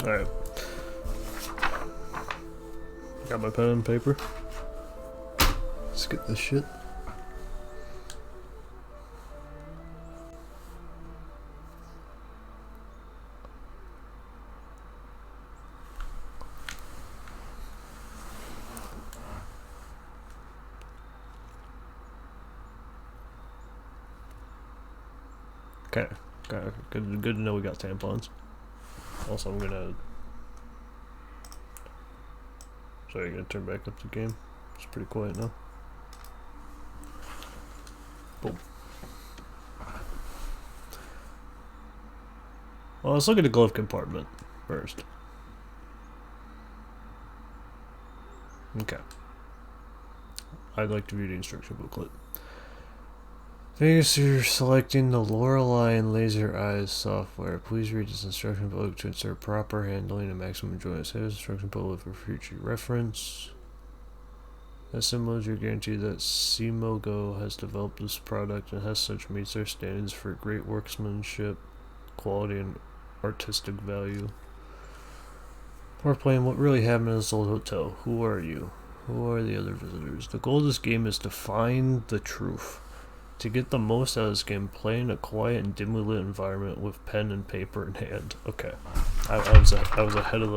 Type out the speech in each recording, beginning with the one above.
Alright. Got my pen and paper. Let's get this shit. Okay, good to know we got tampons. Also, I'm gonna... Sorry, I'm gonna turn back up the game. It's pretty quiet now. Boom. Well, let's look at the glove compartment first. Okay. I'd like to view the instruction booklet. Thanks for selecting the Lorelei and Laser Eyes software. Please read this instruction booklet to ensure proper handling and maximum enjoyment. Save this instruction booklet for future reference. As symbols, you're guaranteed that Simogo has developed this product and has such meets their standards for great workmanship, quality, and artistic value. We're playing what really happened in this old hotel. Who are you? Who are the other visitors? The goal of this game is to find the truth. To get the most out of this game, play in a quiet and dimly lit environment with pen and paper in hand. Okay, I was ahead of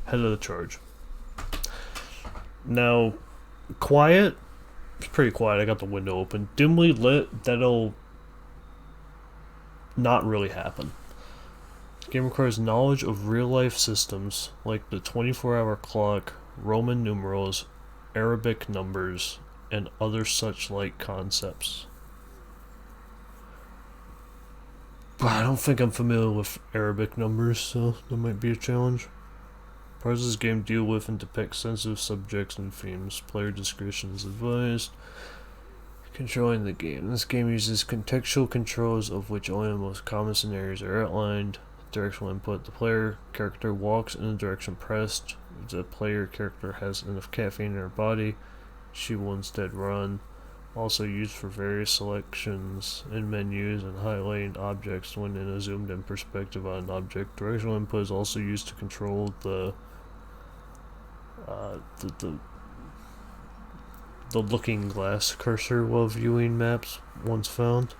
the charge. Now, quiet. It's pretty quiet. I got the window open. Dimly lit. That'll not really happen. The game requires knowledge of real life systems like the 24-hour clock, Roman numerals, Arabic numbers, and other such like concepts. But I don't think I'm familiar with Arabic numbers, so that might be a challenge. Parts of this game deal with and depict sensitive subjects and themes. Player discretion is advised. Controlling the game. This game uses contextual controls, of which only the most common scenarios are outlined. Directional input. The player character walks in the direction pressed. If the player character has enough caffeine in her body, she will instead run. Also used for various selections in menus and highlighting objects when in a zoomed in perspective on an object. Directional input is also used to control the looking glass cursor while viewing maps once found.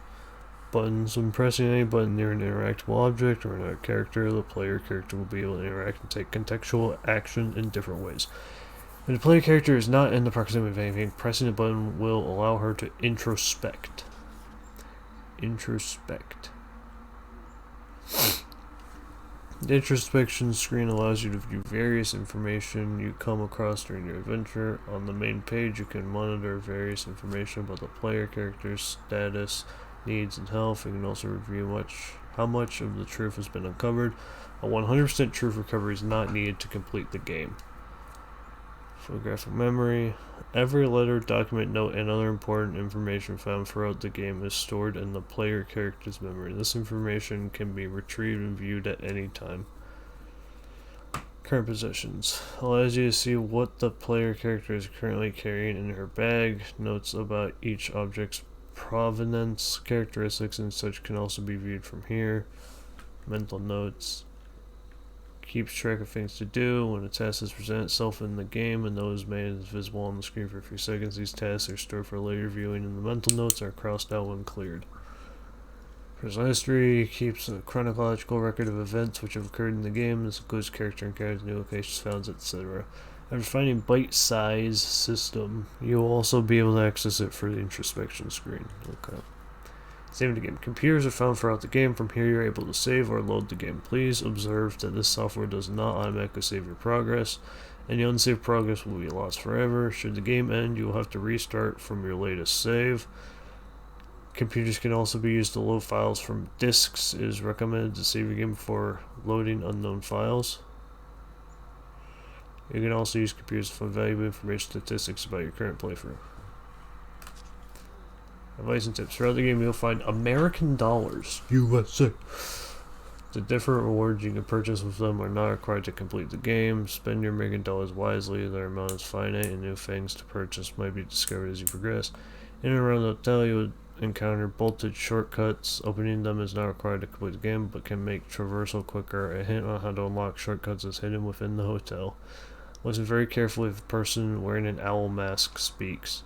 Buttons. When pressing any button near an interactable object or another character, the player character will be able to interact and take contextual action in different ways. When the player character is not in the proximity of anything, pressing a button will allow her to introspect. The introspection screen allows you to view various information you come across during your adventure. On the main page, you can monitor various information about the player character's status, needs, and health. You can also review how much of the truth has been uncovered. A 100% truth recovery is not needed to complete the game. Photographic memory. Every letter, document, note, and other important information found throughout the game is stored in the player character's memory. This information can be retrieved and viewed at any time. Current possessions. Allows you to see what the player character is currently carrying in her bag. Notes about each object's provenance, characteristics, and such can also be viewed from here. Mental notes. Keeps track of things to do. When a task has presented itself in the game, a note is made and is visible on the screen for a few seconds. These tasks are stored for later viewing, and the mental notes are crossed out when cleared. Personal history keeps a chronological record of events which have occurred in the game. This includes character encounters, new locations found, etc. After finding bite-size system, you will also be able to access it for the introspection screen. Okay. Saving the game. Computers are found throughout the game. From here, you're able to save or load the game. Please observe that this software does not automatically save your progress. Any unsaved progress will be lost forever. Should the game end, you will have to restart from your latest save. Computers can also be used to load files from disks. It is recommended to save your game before loading unknown files. You can also use computers to find valuable information statistics about your current playthrough. Advice and tips. Throughout the game, you'll find American dollars, USA. The different rewards you can purchase with them are not required to complete the game. Spend your American dollars wisely. Their amount is finite, and new things to purchase might be discovered as you progress. In and around the hotel, you would encounter bolted shortcuts. Opening them is not required to complete the game, but can make traversal quicker. A hint on how to unlock shortcuts is hidden within the hotel. Listen very carefully if the person wearing an owl mask speaks.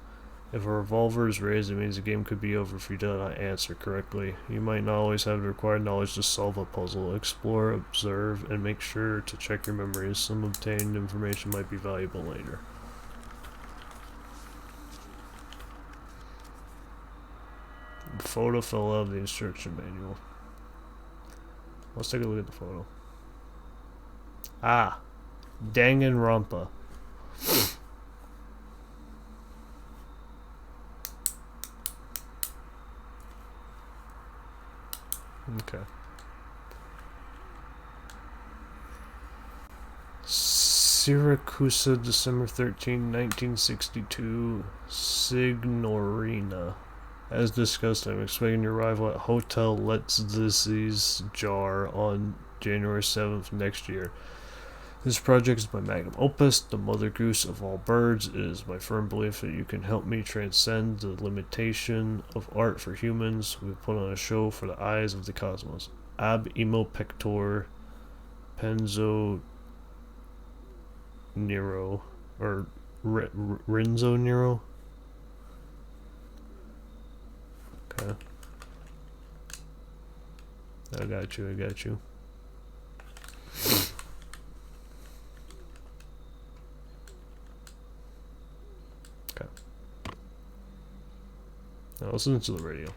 If a revolver is raised, it means the game could be over if you do not answer correctly. You might not always have the required knowledge to solve a puzzle. Explore, observe, and make sure to check your memories. Some obtained information might be valuable later. The photo fell out of the instruction manual. Let's take a look at the photo. Ah, Danganronpa. Okay. Siracusa, December 13, 1962. Signorina. As discussed, I'm expecting your arrival at Hotel Let's Jar on January 7th next year. This project is my magnum opus, the mother goose of all birds. It is my firm belief that you can help me transcend the limitation of art for humans. We put on a show for the eyes of the cosmos. Ab imo pector penzo nero, or Renzo Nero. Okay. I got you. Okay. Now listen to the radio.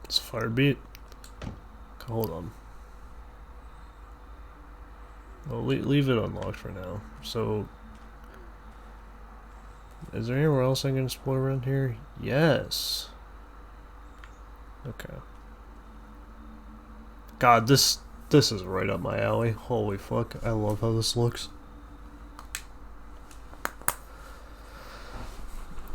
It's Firebeat. Hold on. Well, leave it unlocked for now. So, is there anywhere else I can explore around here? Yes. Okay. God, this is right up my alley. Holy fuck, I love how this looks.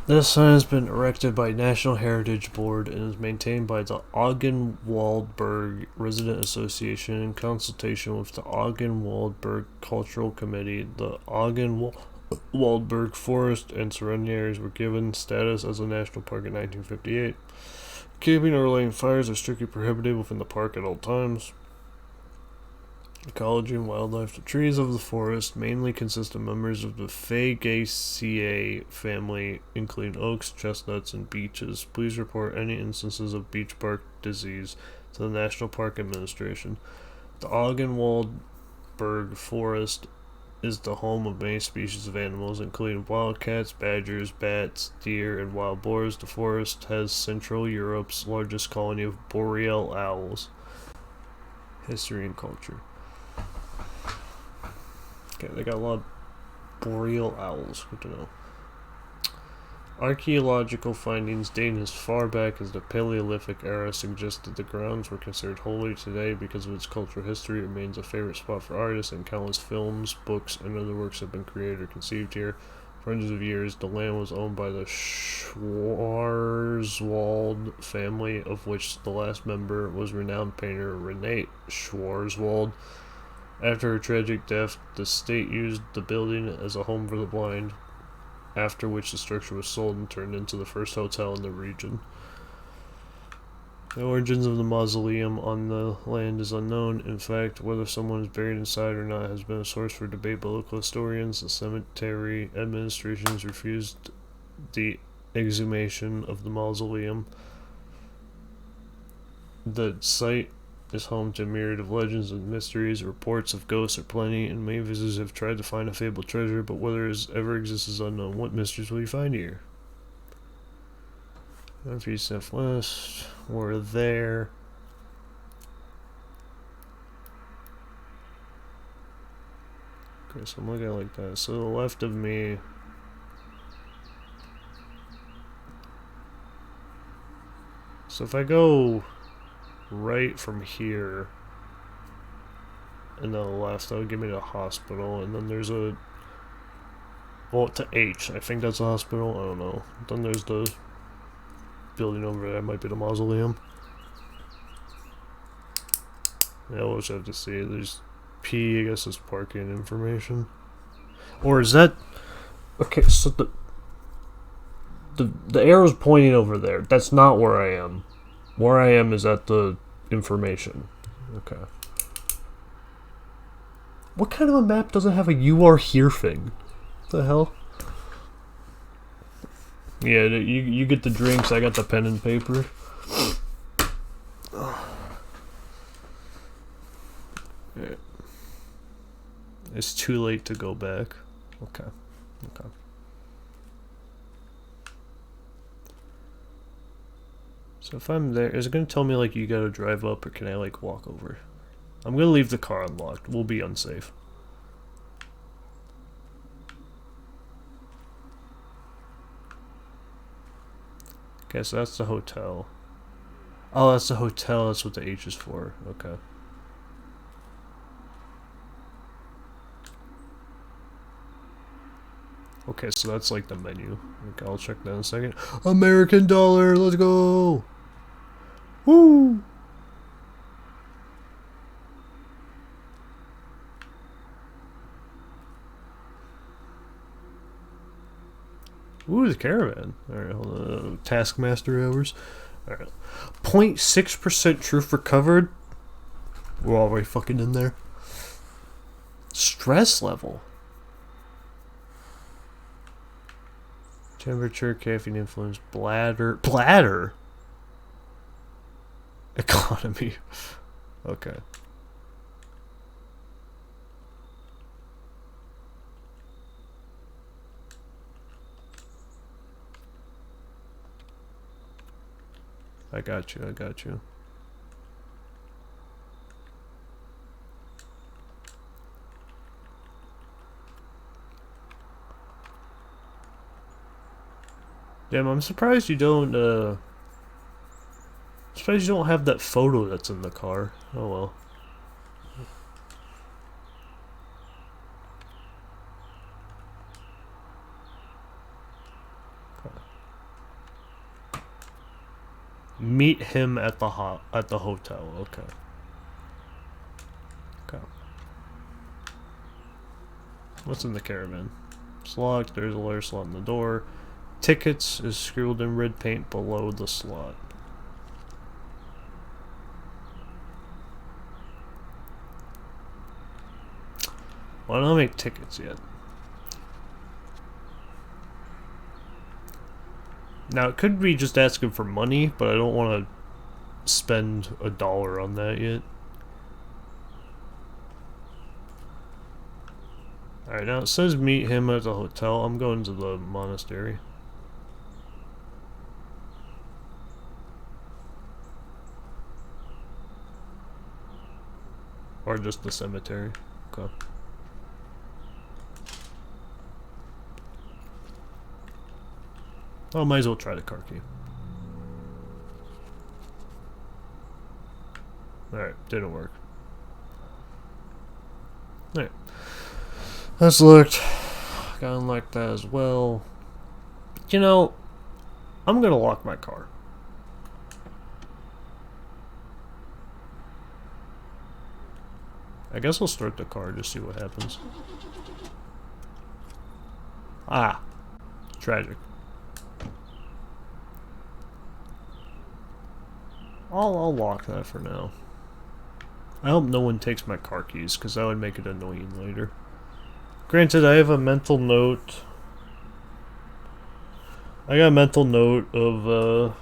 This sign has been erected by National Heritage Board and is maintained by the Ogden-Waldberg Resident Association in consultation with the Ogden-Waldberg Cultural Committee. The Ogden-Waldberg Forest and surrounding areas were given status as a national park in 1958. Camping or laying fires are strictly prohibited within the park at all times. Ecology and wildlife. The trees of the forest mainly consist of members of the Fagaceae family, including oaks, chestnuts, and beeches. Please report any instances of beech bark disease to the National Park Administration. The Ogden-Waldberg Forest is the home of many species of animals, including wildcats, badgers, bats, deer, and wild boars. The forest has Central Europe's largest colony of boreal owls. History and culture. Okay, they got a lot of boreal owls. Good to know. Archaeological findings dating as far back as the Paleolithic era suggest that the grounds were considered holy. Today, because of its cultural history, it remains a favorite spot for artists, and countless films, books, and other works have been created or conceived here. For hundreds of years, the land was owned by the Schwarzwald family, of which the last member was renowned painter Renate Schwarzwald. After her tragic death, the state used the building as a home for the blind, after which the structure was sold and turned into the first hotel in the region. The origins of the mausoleum on the land is unknown. In fact, whether someone is buried inside or not has been a source for debate by local historians. The cemetery administration has refused the exhumation of the mausoleum. The site is home to a myriad of legends and mysteries. Reports of ghosts are plenty, and many visitors have tried to find a fabled treasure, but whether it ever exists is unknown. What mysteries will you find here? Northeast, southwest, we're there. Okay, so I'm looking at it like that. So the left of me. So if I go right from here and then left, that would give me the hospital, and then there's a, well, to H, I think that's a hospital, I don't know. Then there's the building over there, might be the mausoleum. Yeah, we'll just have to see. There's P, I guess is parking information. Or is that, okay, so the arrow's pointing over there. That's not where I am. Where I am is at the information. Okay. What kind of a map doesn't have a "you are here" thing? What the hell? Yeah, you get the drinks, I got the pen and paper. Yeah. It's too late to go back. Okay. Okay. So if I'm there, is it going to tell me, like, you gotta drive up, or can I, like, walk over? I'm going to leave the car unlocked. We'll be unsafe. Okay, so that's the hotel. Oh, that's the hotel. That's what the H is for. Okay. Okay, so that's like the menu. Okay, I'll check that in a second. American dollar, let's go! Woo! Ooh, the caravan. Alright, hold on. Taskmaster hours. Alright. 0.6% truth recovered. We're already fucking in there. Stress level. Temperature, caffeine influence, bladder. Bladder? Economy. Okay. I got you, I got you. Damn, I'm surprised you don't, surprised you don't have that photo that's in the car. Oh well. Meet him at the hotel. Okay. Okay. What's in the caravan? It's locked. There's a letter slot in the door. Tickets is scribbled in red paint below the slot. Why don't I make tickets yet? Now, it could be just asking for money, but I don't want to spend $1 on that yet. Alright, now it says meet him at the hotel. I'm going to the monastery. Or just the cemetery. Okay. Oh, might as well try the car key. Alright, didn't work. Alright. That's looked. Got unlocked that as well. You know, I'm gonna lock my car. I guess I'll start the car, just see what happens. Ah. Tragic. I'll lock that for now. I hope no one takes my car keys, because that would make it annoying later. Granted, I have a mental note. I got a mental note of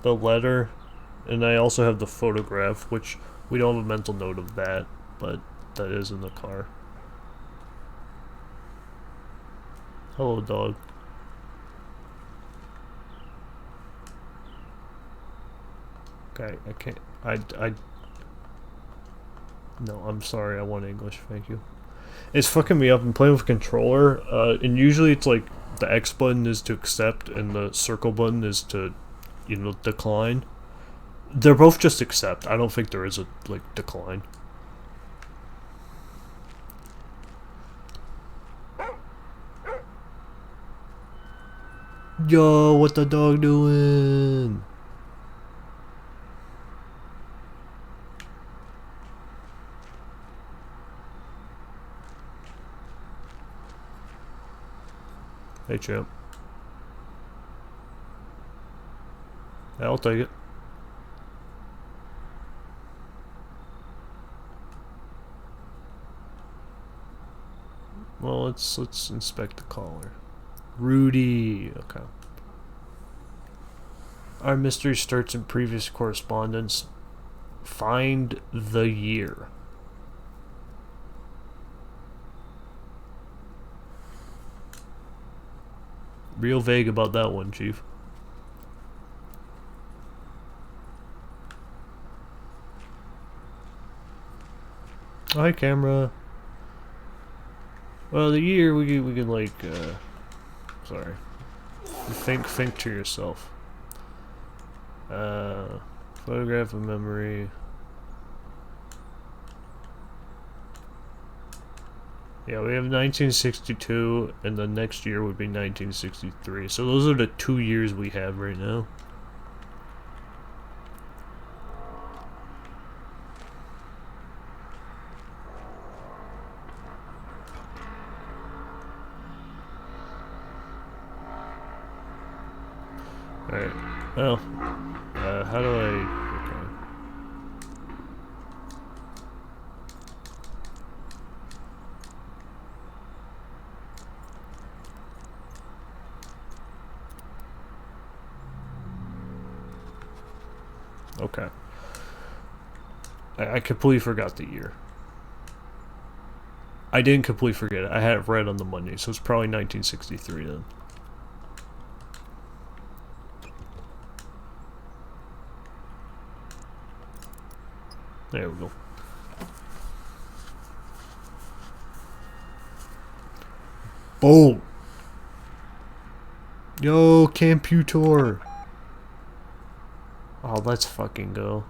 the letter, and I also have the photograph, which we don't have a mental note of that, but that is in the car. Hello, dog. Okay, I can't. No, I'm sorry. I want English. Thank you. It's fucking me up. I'm playing with a controller, and usually it's like the X button is to accept and the circle button is to, decline. They're both just accept. I don't think there is a, like, decline. Yo, what the dog doing? Hey, champ. I'll take it. Well, let's inspect the collar. Rudy. Okay. Our mystery starts in previous correspondence. Find the year. Real vague about that one, Chief. Hi, camera. Well, the year we can like, sorry. Think to yourself. Photograph of memory. Yeah, we have 1962, and the next year would be 1963. So those are the 2 years we have right now. Alright, well, how do I... Okay. I completely forgot the year. I didn't completely forget it. I had it right on the Monday, so it's probably 1963 then. There we go. Boom! Yo, Computer! Oh, let's fucking go.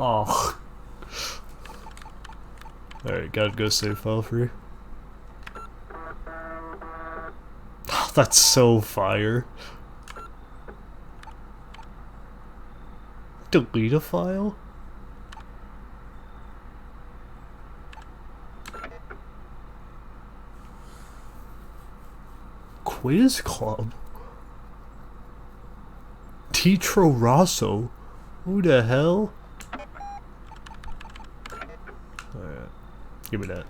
Oh. Alright, gotta go save file free. Oh, that's so fire. Delete a file? Quiz Club? Titro Rosso? Who the hell? Alright, give me that.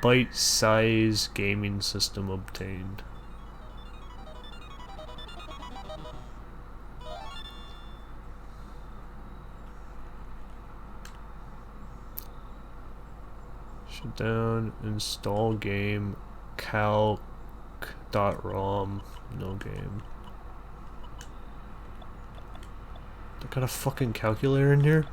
Bite-size gaming system obtained. Shut down, install game, calc.rom, no game. They got a fucking calculator in here?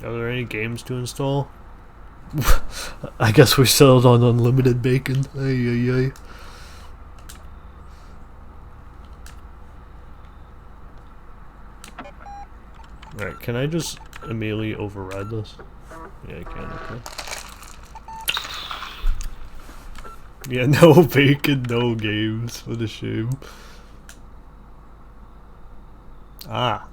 Are there any games to install? I guess we settled on unlimited bacon. Ay, ay, ay. Alright, can I just immediately override this? Yeah, I can, okay. Yeah, no bacon, no games. What a shame. Ah.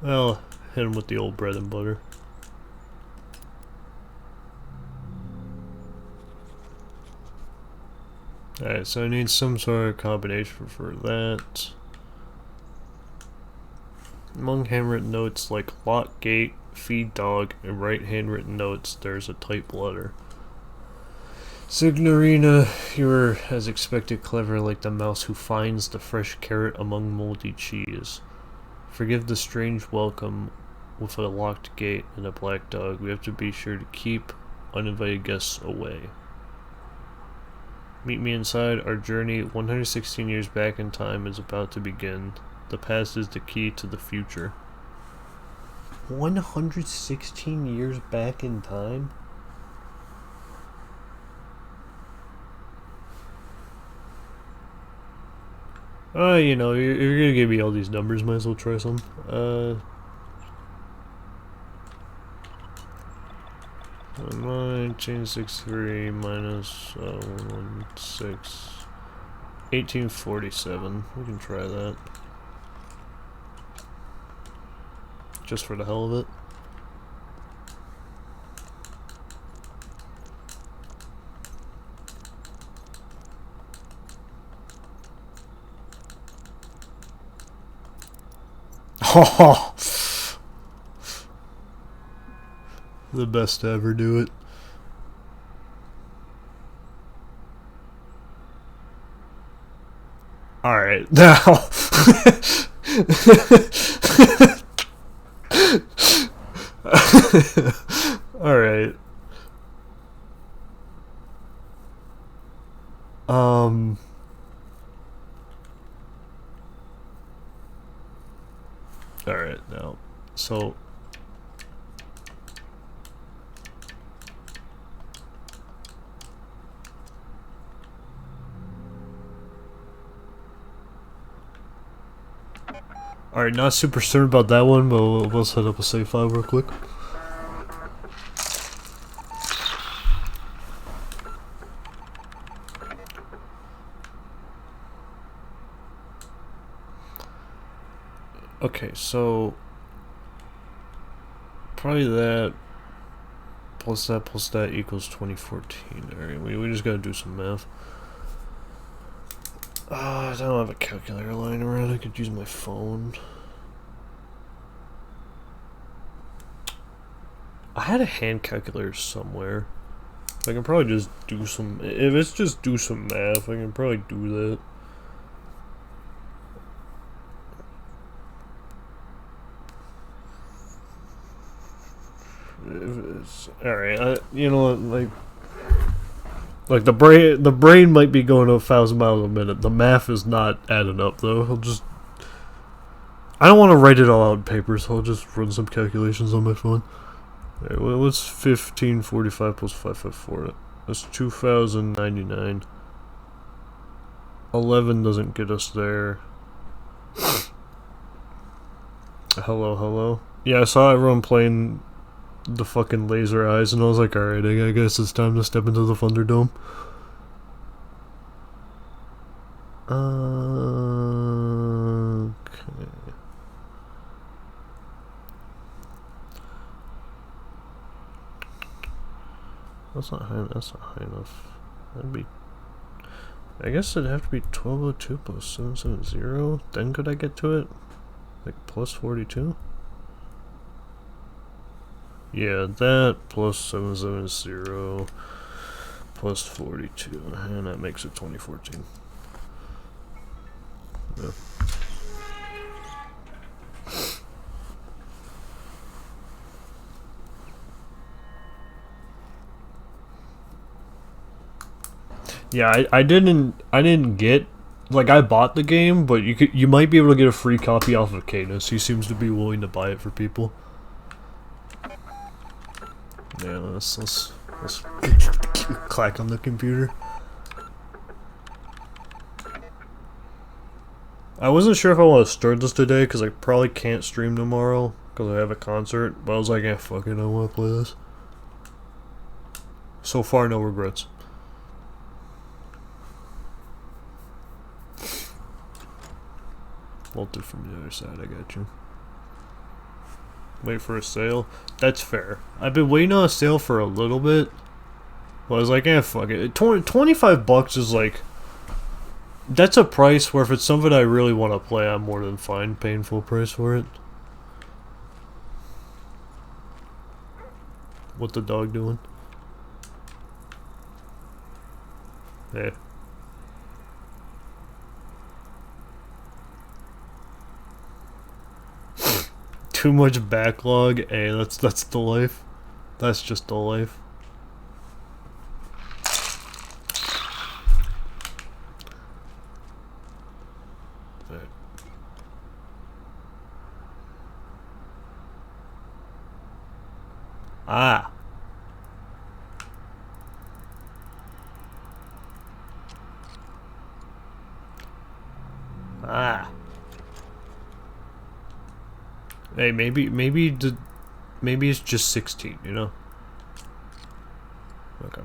Well, hit him with the old bread and butter. Alright, so I need some sort of combination for that. Among handwritten notes like lock gate, feed dog, and right handwritten notes, there's a typed letter. Signorina, you were as expected clever like the mouse who finds the fresh carrot among moldy cheese. Forgive the strange welcome with a locked gate and a black dog. We have to be sure to keep uninvited guests away. Meet me inside. Our journey 116 years back in time is about to begin. The past is the key to the future. 116 years back in time? You know, you're gonna give me all these numbers, might as well try some. 1963 minus 1847. We can try that. Just for the hell of it. Oh, the best to ever do it. Alright, now. Alright. Alright, now. So. Alright, not super certain about that one, but we'll set up a save file real quick. Okay, so probably that plus that equals 2014. Alright, we just gotta do some math. I don't have a calculator lying around. I could use my phone. I had a hand calculator somewhere. I can probably just do some. If it's just do some math, I can probably do that. Alright, you know what, like the brain might be going 1,000 miles a minute. The math is not adding up though. I don't want to write it all out in paper, so I'll just run some calculations on my phone. Alright, well, what's 1545 plus 554? That's 2,099. 11 doesn't get us there. Hello. Yeah, I saw everyone playing the fucking laser eyes, and I was like, alright, I guess it's time to step into the Thunderdome. Okay. That's not high enough. That'd be. I guess it'd have to be 1202 plus 770. Then could I get to it? Like plus 42? Yeah, that plus 770 plus 42, and that makes it 2014. Yeah. Yeah, I didn't get, like, I bought the game, but you might be able to get a free copy off of Cadence. He seems to be willing to buy it for people. Yeah, let's clack on the computer. I wasn't sure if I want to start this today because I probably can't stream tomorrow because I have a concert, but I was like, yeah, fuck it, I want to play this. So far, no regrets. Walter from the other side, I got you. Wait for a sale. That's fair. I've been waiting on a sale for a little bit. Well, I was like, fuck it. 25 bucks is like... That's a price where if it's something I really want to play, I'm more than fine paying full price for it. What the dog doing? Hey. Too much backlog. Hey, that's the life. That's just the life. Right. Ah. Ah. Hey, maybe it's just 16, you know? Okay.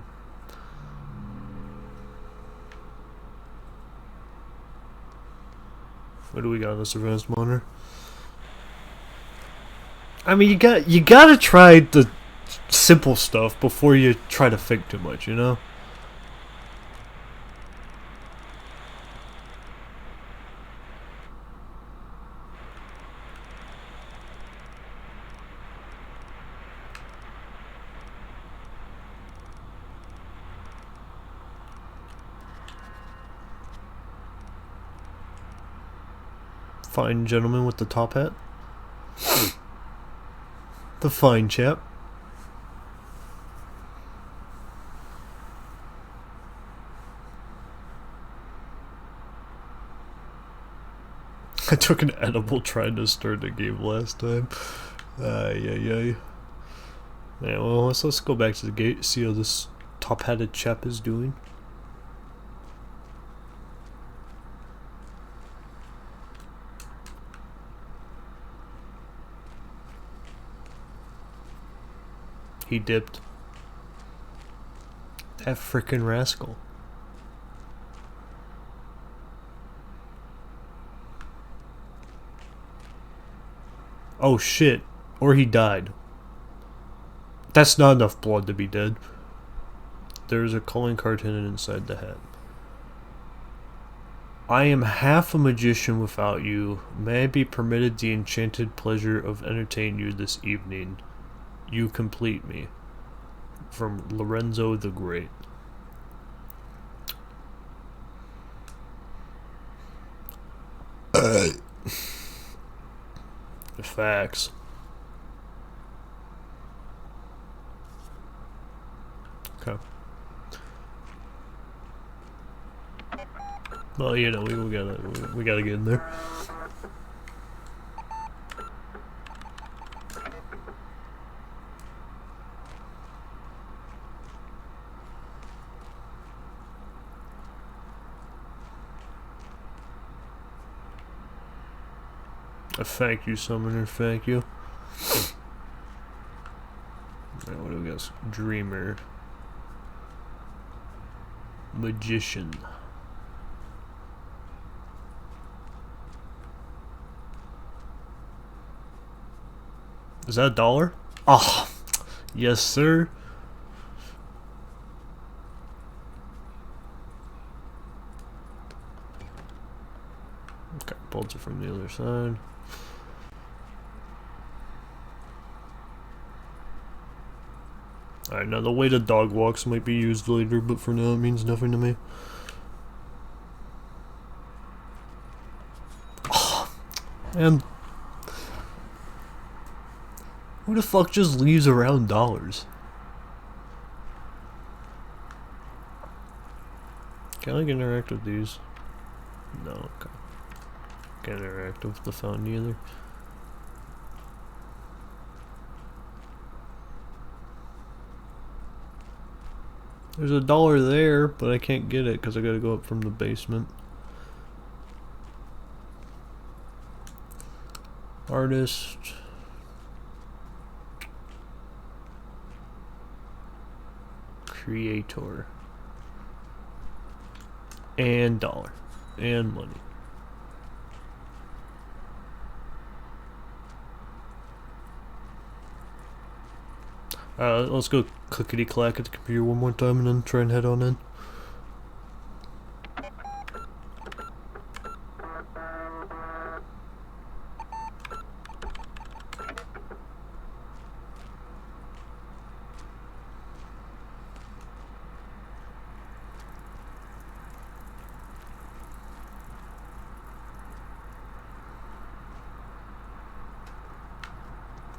What do we got on this advanced monitor? I mean, you gotta try the simple stuff before you try to think too much, you know? Fine gentleman with the top hat. The fine chap. I took an edible trying to start the game last time. Yeah. Well, let's go back to the gate, see how this top-hatted chap is doing. He dipped. That frickin' rascal. Oh shit. Or he died. That's not enough blood to be dead. There's a calling card hidden inside the hat. I am half a magician without you. May I be permitted the enchanted pleasure of entertaining you this evening? You complete me. From Lorenzo the Great. The facts. Okay. Well, you know, we gotta get in there. Thank you, Summoner, thank you. Alright, what do we got? Dreamer. Magician. Is that $1? Oh, yes, sir. Okay, bolts are from the other side. Alright, now the way the dog walks might be used later, but for now it means nothing to me. Oh, and who the fuck just leaves around dollars? Can I interact with these? No, okay. Can't interact with the fountain either. There's $1 there, but I can't get it because I gotta go up from the basement. Artist. Creator. And $1. And money. Let's go clickety-clack at the computer one more time and then try and head on in.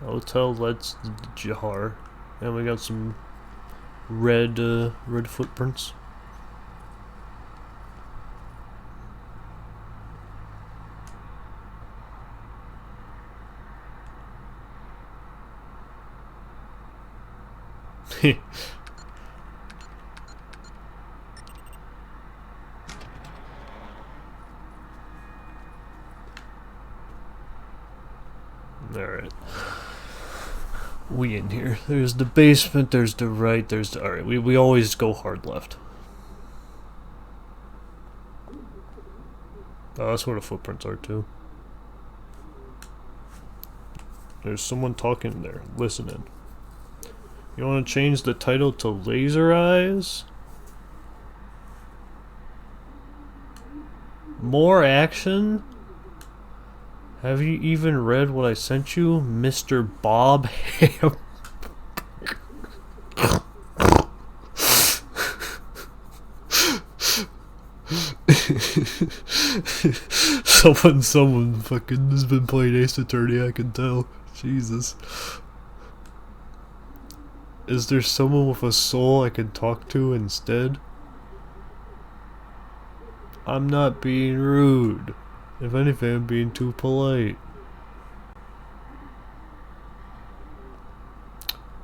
Hotel Let's Jahar. And we got some red footprints. Alright. We in here. There's the basement, there's the right, there's the... Alright, we always go hard left. Oh, that's where the footprints are too. There's someone talking there, listening. You want to change the title to Laser Eyes? More action? Have you even read what I sent you, Mr. Bob Ham? Someone fucking has been playing Ace Attorney, I can tell. Jesus. Is there someone with a soul I can talk to instead? I'm not being rude. If anything, I'm being too polite.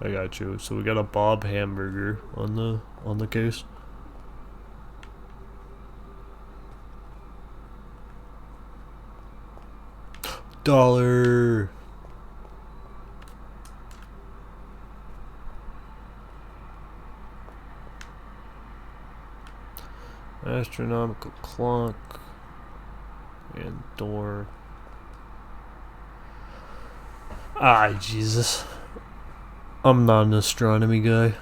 I got you. So we got a Bob hamburger on the case. $1. Astronomical clock and door. Ah, Jesus. I'm not an astronomy guy.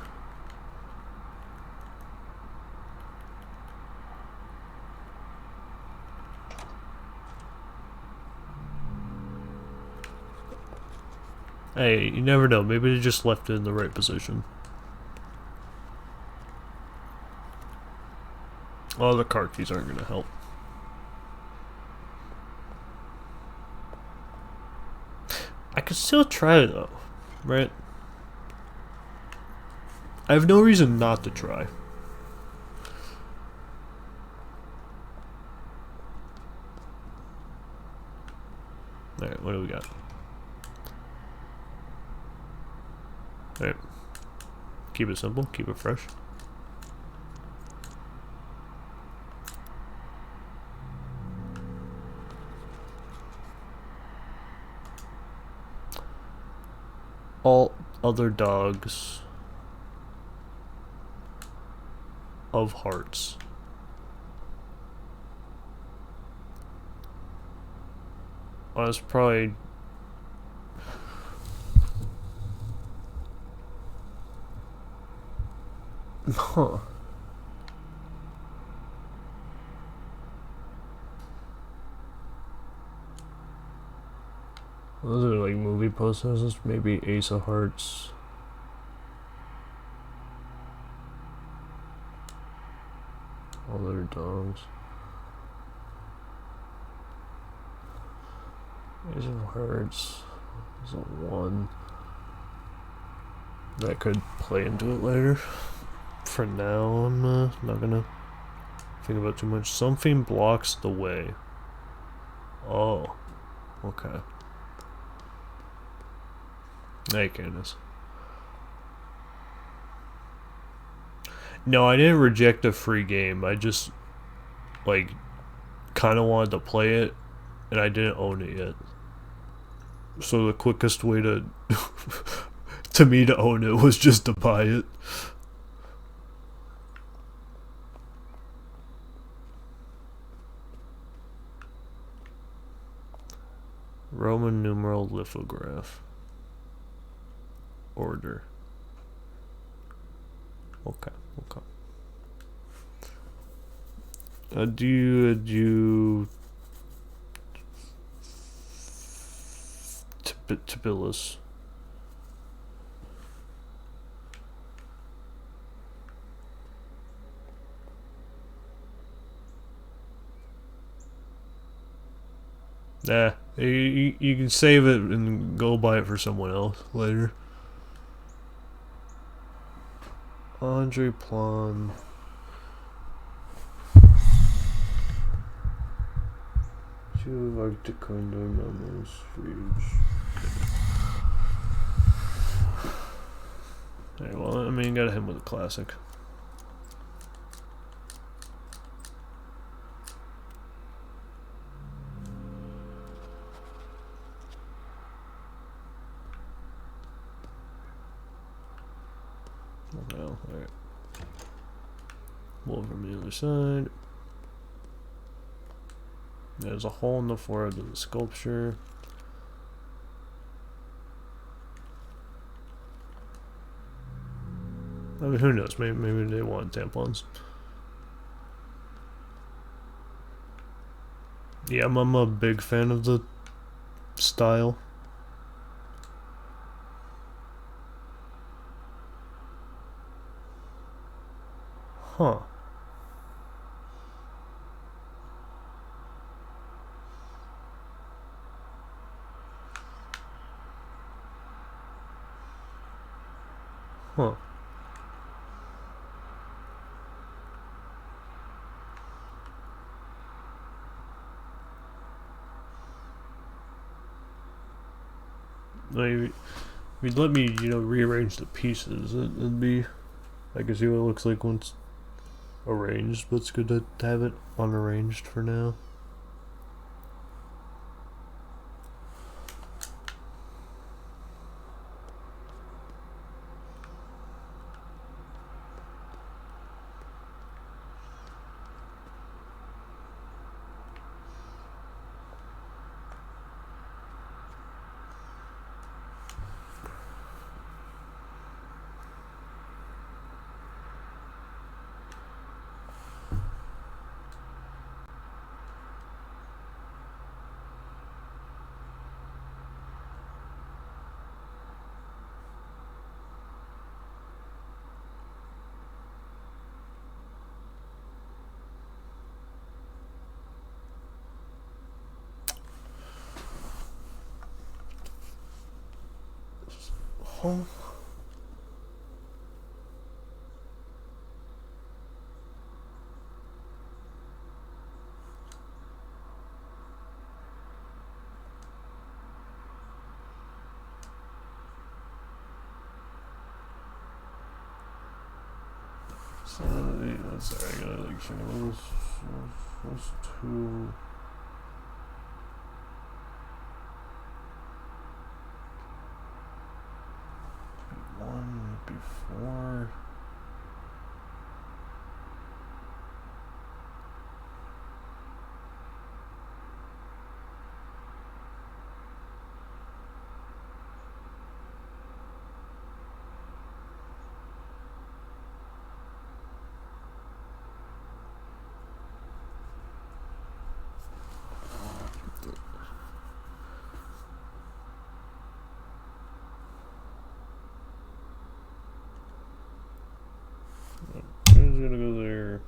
Hey, you never know. Maybe they just left it in the right position. Oh, the car keys aren't gonna help. I could still try it though, right? I have no reason not to try. Alright, what do we got? Alright. Keep it simple, keep it fresh. All other dogs of hearts. Well, that's probably... Huh. Those are like movie posters, maybe Ace of Hearts. Other dogs. Ace of Hearts is a 1. That could play into it later. For now, I'm not gonna think about too much. Something blocks the way. Oh, okay. Hey, Candace. No, I didn't reject a free game. I just, like, kind of wanted to play it, and I didn't own it yet. So the quickest way to, to me to own it was just to buy it. Roman numeral lithograph. Order. Okay, okay. Adieu, Tibilus. Nah, You can save it and go buy it for someone else later. Andre Plan. Two Arctic Condor Mammals Reach. Alright, well, I mean, gotta hit him with a classic. Oh, well, alright. Move from the other side. There's a hole in the forehead of the sculpture. I mean, who knows? Maybe they want tampons. Yeah, I'm a big fan of the style. Huh. Huh. Maybe if you'd let me, rearrange the pieces, it'd be. I can see what it looks like once arranged, but it's good to have it unarranged for now. Oh. Sanity, sorry, I gotta check those two. One before. Who's gonna go there?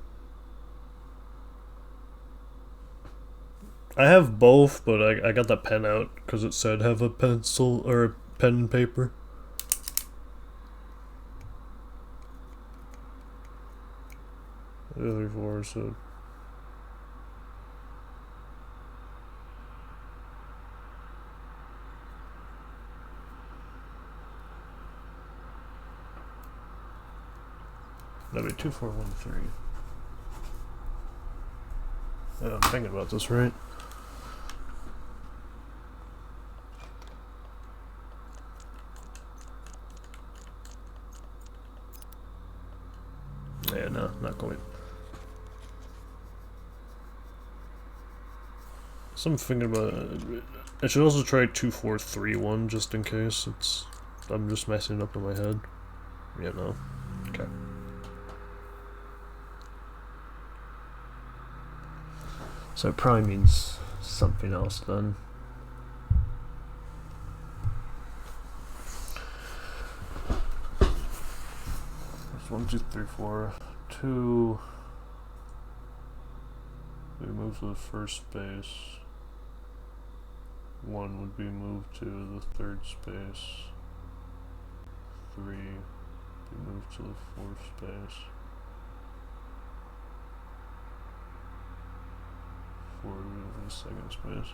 I have both, but I got the pen out because it said have a pencil or a pen and paper. The other four, so. That'd be 2, 4, 1, 3. Yeah, I'm thinking about this, right? Yeah, no, not quite. So I'm thinking about it. I should also try 2, 4, 3, 1 just in case. I'm just messing up in my head. Yeah, no. Okay. So it probably means something else then. There's 1, 2, 3, 4, 2. We move to the first space. 1 would be moved to the 3rd space. 3 be moved to the 4th space. 4 would be the 2nd space.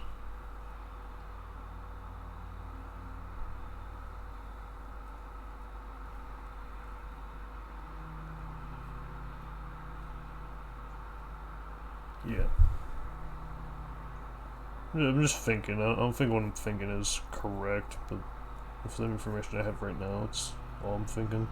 Yeah. I'm just thinking. I don't think what I'm thinking is correct, but with the information I have right now, it's all I'm thinking.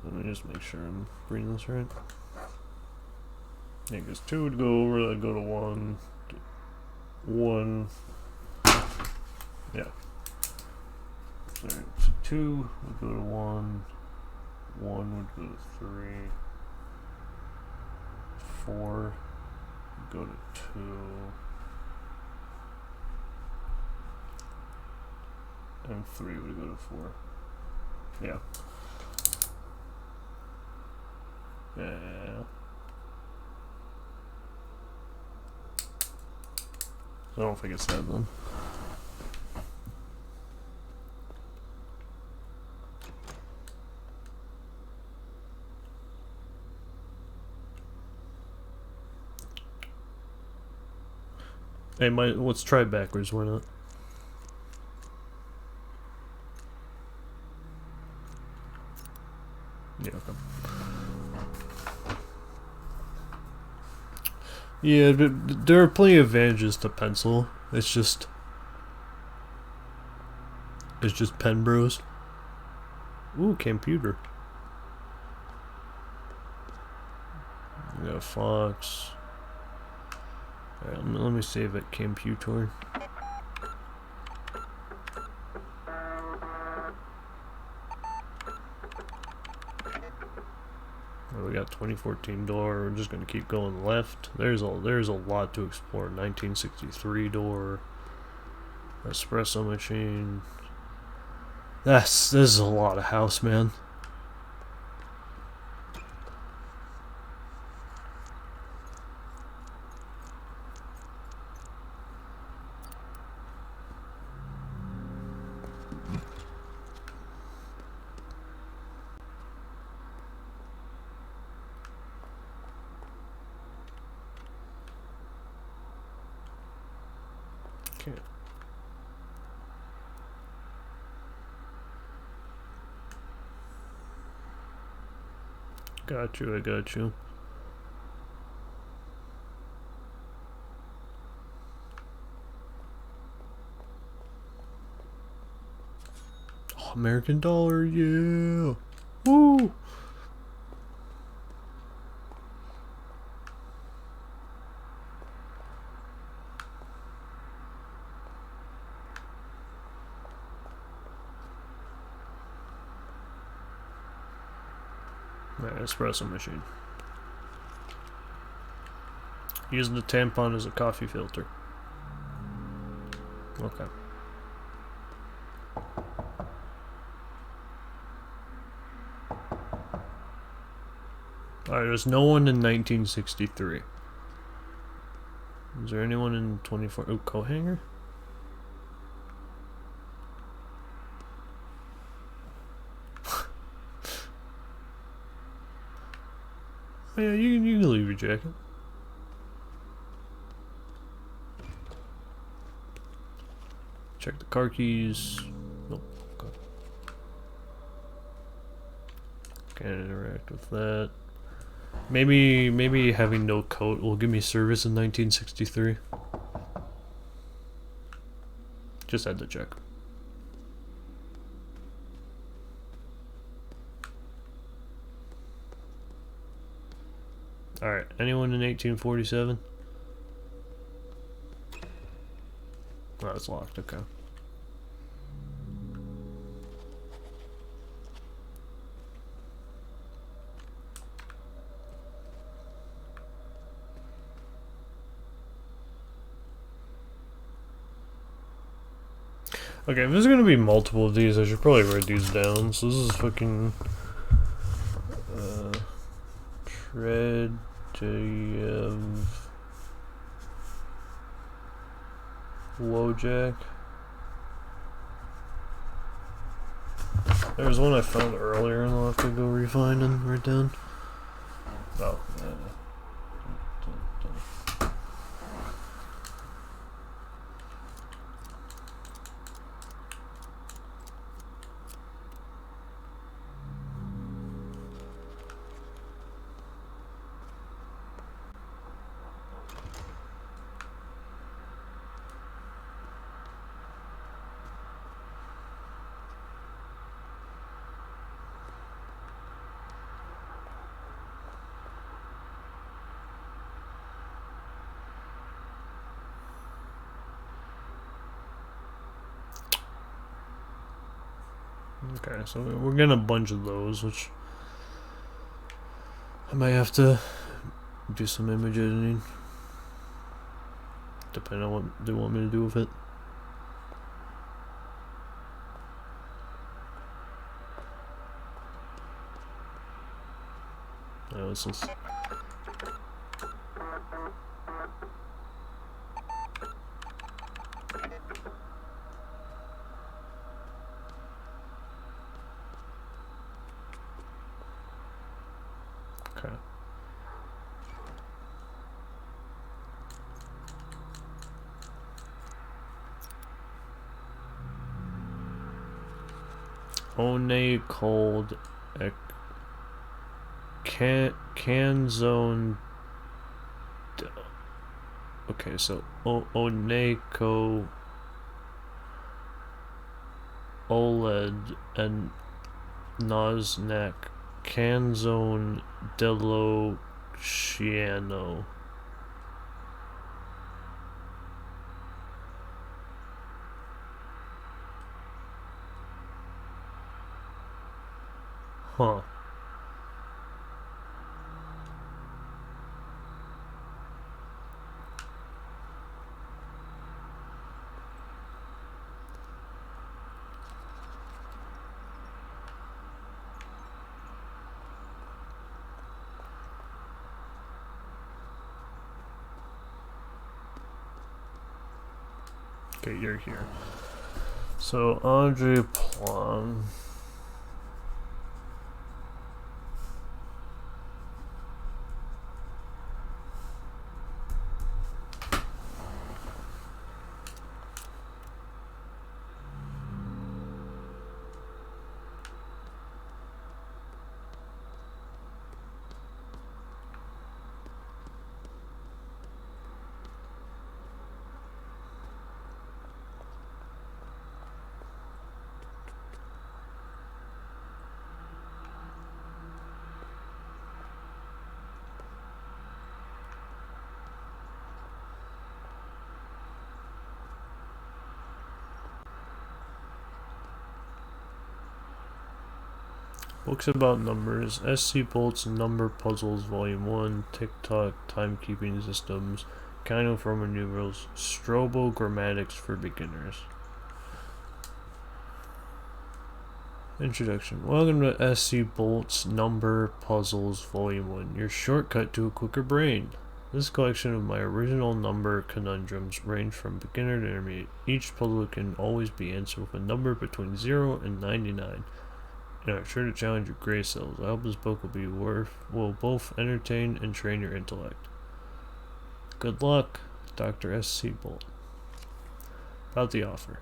Let me just make sure I'm reading this right. Yeah, because 2 would go over, that'd go to 1. 1. Yeah. Sorry, so 2 would go to 1. 1 would go to 3. 4 would go to 2. And 3 would go to 4. Yeah. Yeah. I don't think it's that then. Hey, let's try it backwards, why not? Yeah, okay. Yeah, but there are plenty of advantages to pencil. It's just pen bros. Ooh, computer. We got Fox. Alright, let me save it. Computer. Well, we got 2014 door. We're just gonna keep going left. There's a lot to explore. 1963 door. Espresso machine. This is a lot of house, man. Okay. Got you, I got you. Oh, American dollar, yeah. Woo! Right, espresso machine. Using the tampon as a coffee filter. Okay. Alright, there's no one in 1963. Is there anyone in 24? Oh, coat hanger? Oh, yeah, you can leave your jacket. Check the car keys. Nope. Okay. Can't interact with that. Maybe having no coat will give me service in 1963. Just had to check. Alright, anyone in 1847? Oh, it's locked, okay. Okay, if there's gonna be multiple of these, I should probably write these down. So this is fucking Tredeyev Wojak. There was one I found earlier, and I'll have to go refine and write down. Oh, okay, so we're getting a bunch of those, which I might have to do some image editing, depending on what they want me to do with it. Yeah, this is. Okay. One called Canzone. Okay, so Oneko OLED and Nosnak Canzone dello Ciano. Huh. Okay, you're here. So, Andre Plum. Books about numbers, SC Bolt's Number Puzzles Volume 1, TikTok, Timekeeping Systems, Kino for Roman numerals, Strobo Grammatics for Beginners. Introduction. Welcome to SC Bolt's Number Puzzles Volume 1, your shortcut to a quicker brain. This collection of my original number conundrums range from beginner to intermediate. Each puzzle can always be answered with a number between 0 and 99. And are sure to challenge your gray cells. I hope this book will both entertain and train your intellect. Good luck, Dr. S.C. Bolt. About the author.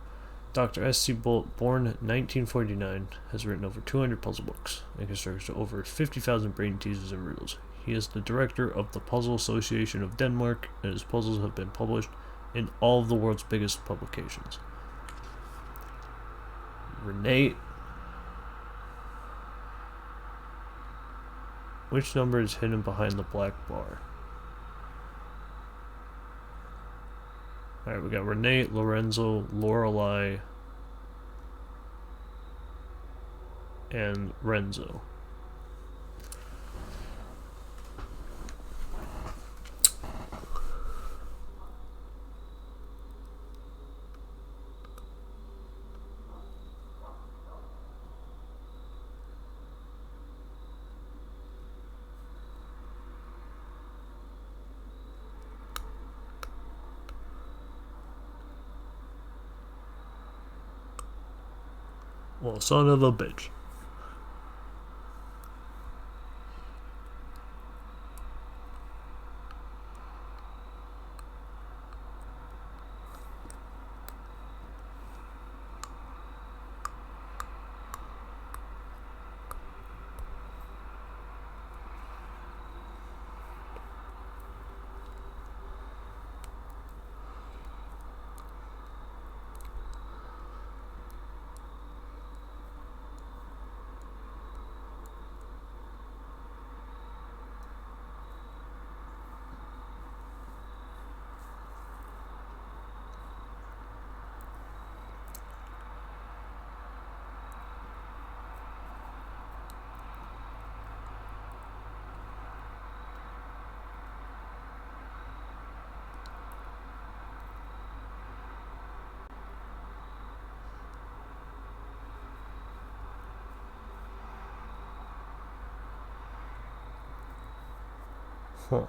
Dr. S.C. Bolt, born 1949, has written over 200 puzzle books and constructed over 50,000 brain teasers and riddles. He is the director of the Puzzle Association of Denmark, and his puzzles have been published in all of the world's biggest publications. Renee. Which number is hidden behind the black bar? Alright, we got Renee, Lorenzo, Lorelei, and Renzo. Well, son of a bitch. Huh.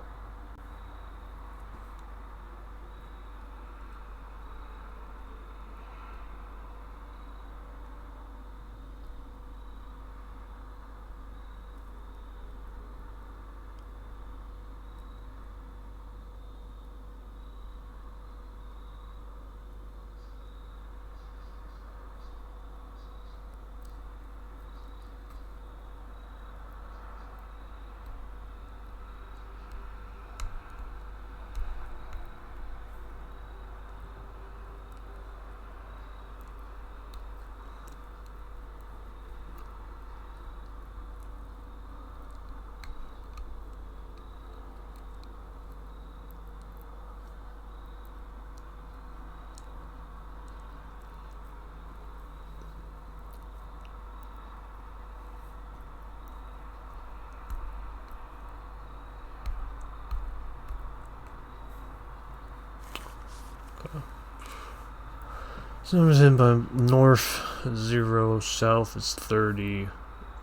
So I'm in by north 0, south is 30,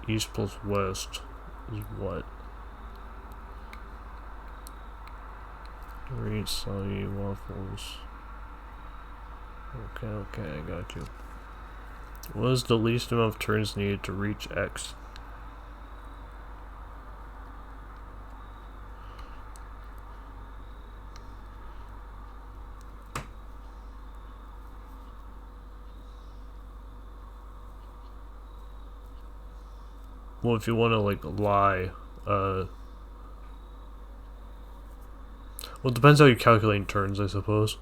east plus west is what? Read soggy waffles. Okay, I got you. What is the least amount of turns needed to reach X? Well, if you want to, like, lie, well, it depends how you calculate turns, I suppose.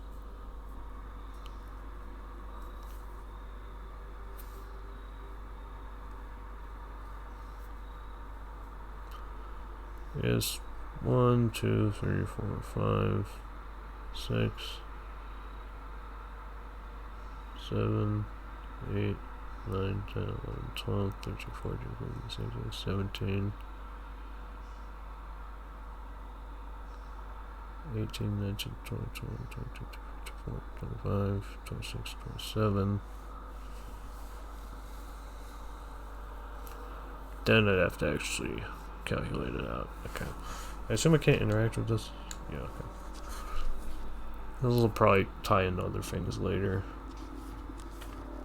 Yes, 1, 2, 3, 4, 5, 6, 7, 8, 9, 10, 11, 12, 13, 14, 15, 16, 17, 18, 19, 20, 21, 22, 24, 25, 26, 27. Then I'd have to actually calculate it out. Okay. I assume I can't interact with this? Yeah, okay. This will probably tie into other things later.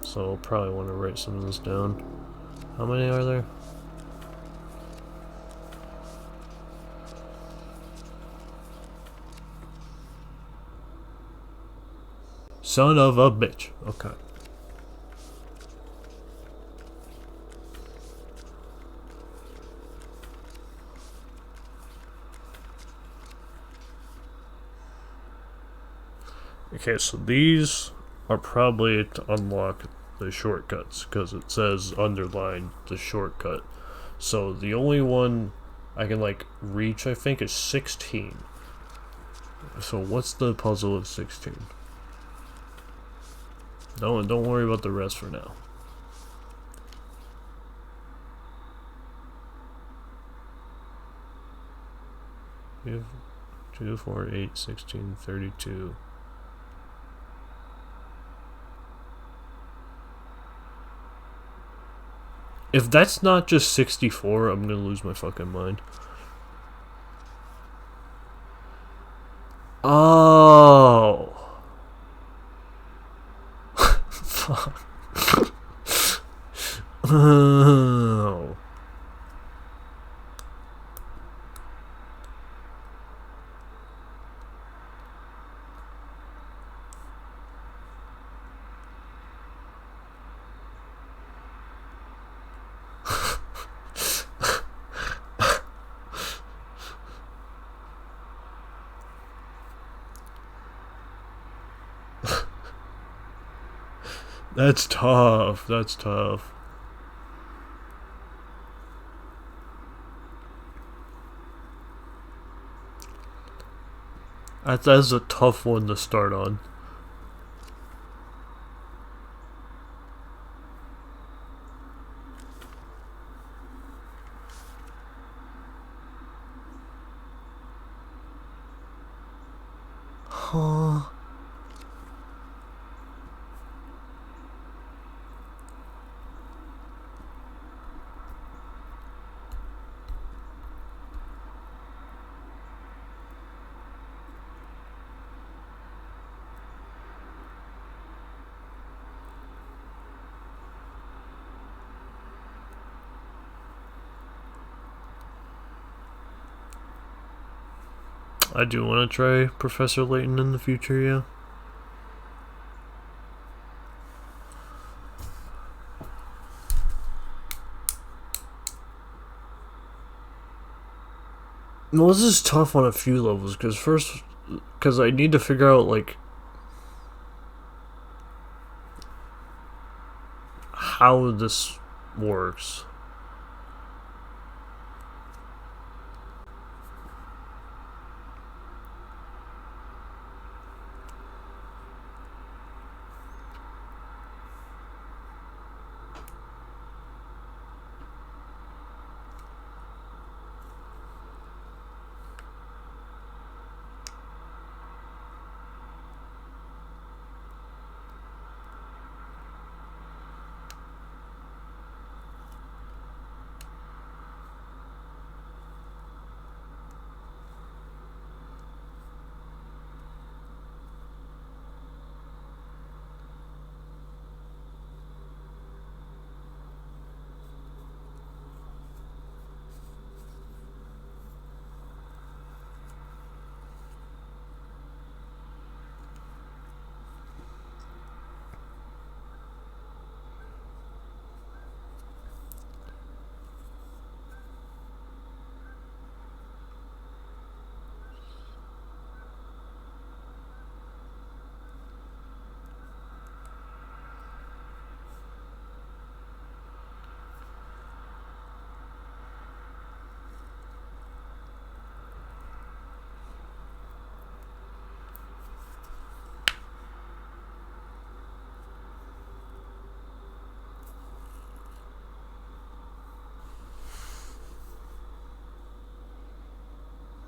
So I'll probably want to write some of this down. How many are there? Son of a bitch. Okay. Okay, so these are probably to unlock the shortcuts, because it says underline the shortcut. So the only one I can, like, reach, I think, is 16. So what's the puzzle of 16? Don't worry about the rest for now. We have 2, 4, 8, 16, 32. If that's not just 64, I'm gonna lose my fucking mind. Oh. Fuck. That's tough. That's tough. That's a tough one to start on. Huh. I do want to try Professor Layton in the future, yeah. Well, this is tough on a few levels, because I need to figure out, like, how this works.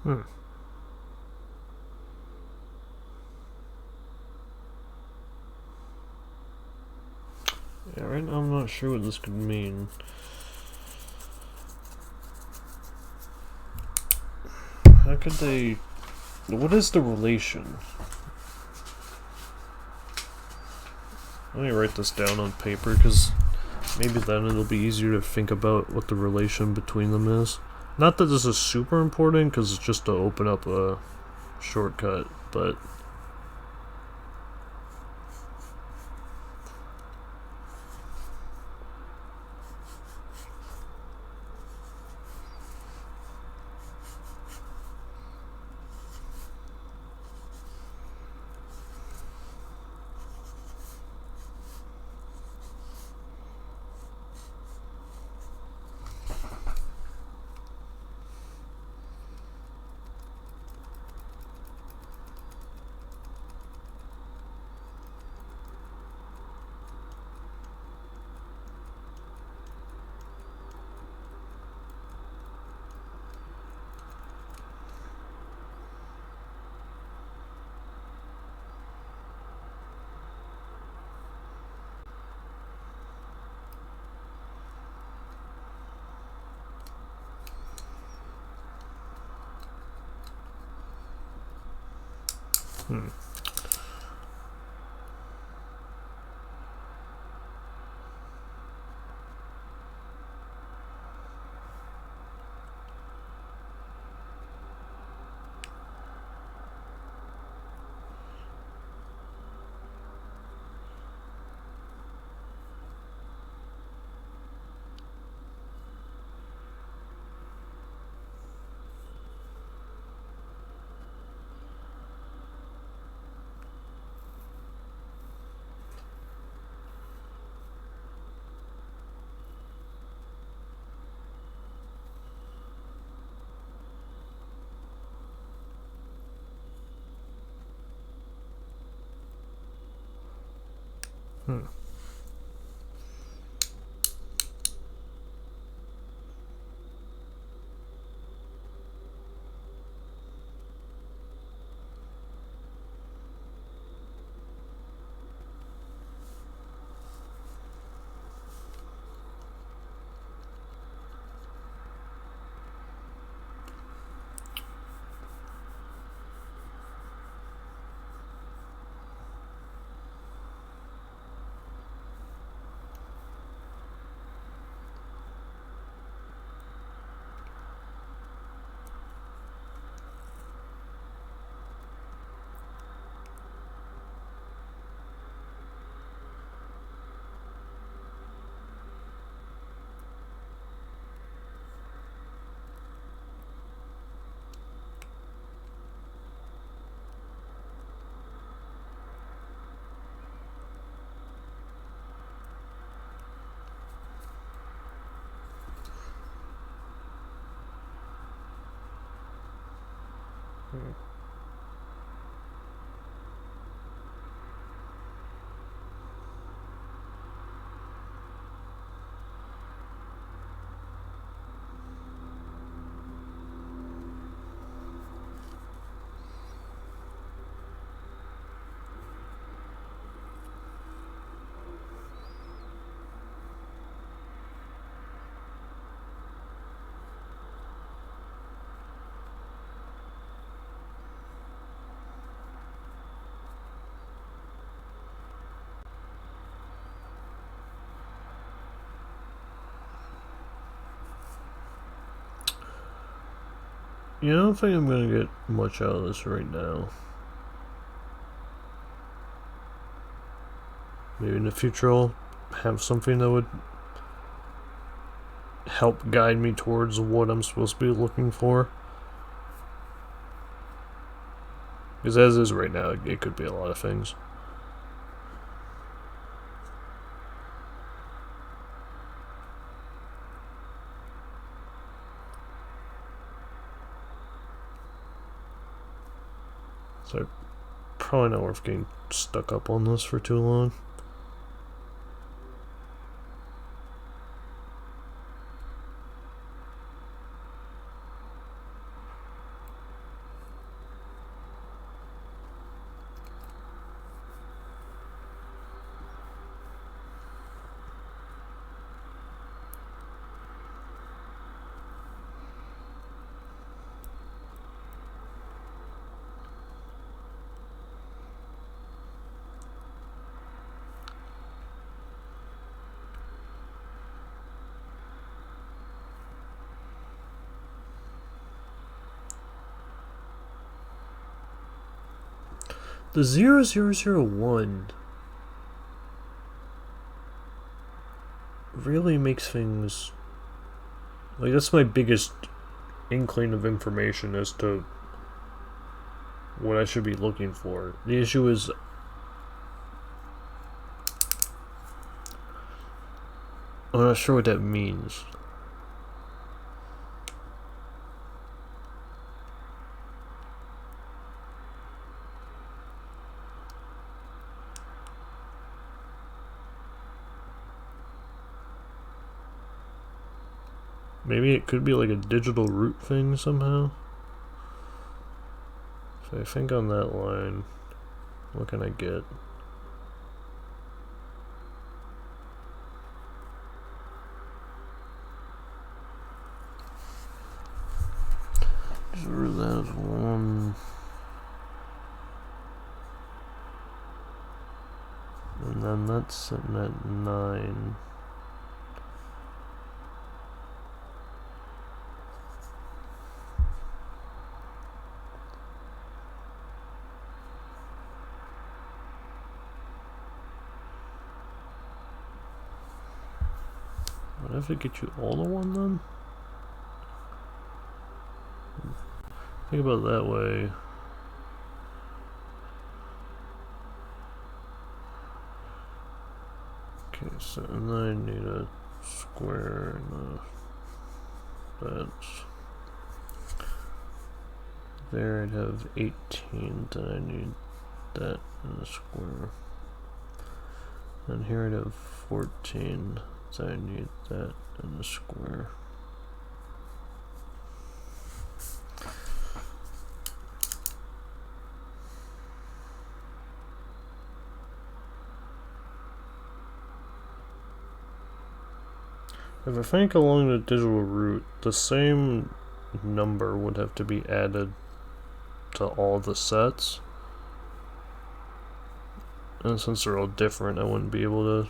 Hmm. Yeah, right now I'm not sure what this could mean. How could they... What is the relation? Let me write this down on paper, because maybe then it'll be easier to think about what the relation between them is. Not that this is super important, because it's just to open up a shortcut, but... Hmm. I don't think I'm gonna get much out of this right now. Maybe in the future I'll have something that would help guide me towards what I'm supposed to be looking for. Because as is right now, it could be a lot of things. So probably not worth getting stuck up on this for too long. The 0001 really makes things... Like, that's my biggest inkling of information as to what I should be looking for. The issue is... I'm not sure what that means. Maybe it could be like a digital root thing somehow. So I think on that line, what can I get? Sure, that's one. And then that's sitting at 9. What if it gets you all to 1 then? Think about it that way. Okay, so and then I need a square and that's there. I'd have 18, then I need that in a square. And here I have 14, so I need that in the square. If I think along the digital route, the same number would have to be added to all the sets. And since they're all different, I wouldn't be able to.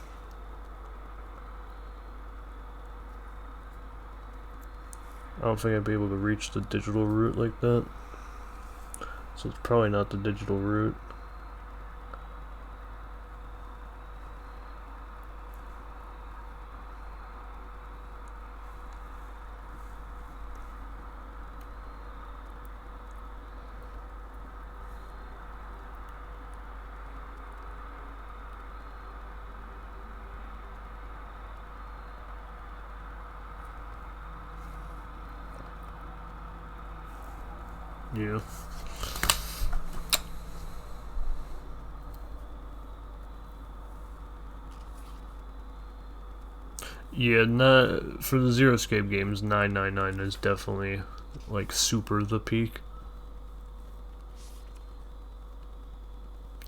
I don't think I'd be able to reach the digital route like that. So it's probably not the digital route. Yeah. Yeah, for the Zero Escape games, 999 is definitely like super the peak.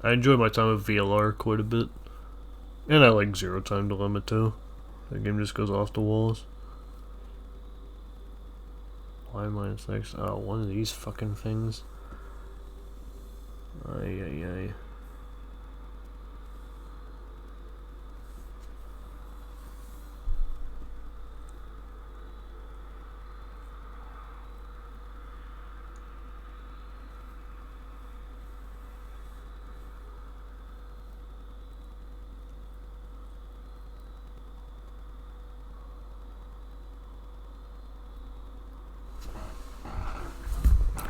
I enjoy my time with VLR quite a bit. And I like Zero Time Dilemma too. That game just goes off the walls. Y minus X. Oh, one of these fucking things. Ay, ay, ay.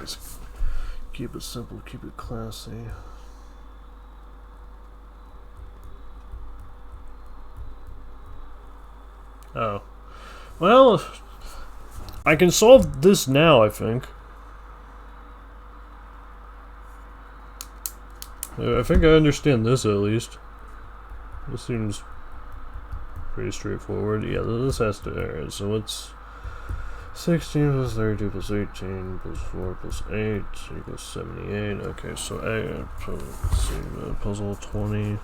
Just keep it simple, keep it classy. Oh. Well, I can solve this now, I think. I think I understand this at least. This seems pretty straightforward. Yeah, this has to. Alright, so it's 16 plus 32 plus 18 plus 4 plus 8 equals 78. Okay, so let's see, puzzle 20.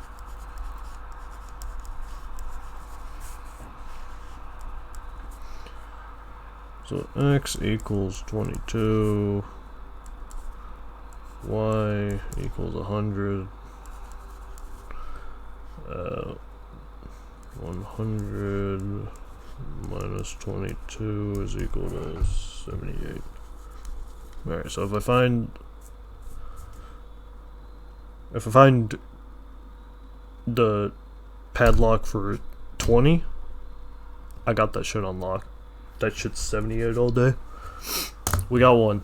So x equals 22. Y equals 100. 100 minus 22 is equal to 78. Alright, so if I find the padlock for 20, I got that shit unlocked. That shit's 78 all day. We got one.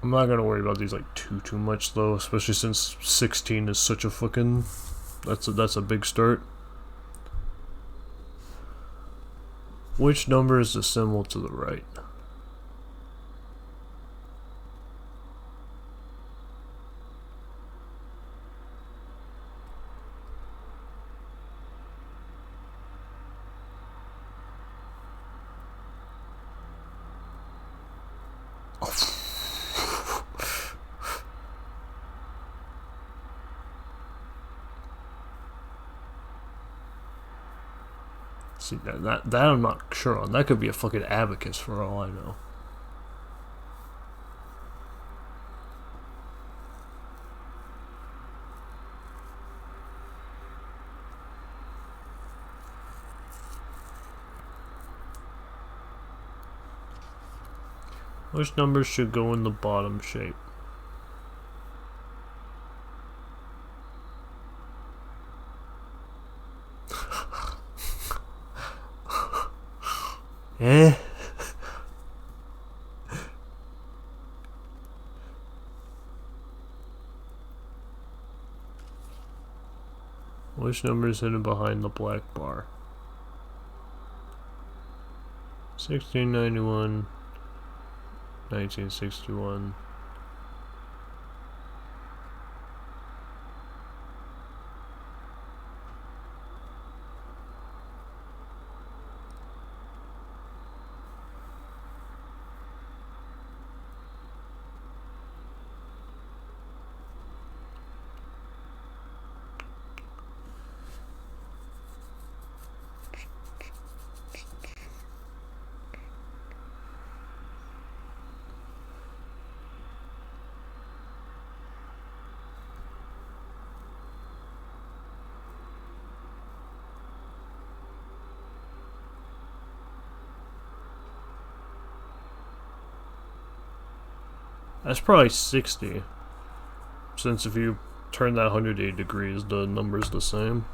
I'm not gonna worry about these like too much though, especially since 16 is such a fucking that's a big start. Which number is the symbol to the right? See, that I'm not sure on. That could be a fucking abacus for all I know. Which numbers should go in the bottom shape? Eh? Which number is hidden behind the black bar? 1691, 1961. That's probably 60. Since if you turn that 180 degrees, the number's the same.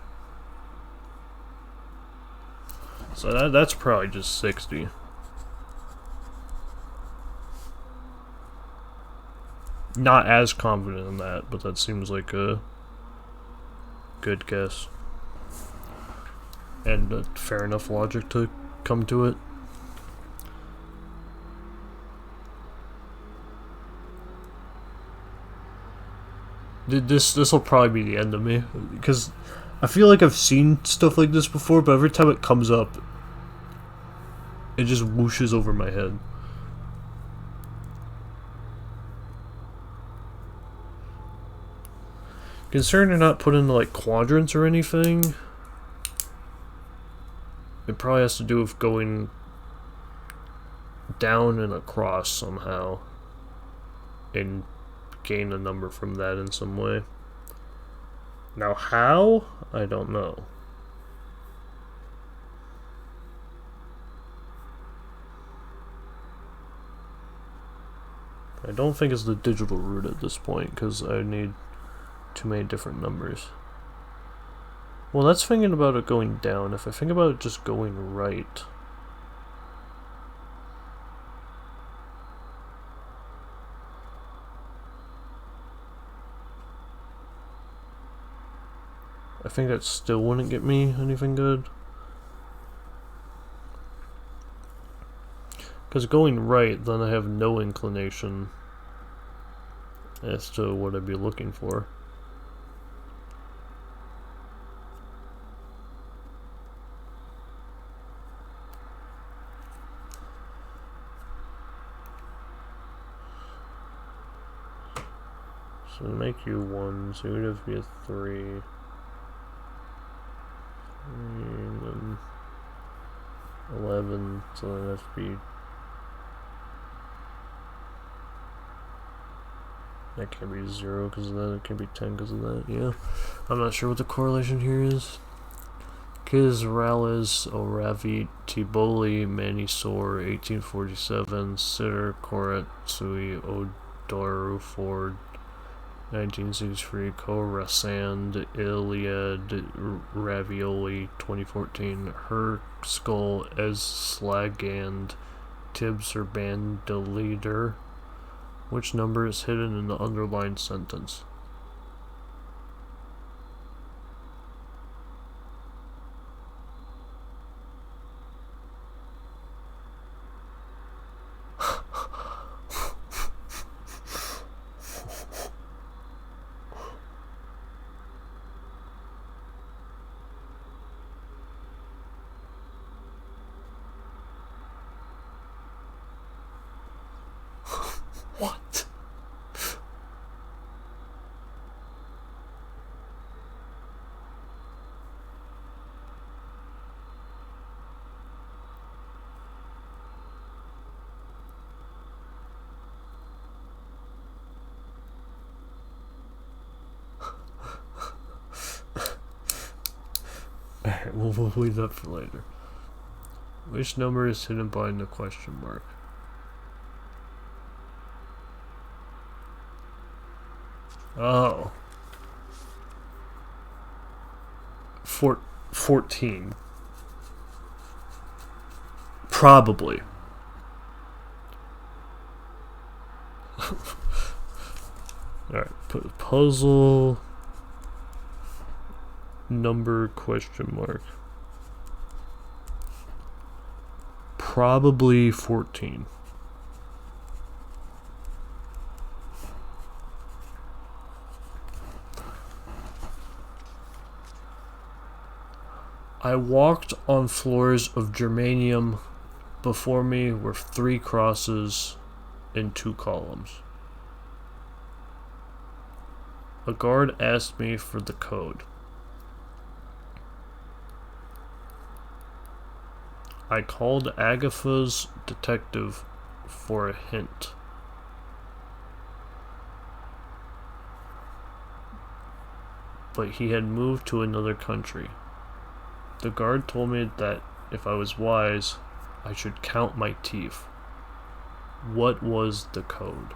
So that's probably just 60. Not as confident in that, but that seems like a good guess. And fair enough logic to come to it. This will probably be the end of me, because I feel like I've seen stuff like this before, but every time it comes up, it just whooshes over my head. Concerned they're not put into like quadrants or anything. It probably has to do with going down and across somehow and gain a number from that in some way. Now how? I don't know. I don't think it's the digital root at this point, because I need too many different numbers. Well, that's thinking about it going down. If I think about it just going right, I think that still wouldn't get me anything good. Because going right, then I have no inclination as to what I'd be looking for. So make you 1, so it would have to be a 3. And then 11, so then it has to be... That can't be 0 because of that, it can't be 10 because of that, yeah. I'm not sure what the correlation here is. Kisrales, Oravi, Tiboli, Manisor, 1847, Sitter, Koratsui, Odoru, Ford, 1963, Khorassan, Iliad, Ravioli, 2014, Her Skull, Ez Slagand, Tibbs or Bandeleader. Which number is hidden in the underlined sentence? What? Alright, we'll leave that for later. Which number is hidden behind the question mark? Oh. 14. Probably. Alright, put puzzle number question mark. Probably 14. I walked on floors of germanium. Before me were 3 crosses and 2 columns. A guard asked me for the code. I called Agatha's detective for a hint. But he had moved to another country. The guard told me that if I was wise, I should count my teeth. What was the code?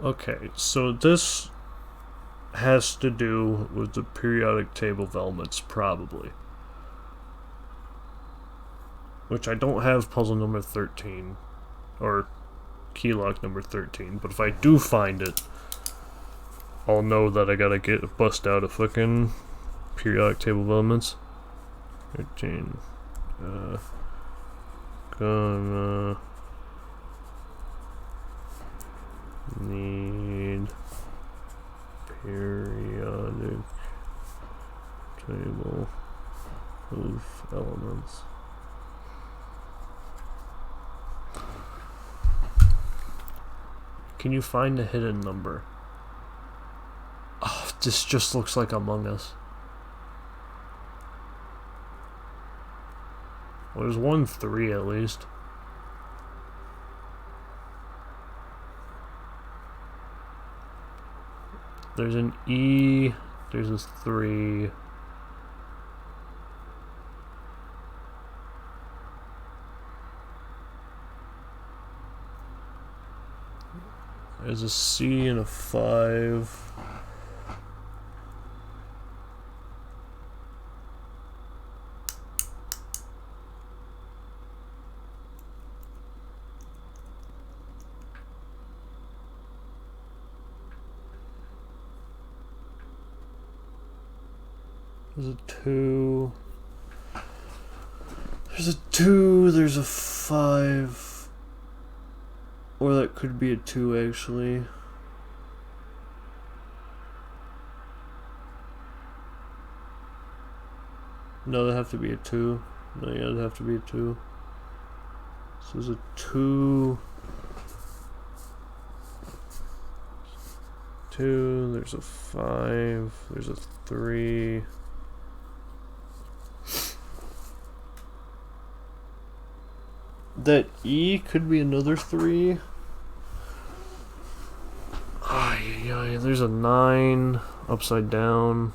Okay, so this has to do with the periodic table of elements, probably. Which I don't have puzzle number 13, or key lock number 13, but if I do find it, I'll know that I gotta bust out a fucking periodic table of elements. 13. Gonna need periodic table of elements. Can you find a hidden number? Oh, this just looks like Among Us. Well, there's 1 3 at least. There's an E, there's a 3. There's a C and a 5. There's a 2. There's a 2, there's a 5. Or that could be a 2, actually. No, that'd have to be a 2. No, yeah, it'd have to be a 2. So there's a 2. 2, there's a 5, there's a 3. That E could be another 3. Ay, there's a 9 upside down.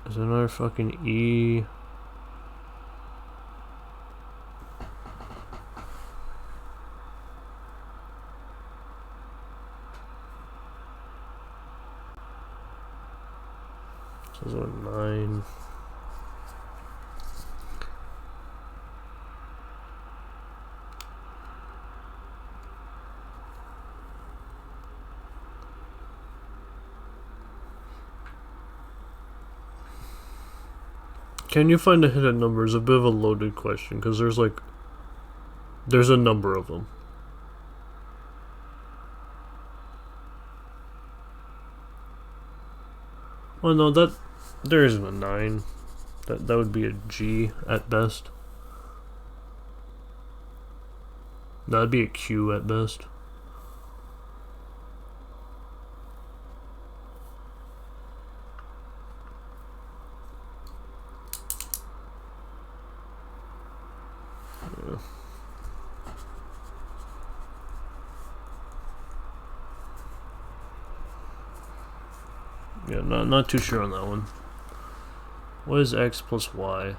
There's another fucking E. So there's a 9. Can you find a hidden number is a bit of a loaded question, because there's a number of them. Well, no, there isn't a 9. That would be a G at best. That'd be a Q at best. Yeah, not too sure on that one. What is X plus Y?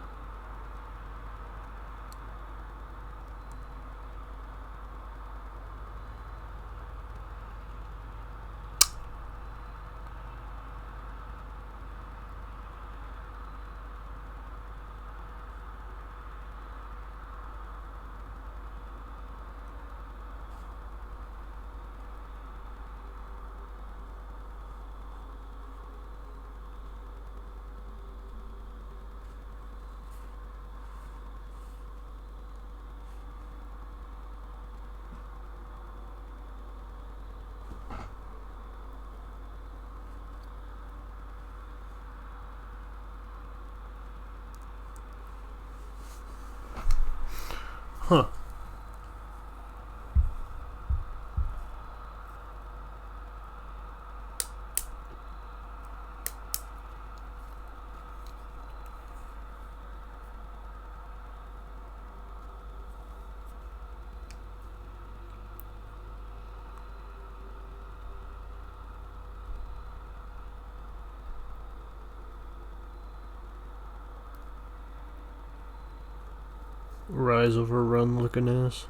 Huh. Rise over run looking ass.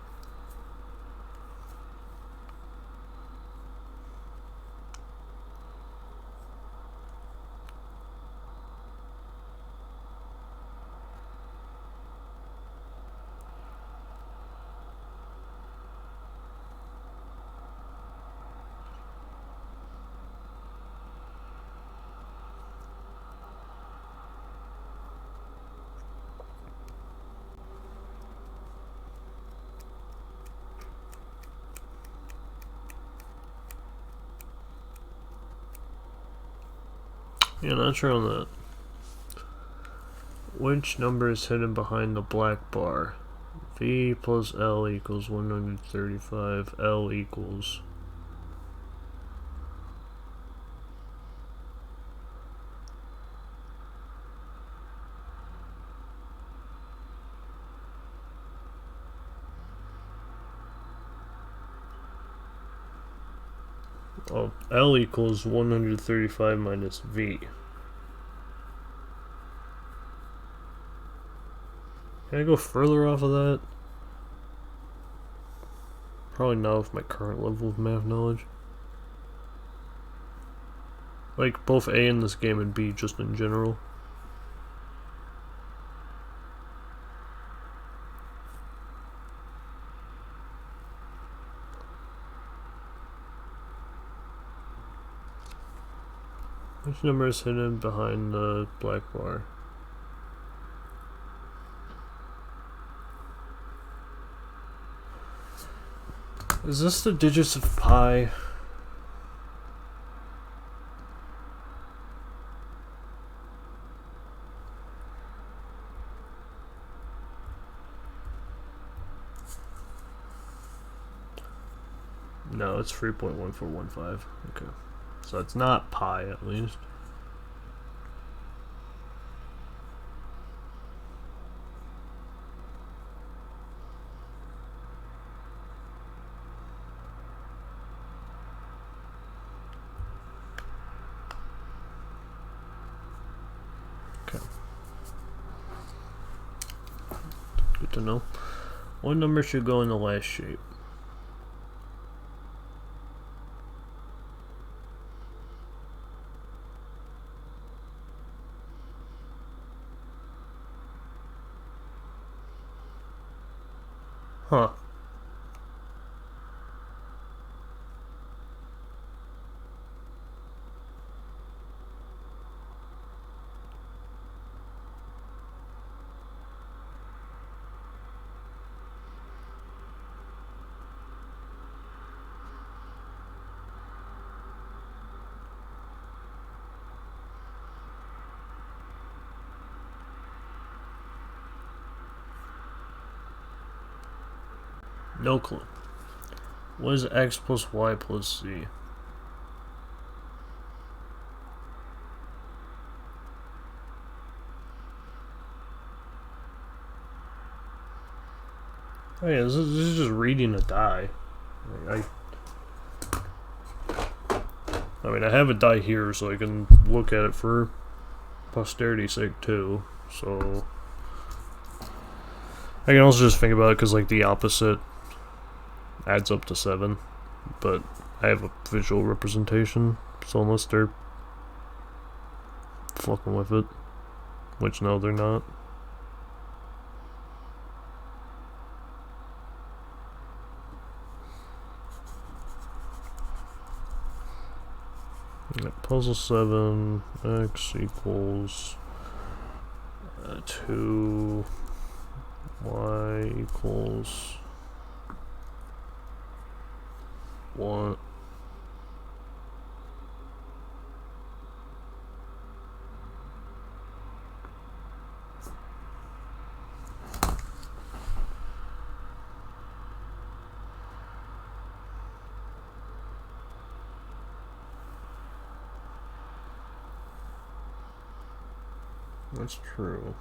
Yeah, not sure on that. Which number is hidden behind the black bar? V plus L equals 135. L equals... Oh, L equals 135 minus V. Can I go further off of that? Probably not with my current level of math knowledge. Like, both A in this game and B just in general. Which number is hidden behind the black bar? Is this the digits of pi? No, it's 3.1415. Okay. So it's not pi, at least. Okay. Good to know. What number should go in the last shape? Huh. No clue. What is x plus y plus z? Oh yeah, this is just reading a die. I mean, I have a die here, so I can look at it for posterity's sake too. So I can also just think about it because, like, the opposite adds up to 7, but I have a visual representation, so unless they're fucking with it, which no, they're not. Puzzle 7, x equals 2, y equals 1. That's true.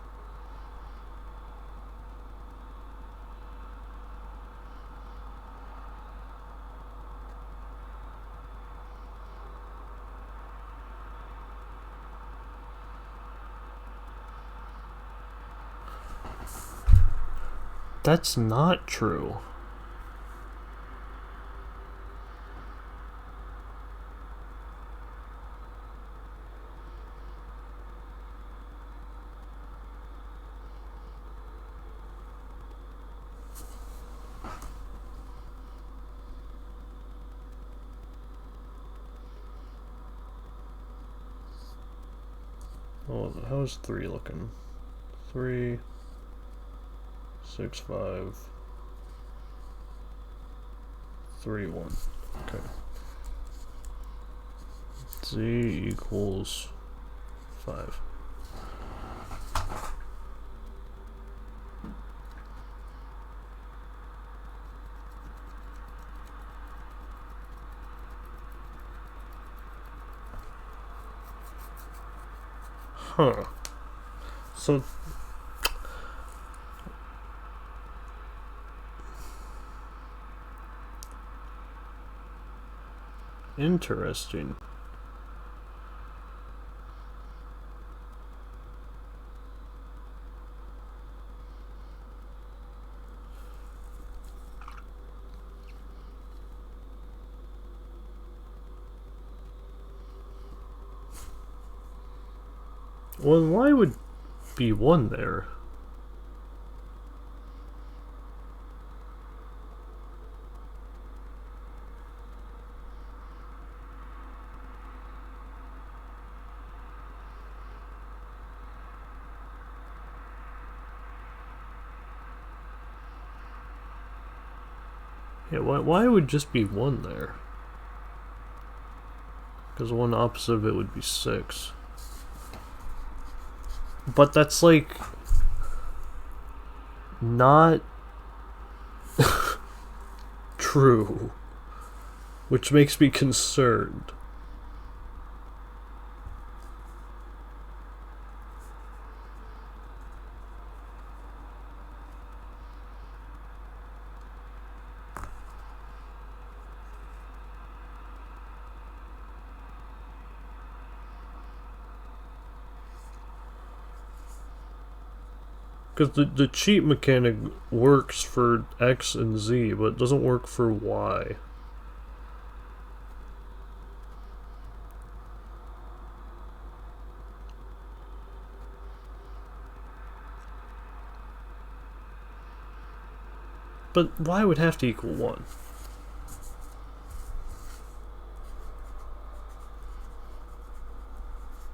That's not true. Oh, how's 3 looking? 3, 6, 5, 3, 1. Okay. Z equals 5. Huh. So interesting. Well, why would be 1 there? Yeah, why would just be 1 there? Because 1 opposite of it would be 6. But that's like not true, which makes me concerned. Because the cheat mechanic works for X and Z, but it doesn't work for Y. But Y would have to equal 1.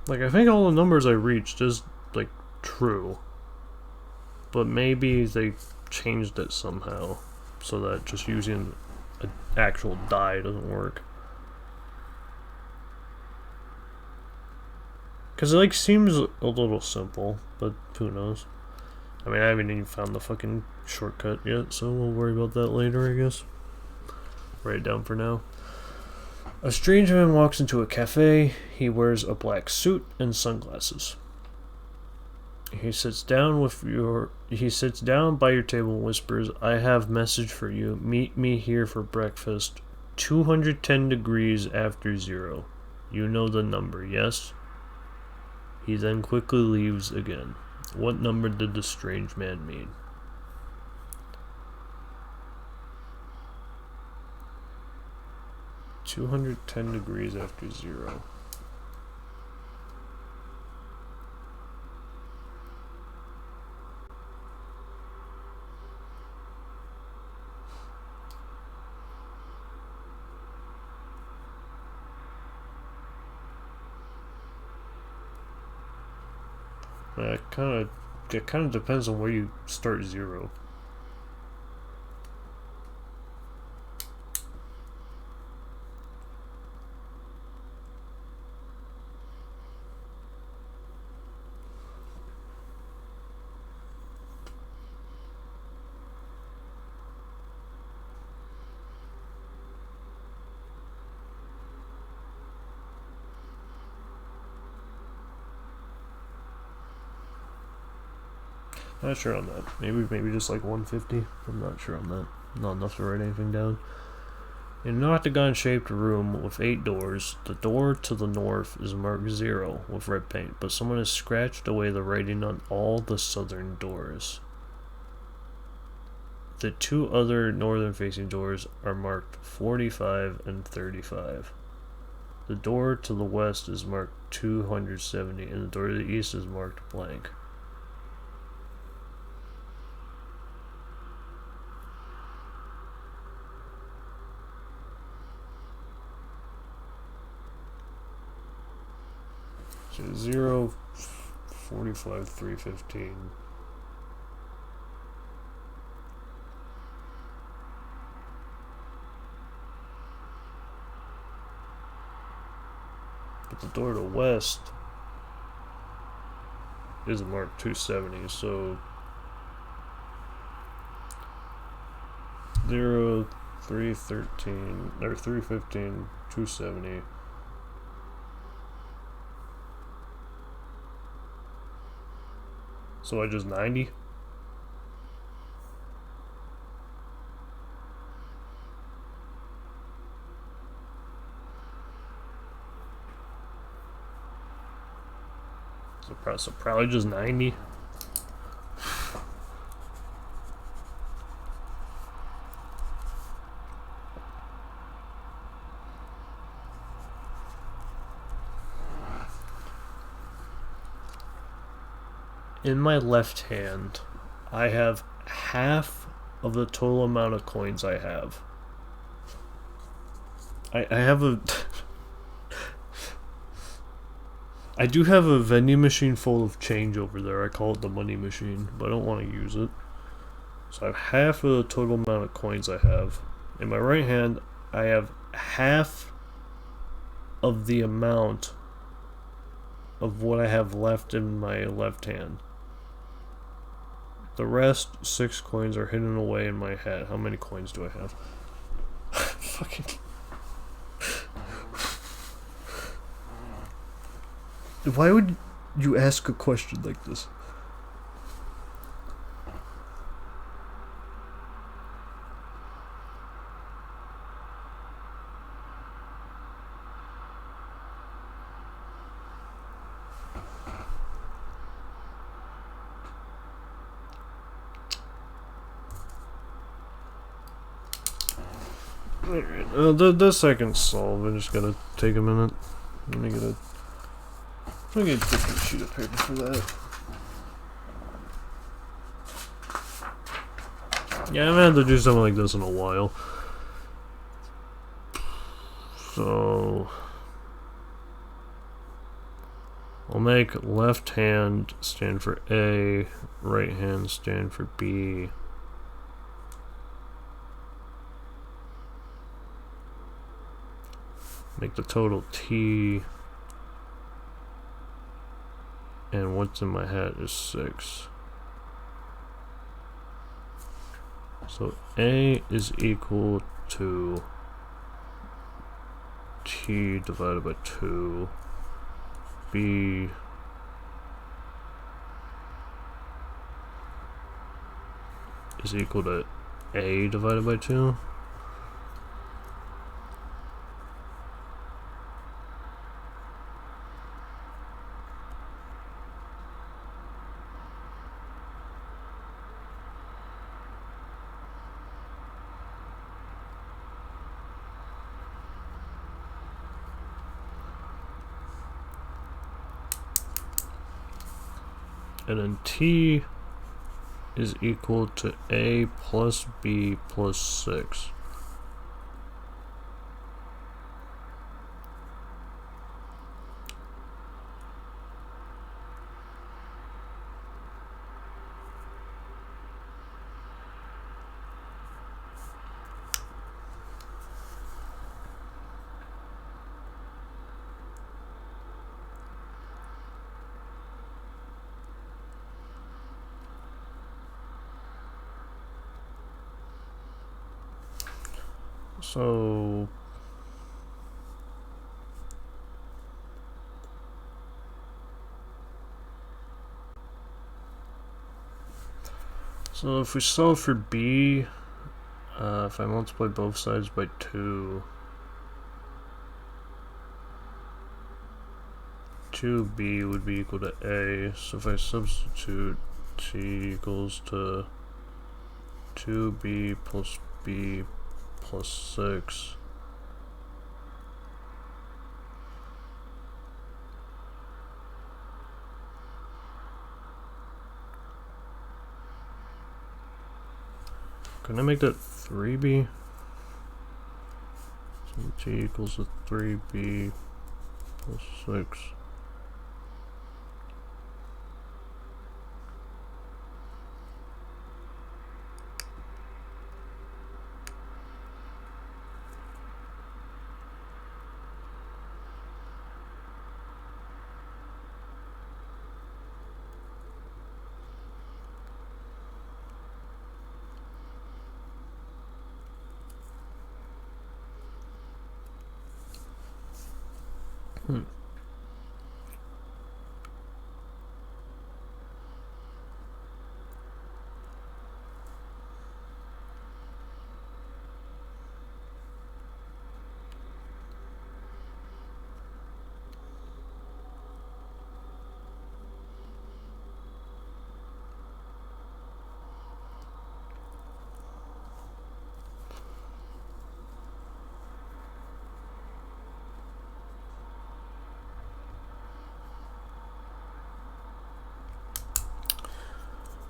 Like, I think all the numbers I reached is, like, true. But maybe they changed it somehow so that just using an actual die doesn't work. Because it, like, seems a little simple, but who knows. I mean, I haven't even found the fucking shortcut yet, so we'll worry about that later, I guess. Write it down for now. A strange man walks into a cafe. He wears a black suit and sunglasses. He sits down by your table and whispers, "I have message for you. Meet me here for breakfast. 210 degrees after 0. You know the number, yes?" He then quickly leaves again. What number did the strange man mean? "210 degrees after 0. It kind of depends on where you start 0. Not sure on that. Maybe just like 150. I'm not sure on that. Not enough to write anything down. In an octagon-shaped room with 8 doors, the door to the north is marked 0 with red paint, but someone has scratched away the writing on all the southern doors. The two other northern facing doors are marked 45 and 35. The door to the west is marked 270 and the door to the east is marked blank. So 0, 45, 315. But the door to the west is marked 270, so 0, 313, or 315, 270. So I just 90? So probably just 90? In my left hand, I have half of the total amount of coins I have. I have a... I do have a vending machine full of change over there. I call it the money machine, but I don't want to use it. So I have half of the total amount of coins I have. In my right hand, I have half of the amount of what I have left in my left hand. The rest, 6 coins, are hidden away in my hat. How many coins do I have? Fucking... Why would you ask a question like this? This I can solve. I just gotta take a minute. Let me get a different sheet of paper for that. Yeah, I haven't had to do something like this in a while. So I'll make left hand stand for A, right hand stand for B. Make the total T, and what's in my hat is 6. So A is equal to T divided by 2. B is equal to A divided by 2. And then T is equal to A plus B plus 6. So if we solve for B, if I multiply both sides by 2, 2B would be equal to A. So if I substitute T equals to 2b plus b plus 6. Can I make that 3b? So t equals to 3b plus 6.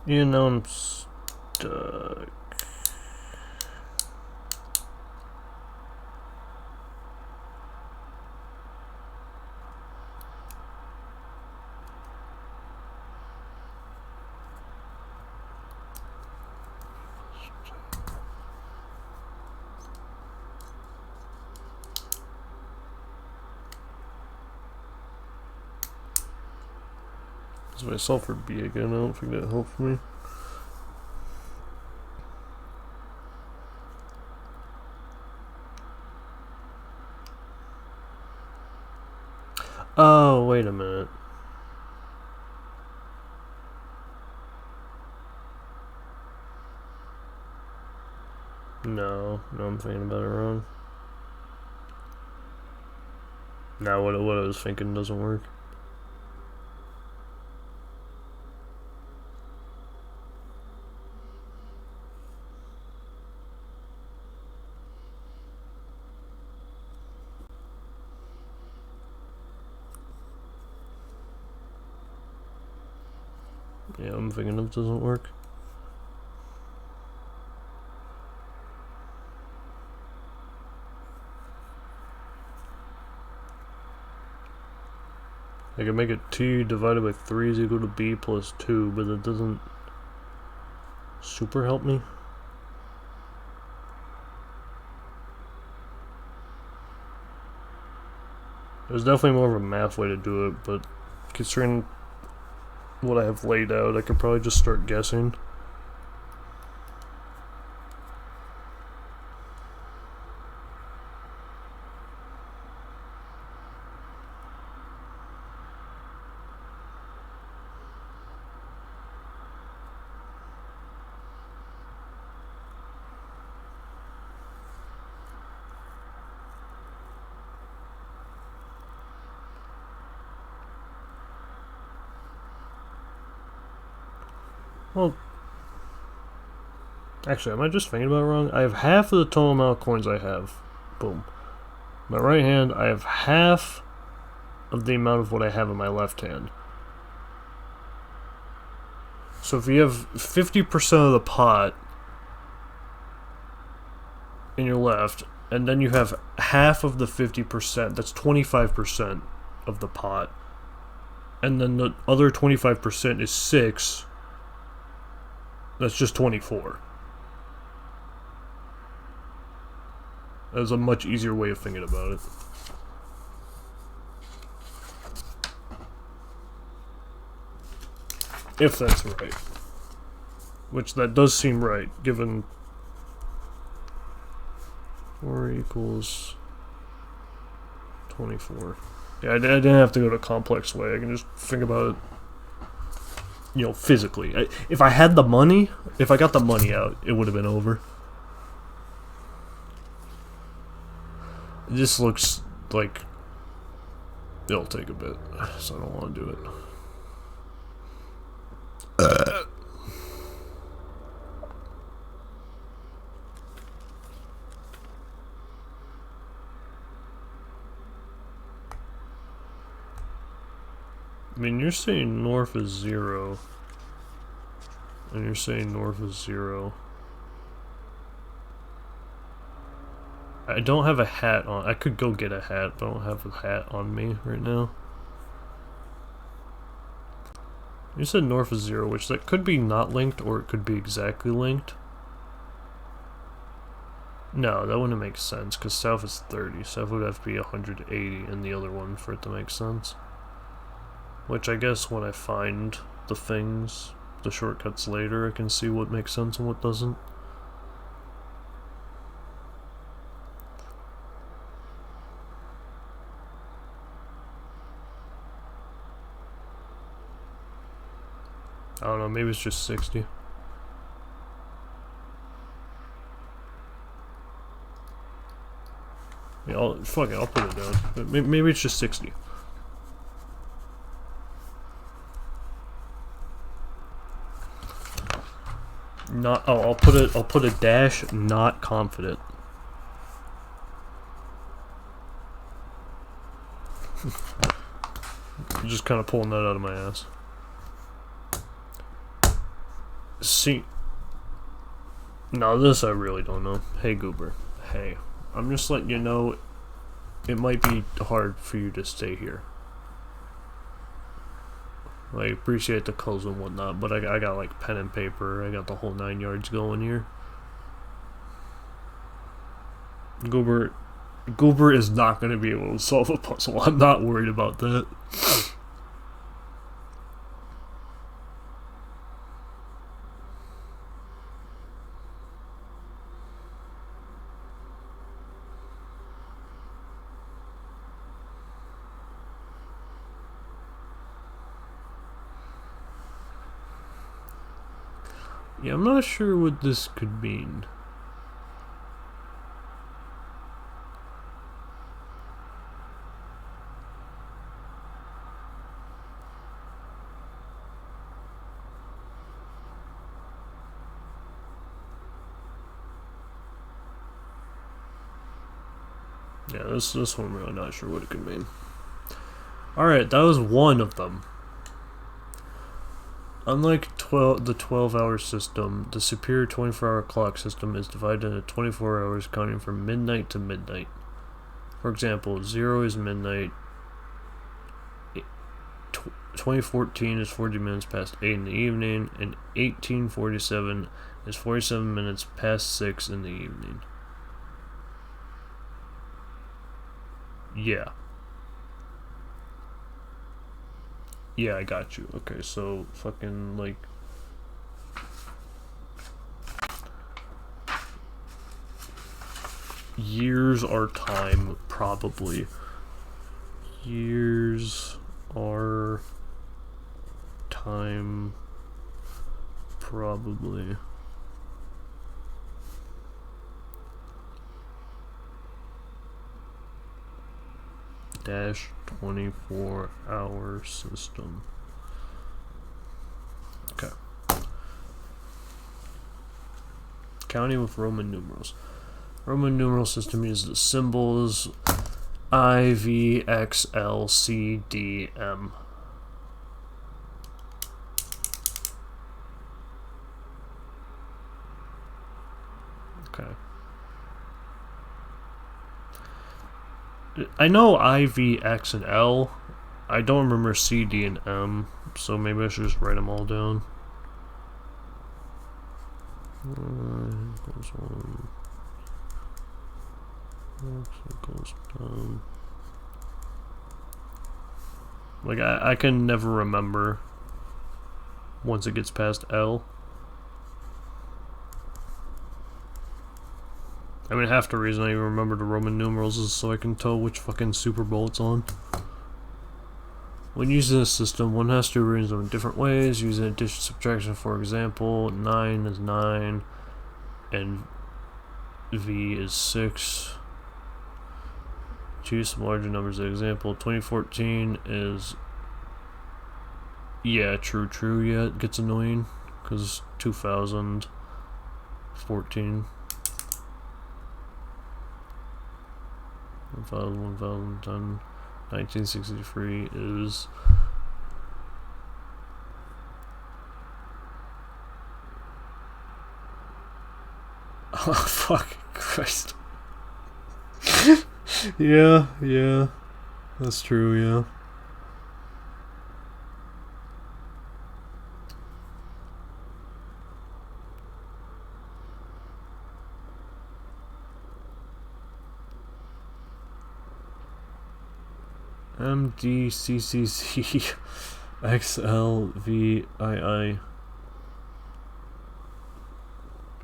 You know I'm stuck. If I solve for b again, I don't think that helps me. Oh, wait a minute. No, I'm thinking about it wrong. Now what I was thinking doesn't work. Yeah, I'm thinking it doesn't work. I can make it t divided by 3 is equal to b plus 2, but that doesn't super help me. There's definitely more of a math way to do it, but considering what I have laid out, I could probably just start guessing. Well, actually, am I just thinking about it wrong? I have half of the total amount of coins I have. Boom. My right hand, I have half of the amount of what I have in my left hand. So if you have 50% of the pot in your left, and then you have half of the 50%, that's 25% of the pot. And then the other 25% is 6. That's just 24. That's a much easier way of thinking about it. If that's right. Which that does seem right, given 4 equals 24. Yeah, I didn't have to go to a complex way. I can just think about it, you know, physically. If I had the money, if I got the money out, it would have been over. This looks like it'll take a bit, so I don't want to do it. mean, you're saying north is 0. And you're saying north is 0. I don't have a hat on. I could go get a hat, but I don't have a hat on me right now. You said north is 0, which that could be not linked, or it could be exactly linked. No, that wouldn't make sense, because south is 30. South would have to be 180 in the other one for it to make sense. Which I guess when I find the things, the shortcuts later, I can see what makes sense and what doesn't. I don't know, maybe it's just 60. Yeah, I'll put it down. Maybe it's just 60. Not. Oh, I'll put a dash. Not confident. I'm just kind of pulling that out of my ass. See. No, this I really don't know. Hey, Goober. Hey. I'm just letting you know it might be hard for you to stay here. I appreciate the calls and whatnot, but I got like pen and paper. I got the whole 9 yards going here. Goober is not going to be able to solve a puzzle. I'm not worried about that. Yeah, I'm not sure what this could mean. Yeah, this one I'm really not sure what it could mean. Alright, that was one of them. Unlike the 12-hour system, the superior 24-hour clock system is divided into 24 hours counting from midnight to midnight. For example, 0 is midnight, 2014 is 40 minutes past 8 in the evening, and 1847 is 47 minutes past 6 in the evening. Yeah. Yeah, I got you. Okay, so fucking like years are time, probably. Years are time, probably. Dash 24-hour system. Okay. Counting with Roman numerals. Roman numeral system uses the symbols I, V, X, L, C, D, M. Okay. I know I, V, X, and L. I don't remember C, D, and M, so maybe I should just write them all down. Equals 1. X equals down. Like, I can never remember once it gets past L. I mean, half the reason I even remember the Roman numerals is so I can tell which fucking Super Bowl it's on. When using this system, one has to arrange them in different ways. Using addition subtraction, for example, 9 is 9, and V is 6. Choose some larger numbers as example. 2014 is... Yeah, true, yeah, it gets annoying, because 2014. 1010, 1963 is Oh, fuck Christ. Yeah. That's true, yeah. MDCCC XLVII.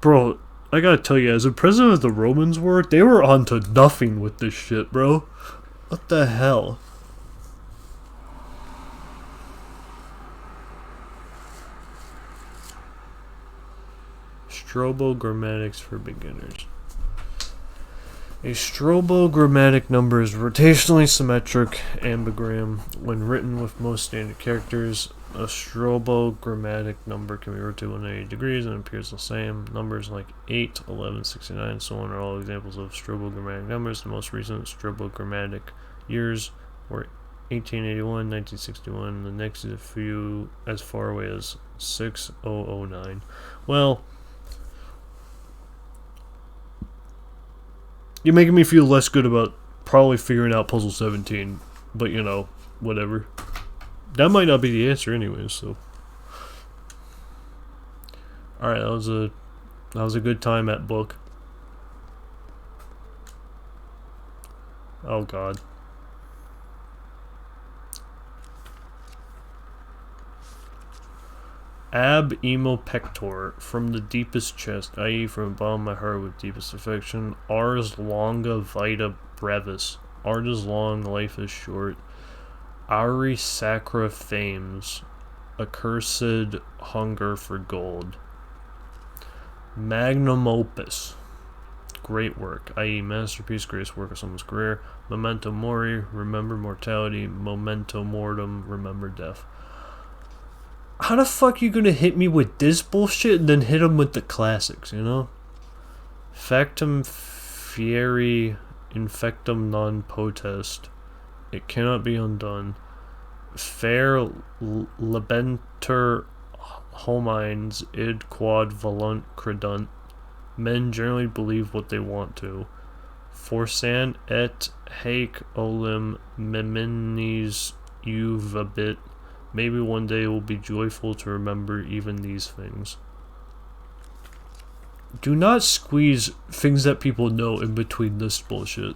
Bro, I gotta tell you, as a president of the Romans were, they were onto nothing with this shit, bro. What the hell? Strobogrammatics for beginners. A strobogrammatic number is rotationally symmetric ambigram when written with most standard characters. A strobogrammatic number can be rotated 180 degrees and appears the same. Numbers like 8, 11, 69, and so on are all examples of strobogrammatic numbers. The most recent strobogrammatic years were 1881, 1961, the next is a few as far away as 6009. Well, you're making me feel less good about probably figuring out puzzle 17, but you know, whatever. That might not be the answer anyways, so. Alright, that was a good time at book. Oh god. Ab emo pector, from the deepest chest, i.e. from the bottom of my heart with deepest affection. Ars longa vita brevis. Art is long, life is short. Auri sacra fames, accursed hunger for gold. Magnum opus, great work, i.e. masterpiece, greatest work of someone's career. Memento mori, remember mortality. Memento mortem, remember death. How the fuck you gonna hit me with this bullshit and then hit him with the classics, you know? Factum fieri infectum non potest. It cannot be undone. Fair labenter homines id quod volunt credunt. Men generally believe what they want to. Forsan et haec olim meminis uvabit. Maybe one day we'll be joyful to remember even these things. Do not squeeze things that people know in between this bullshit.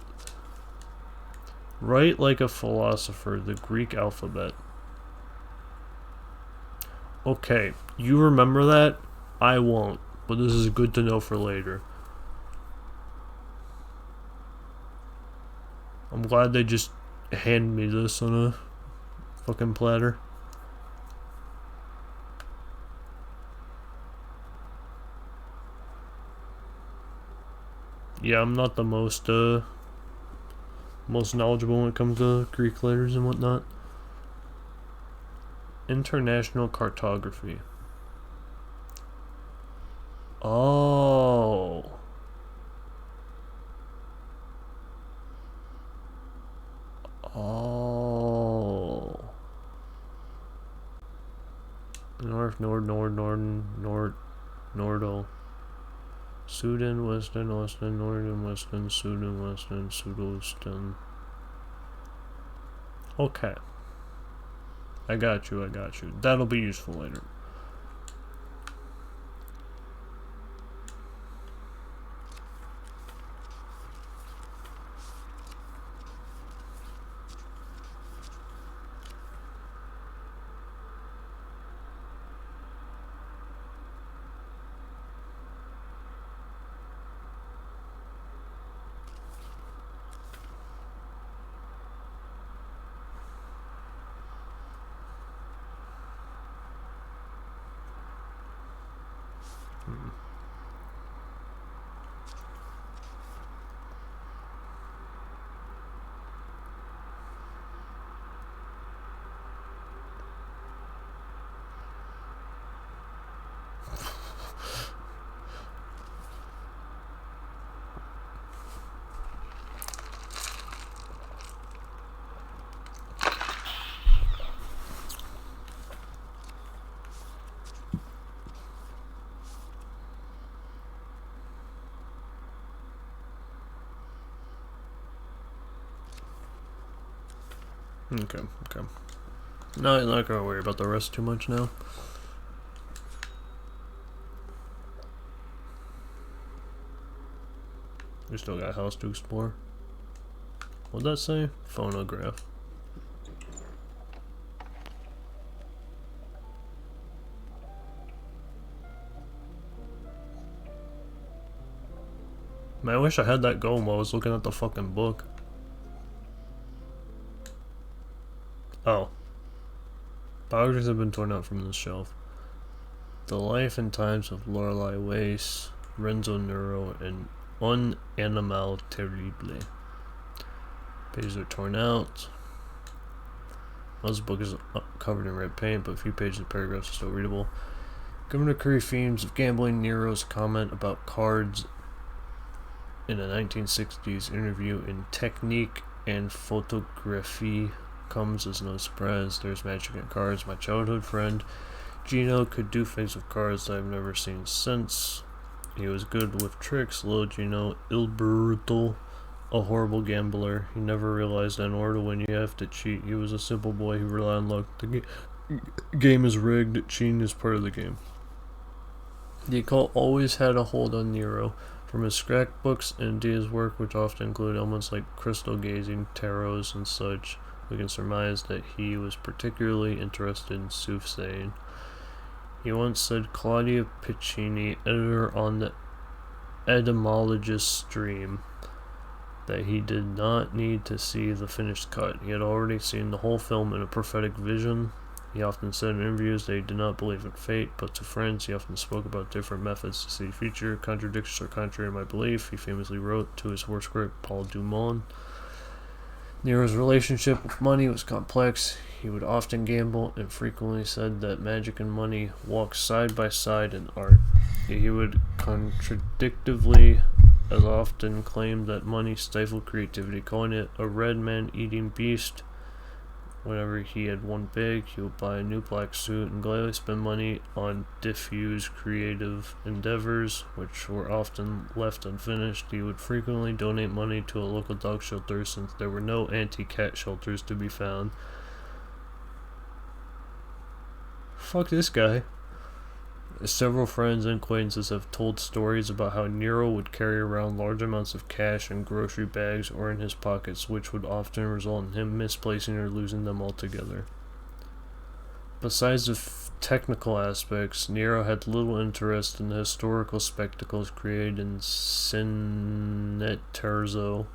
Write like a philosopher, the Greek alphabet. Okay, you remember that? I won't, but this is good to know for later. I'm glad they just handed me this on a fucking platter. Yeah, I'm not the most knowledgeable when it comes to Greek letters and whatnot. International cartography. Oh. North, Nordal. Sudan, Western, Northern, Western, Sudan, Western, Sudostan. Okay. I got you. That'll be useful later. Okay, okay. No, I'm not gonna worry about the rest too much now. We still got house to explore. What'd that say? Phonograph. Man, I wish I had that going while I was looking at the fucking book. Oh. Biographies have been torn out from this shelf. The Life and Times of Lorelei Weiss, Renzo Nero, and Un Animal Terrible. Pages are torn out. Most book is covered in red paint, but a few pages and paragraphs are still readable. Governor Curry themes of gambling. Nero's comment about cards in a 1960s interview in Technique and Photographie comes as no surprise. There's magic in cards. My childhood friend Gino could do things with cards that I've never seen since. He was good with tricks. Little Gino, il brutal, a horrible gambler. He never realized that in order to win you have to cheat. He was a simple boy who relied on luck. The game is rigged. Cheating is part of the game. The occult always had a hold on Nero. From his scrapbooks and Dia's work, which often include elements like crystal gazing, tarots, and such, we can surmise that he was particularly interested in soothsaying. He once said Claudia Piccini, editor on the Etymologist's Stream, that he did not need to see the finished cut. He had already seen the whole film in a prophetic vision. He often said in interviews that he did not believe in fate, but to friends he often spoke about different methods to see the future. Contradictions are contrary to my belief, he famously wrote to his horse critic Paul Dumont. Nero's relationship with money was complex. He would often gamble and frequently said that magic and money walk side by side in art. He would contradictively as often claim that money stifled creativity, calling it a red man-eating beast. Whenever he had won big, he would buy a new black suit and gladly spend money on diffuse creative endeavors, which were often left unfinished. He would frequently donate money to a local dog shelter since there were no anti-cat shelters to be found. Fuck this guy. Several friends and acquaintances have told stories about how Nero would carry around large amounts of cash in grocery bags or in his pockets, which would often result in him misplacing or losing them altogether. Besides the technical aspects, Nero had little interest in the historical spectacles created in Cine Terzo.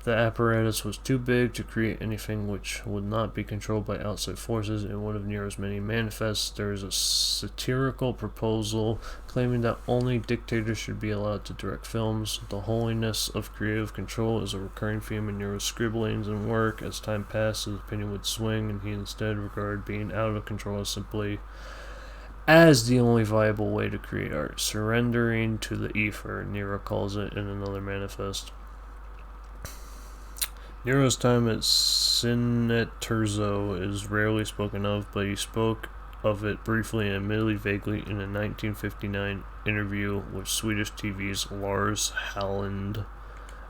The apparatus was too big to create anything which would not be controlled by outside forces. In one of Nero's many manifests, there is a satirical proposal claiming that only dictators should be allowed to direct films. The holiness of creative control is a recurring theme in Nero's scribblings and work. As time passed, his opinion would swing, and he instead regarded being out of control as simply as the only viable way to create art. Surrendering to the ether, Nero calls it in another manifest. Nero's time at Cine Terzo is rarely spoken of, but he spoke of it briefly and admittedly vaguely in a 1959 interview with Swedish TV's Lars Halland.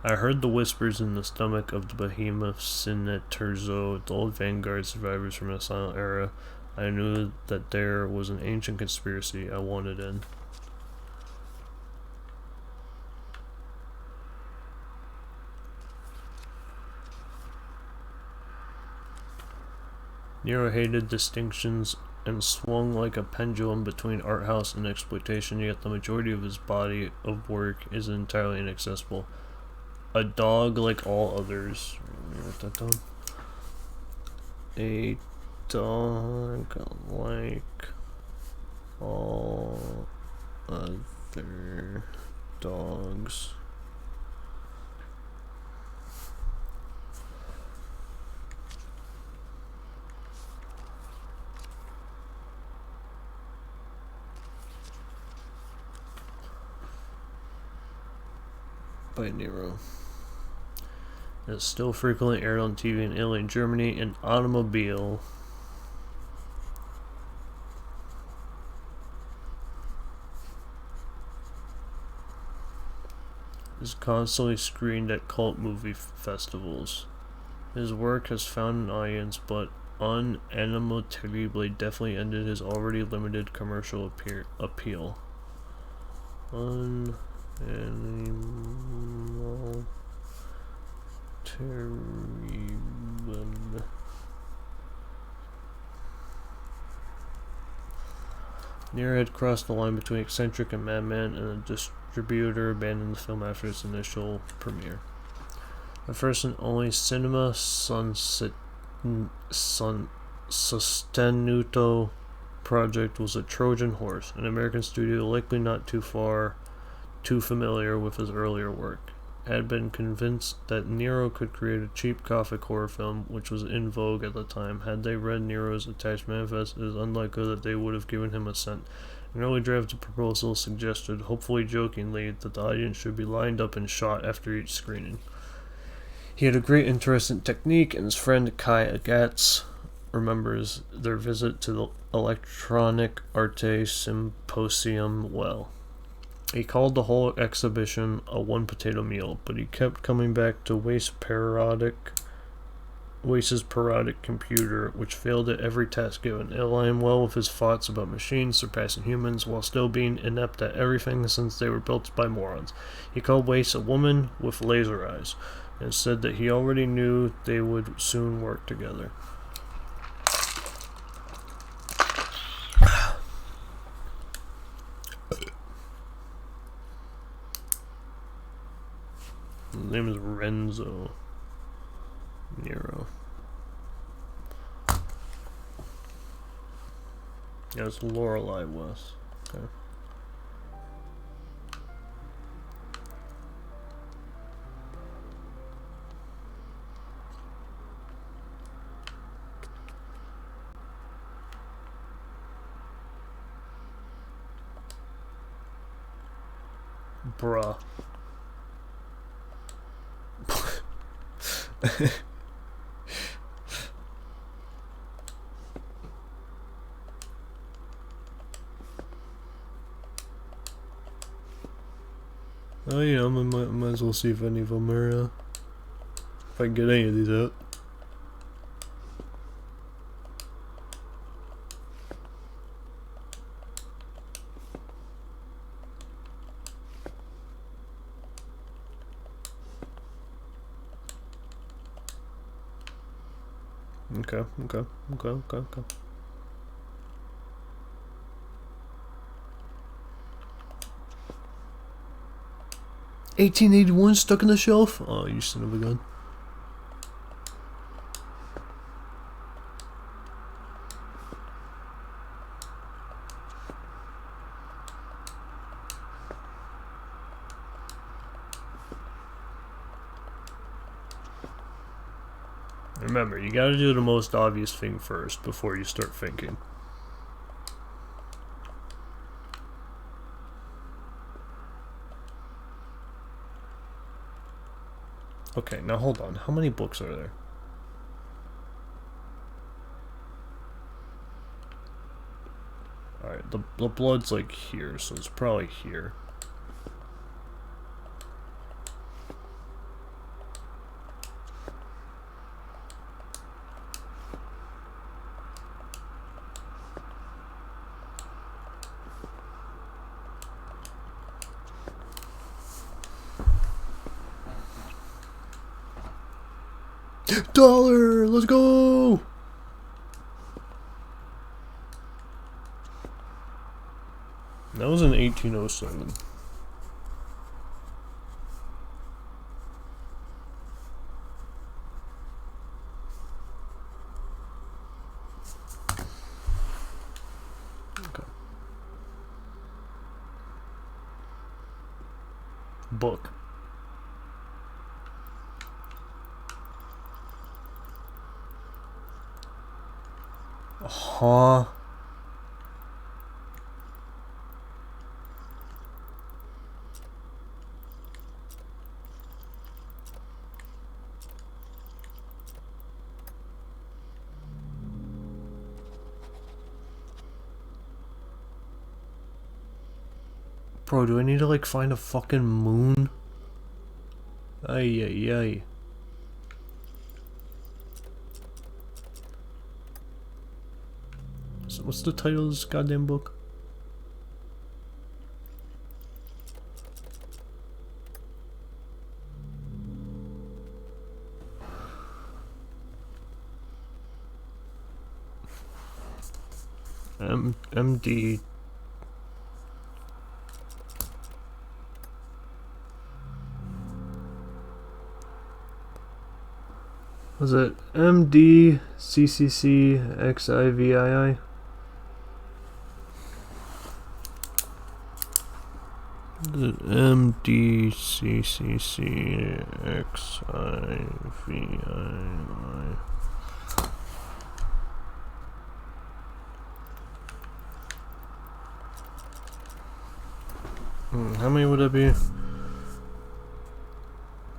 I heard the whispers in the stomach of the behemoth Cine Terzo, the old vanguard survivors from a silent era. I knew that there was an ancient conspiracy I wanted in. Nero hated distinctions and swung like a pendulum between art house and exploitation, yet the majority of his body of work is entirely inaccessible. A dog like all others. Let me write that down. A dog like all other dogs. By Nero. It's still frequently aired on TV in Italy and Germany in automobile. Is constantly screened at cult movie festivals. His work has found an audience, but Un Animo Terrible definitely ended his already limited commercial appeal. Un Animo Terrible. Nero had crossed the line between eccentric and madman, and the distributor abandoned the film after its initial premiere. The first and only cinema sostenuto project was a Trojan Horse, an American studio likely not too familiar with his earlier work. Had been convinced that Nero could create a cheap gothic horror film, which was in vogue at the time. Had they read Nero's attached manifest, it is unlikely that they would have given him assent. An early draft of the proposal suggested, hopefully jokingly, that the audience should be lined up and shot after each screening. He had a great interest in technique, and his friend Kai Agatz remembers their visit to the Electronic Arte Symposium well. He called the whole exhibition a one-potato meal, but he kept coming back to Wace's parodic computer, which failed at every task given. It aligned well with his thoughts about machines surpassing humans, while still being inept at everything since they were built by morons. He called Wace a woman with laser eyes, and said that he already knew they would soon work together. His name is Renzo Nero. Yeah, it's Lorelei West. Okay. Bruh. Oh yeah, I might as well see if any of them are, if I can get any of these out. Okay. 1881 stuck in the shelf? Oh, you son of a gun. Remember, you gotta do the most obvious thing first before you start thinking. Okay, now hold on. How many books are there? Alright, the blood's like here, so it's probably here. $1! Let's go! That was in 1807. Okay. Book. Huh? Bro, do I need to like find a fucking moon? Ay ay ay. what's the title of this goddamn book? MD. Was it MDCCCXIVII? Is it MDCCCXIVII? How many would that be?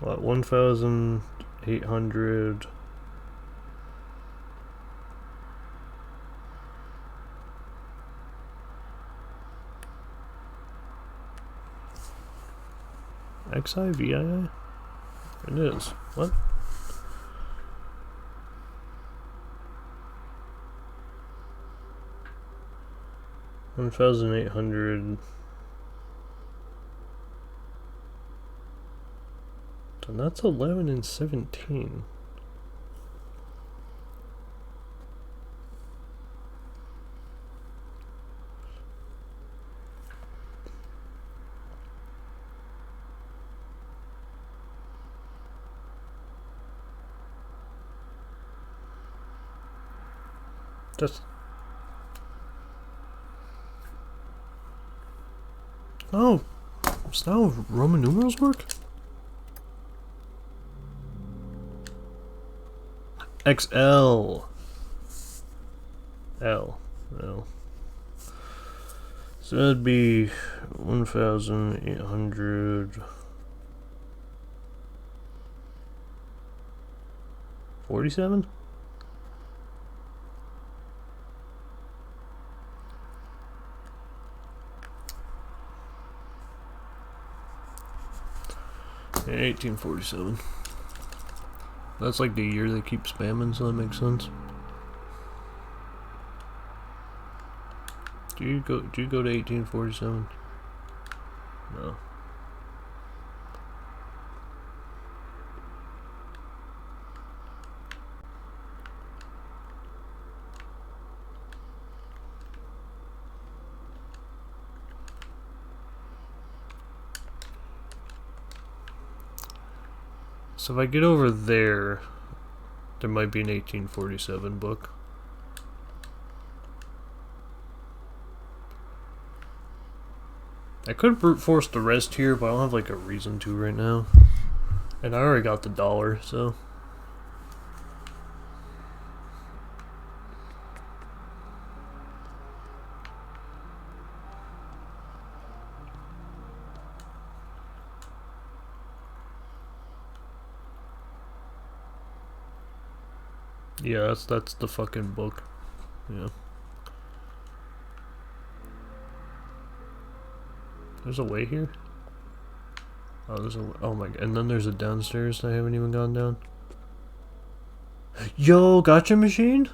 What, 1,800? XIVII? It is. What? $1,800. And that's 11 and 17. Just. Oh, is that how Roman numerals work? XL. L. So that'd be 1,847? Yeah, 1847. That's like the year they keep spamming, so that makes sense. Do you go to 1847? No. So if I get over there, there might be an 1847 book. I could brute force the rest here, but I don't have like a reason to right now. And I already got the dollar, so. Yeah, that's the fucking book. Yeah. There's a way here? Oh, there's a... Oh my god. And then there's a downstairs I haven't even gone down. Yo, gotcha machine?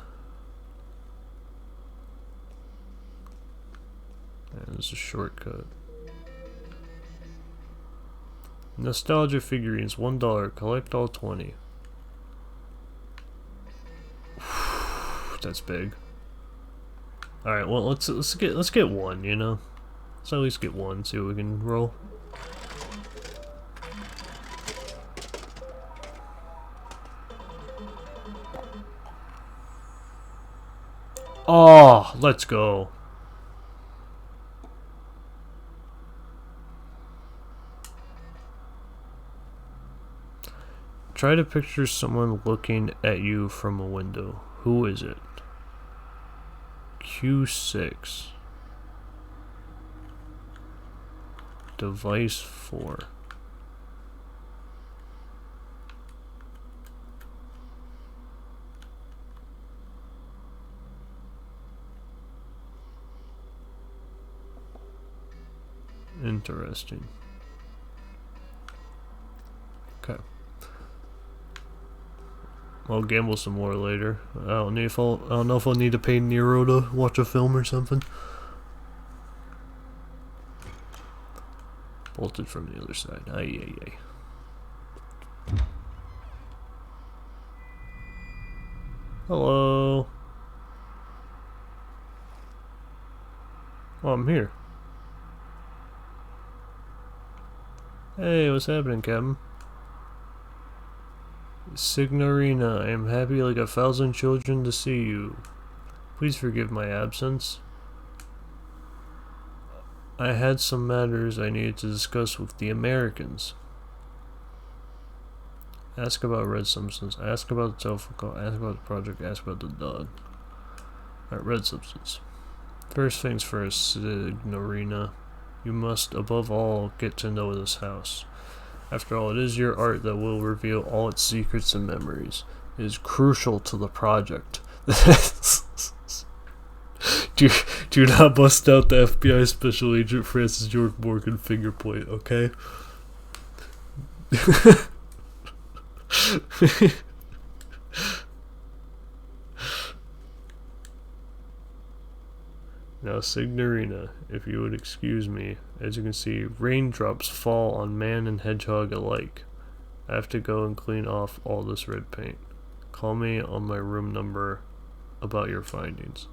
Yeah, there's a shortcut. Nostalgia figurines, $1. Collect all 20. That's big. Alright, well let's get one, you know? Let's at least get one, see what we can roll. Oh, let's go. Try to picture someone looking at you from a window. Who is it? Q6. Device 4. Interesting. Okay. I'll gamble some more later. I don't know if I'll need to pay Nero to watch a film or something. Bolted from the other side. Ay, ay, ay. Hello. Oh, I'm here. Hey, what's happening, Captain? Signorina, I am happy like 1,000 children to see you. Please forgive my absence. I had some matters I needed to discuss with the Americans. Ask about Red Substance, ask about the telephone call, ask about the project, ask about the dog. Alright, Red Substance. First things first, Signorina. You must, above all, get to know this house. After all, it is your art that will reveal all its secrets and memories. It is crucial to the project. do not bust out the FBI Special Agent Francis York Morgan finger point, okay? Now, Signorina, if you would excuse me, as you can see, raindrops fall on man and hedgehog alike. I have to go and clean off all this red paint. Call me on my room number about your findings.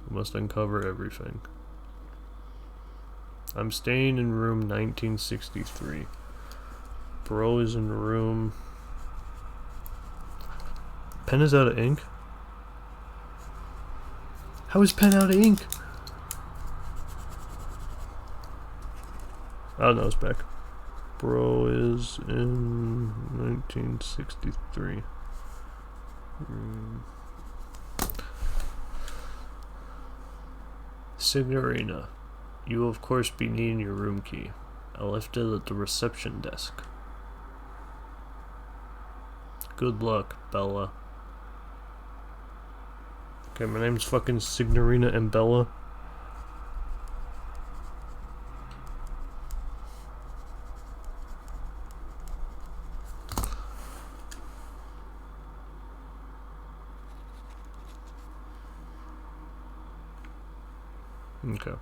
We must uncover everything. I'm staying in room 1963. Bro is in room... Pen is out of ink? How is pen out of ink? Oh no, it's back. Bro is in 1963. Signorina, you will of course be needing your room key. I left it at the reception desk. Good luck, Bella. Okay, my name's fucking Signorina and Bella. Okay.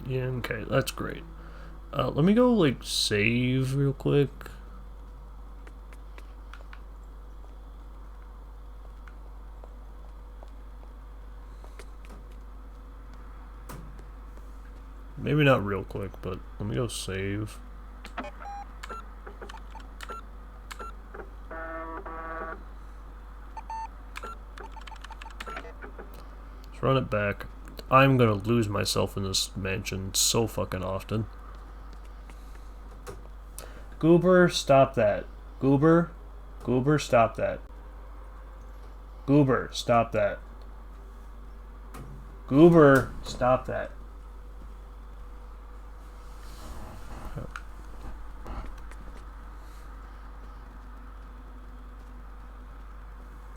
Yeah, okay, that's great. Let me go, like, save real quick. Maybe not real quick, but let me go save. Let's run it back. I'm gonna lose myself in this mansion so fucking often. Goober, stop that. Goober? Goober, stop that. Goober, stop that. Goober, stop that.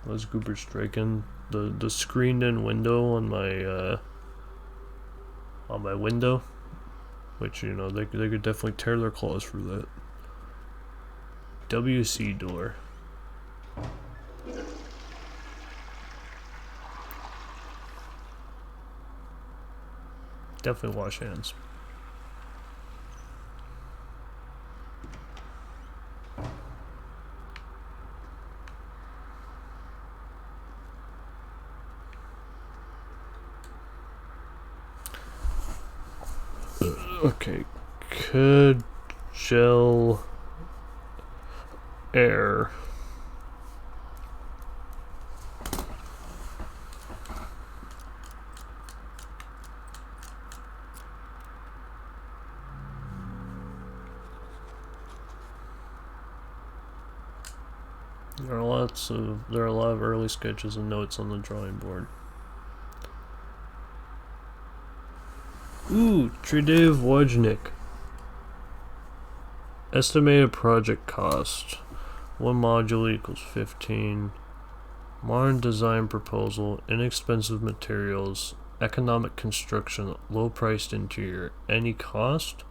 Was Goober striking the screened-in window on my window? Which, you know, they could definitely tear their claws through that. WC door. Definitely wash hands. Okay, could gel air. There are a lot of early sketches and notes on the drawing board. Ooh, Tridev Wojnik. Estimated project cost. One module equals 15. Modern design proposal. Inexpensive materials. economic construction, low-priced interior, any cost.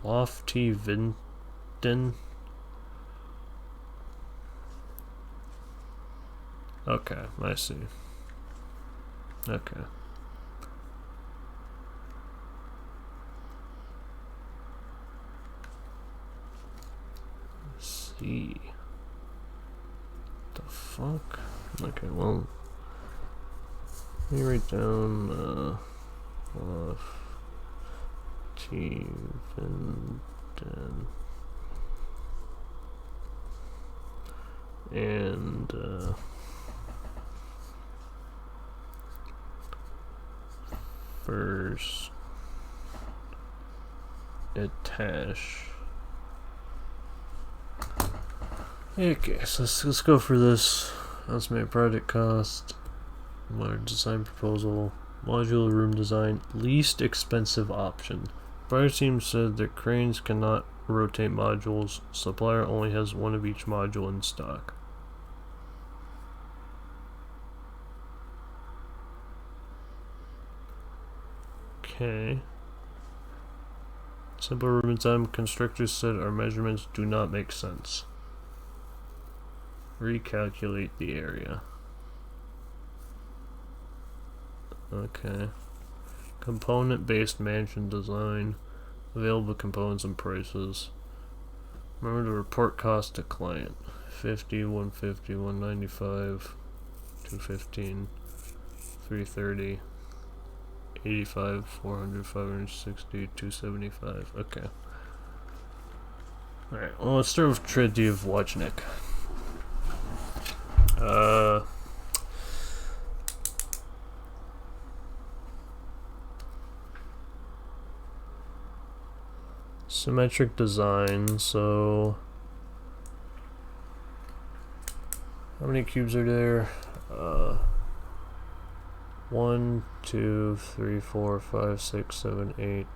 Lofty Vinden. Okay, I see. Okay. Let's see. The fuck? Okay, well, let me write down Lofty Vinden. And first attach. Okay, so let's go for this. Estimated project cost, modern design proposal, modular room design, least expensive option. Project team said that cranes cannot rotate modules. Supplier only has one of each module in stock. Okay. Simple room design, constructors said our measurements do not make sense. Recalculate the area. Okay. Component-based mansion design. Available components and prices. Remember to report cost to client. 50, 150, 195, 215, 330, 85, 400, 560, 275. Okay. Alright, well, let's start with Tragedy of Wojnik. Symmetric design, so how many cubes are there? 1, 2, 3, 4, 5, 6, 7, 8,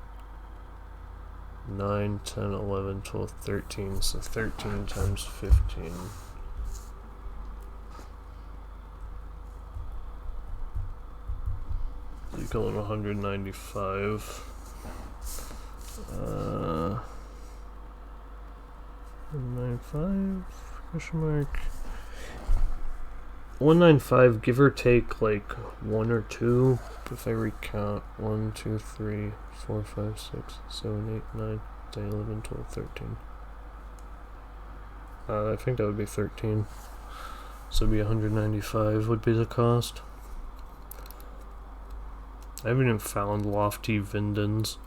9, 10, 11, 12, 13. So 13 times 15. So you call it 195. 195 question mark 195, give or take like 1 or 2 if I recount. 1, 2, 3, 4, 5, 6, 7, 8, 9, 10, 11, 12, 13. I think that would be 13, so it'd be 195 would be the cost. I haven't even found Lofty Vindens.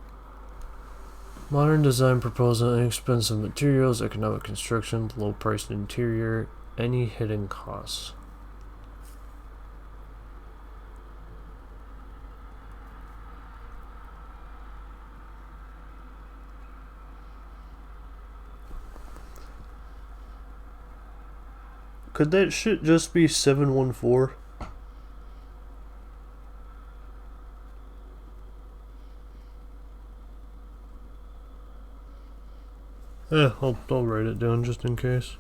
Modern design proposal, inexpensive materials, economic construction, low priced interior, any hidden costs. Could that shit just be 714? Yeah, I'll write it down just in case.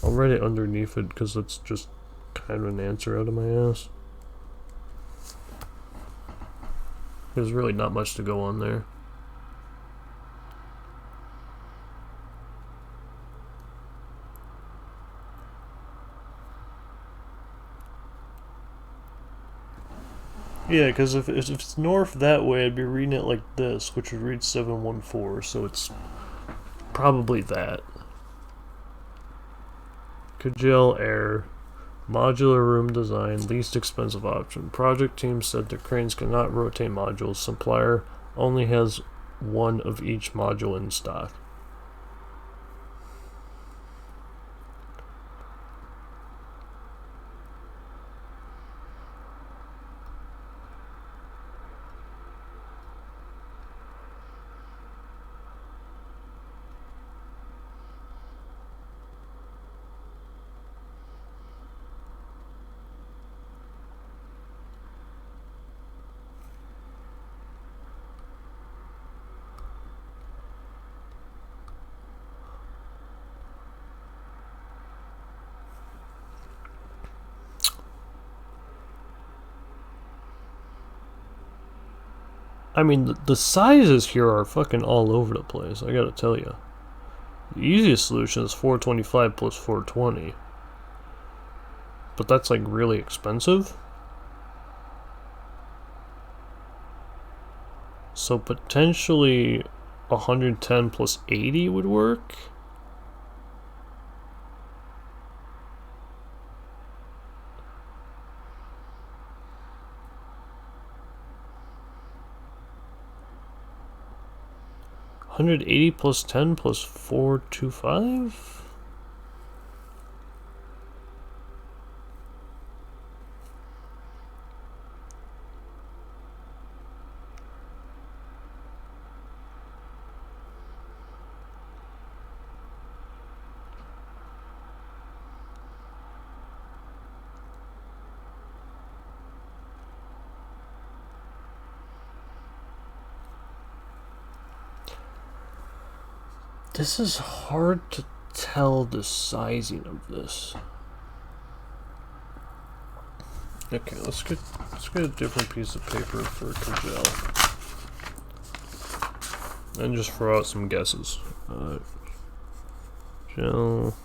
I'll write it underneath it because that's just kind of an answer out of my ass. There's really not much to go on there. Yeah, because if it's north that way, I'd be reading it like this, which would read 714, so it's probably that. Kajal error. Modular room design, least expensive option. Project team said the cranes cannot rotate modules. Supplier only has one of each module in stock. I mean, the sizes here are fucking all over the place, I gotta tell you. The easiest solution is 425 plus 420. But that's like really expensive. So potentially 110 plus 80 would work. $180 plus 10 plus 425? This is hard to tell the sizing of this. Okay, let's get a different piece of paper for Kajal. And just throw out some guesses. Gel.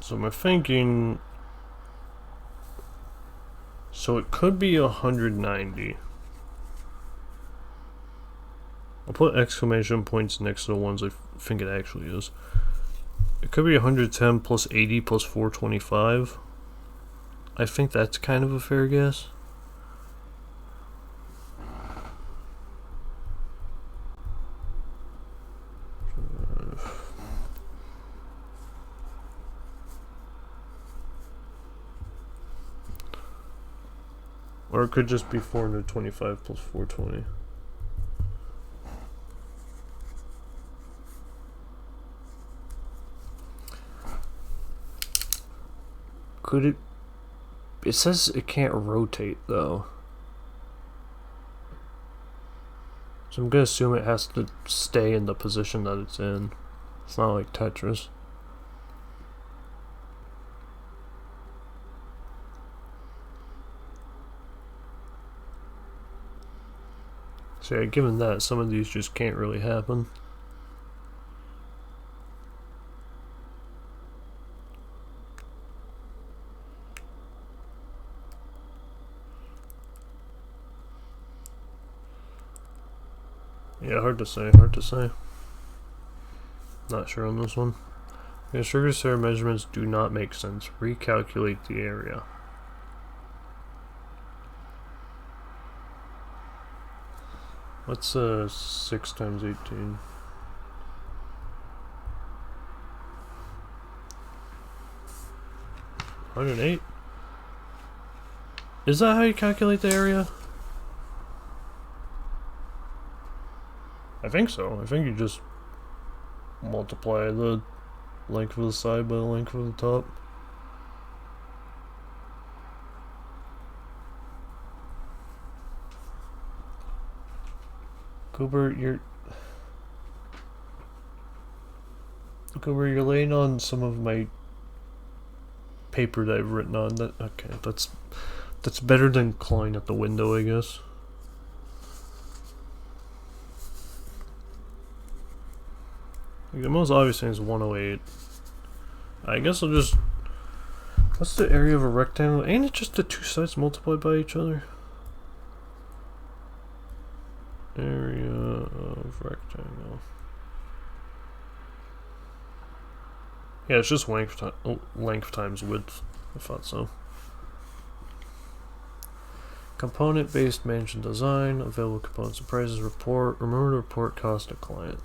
So my thinking. So it could be 190. I'll put exclamation points next to the ones I think it actually is. It could be 110 plus 80 plus 425. I think that's kind of a fair guess. Or it could just be 425 plus 420. Could it... It says it can't rotate, though. So I'm gonna assume it has to stay in the position that it's in. It's not like Tetris. So yeah, given that, some of these just can't really happen. Yeah, hard to say, hard to say. Not sure on this one. The surface area measurements do not make sense. Recalculate the area. What's 6 times 18? $108? Is that how you calculate the area? I think so. I think you just multiply the length of the side by the length of the top. Cooper, you're laying on some of my paper that I've written on. That okay? That's better than clawing at the window, I guess. Like the most obvious thing is 108. I guess I'll just... What's the area of a rectangle? Ain't it just the two sides multiplied by each other? Area of rectangle. Yeah, it's just length times width. I thought so. Component-based management design. Available components and prices. Report. Remember to report cost to client.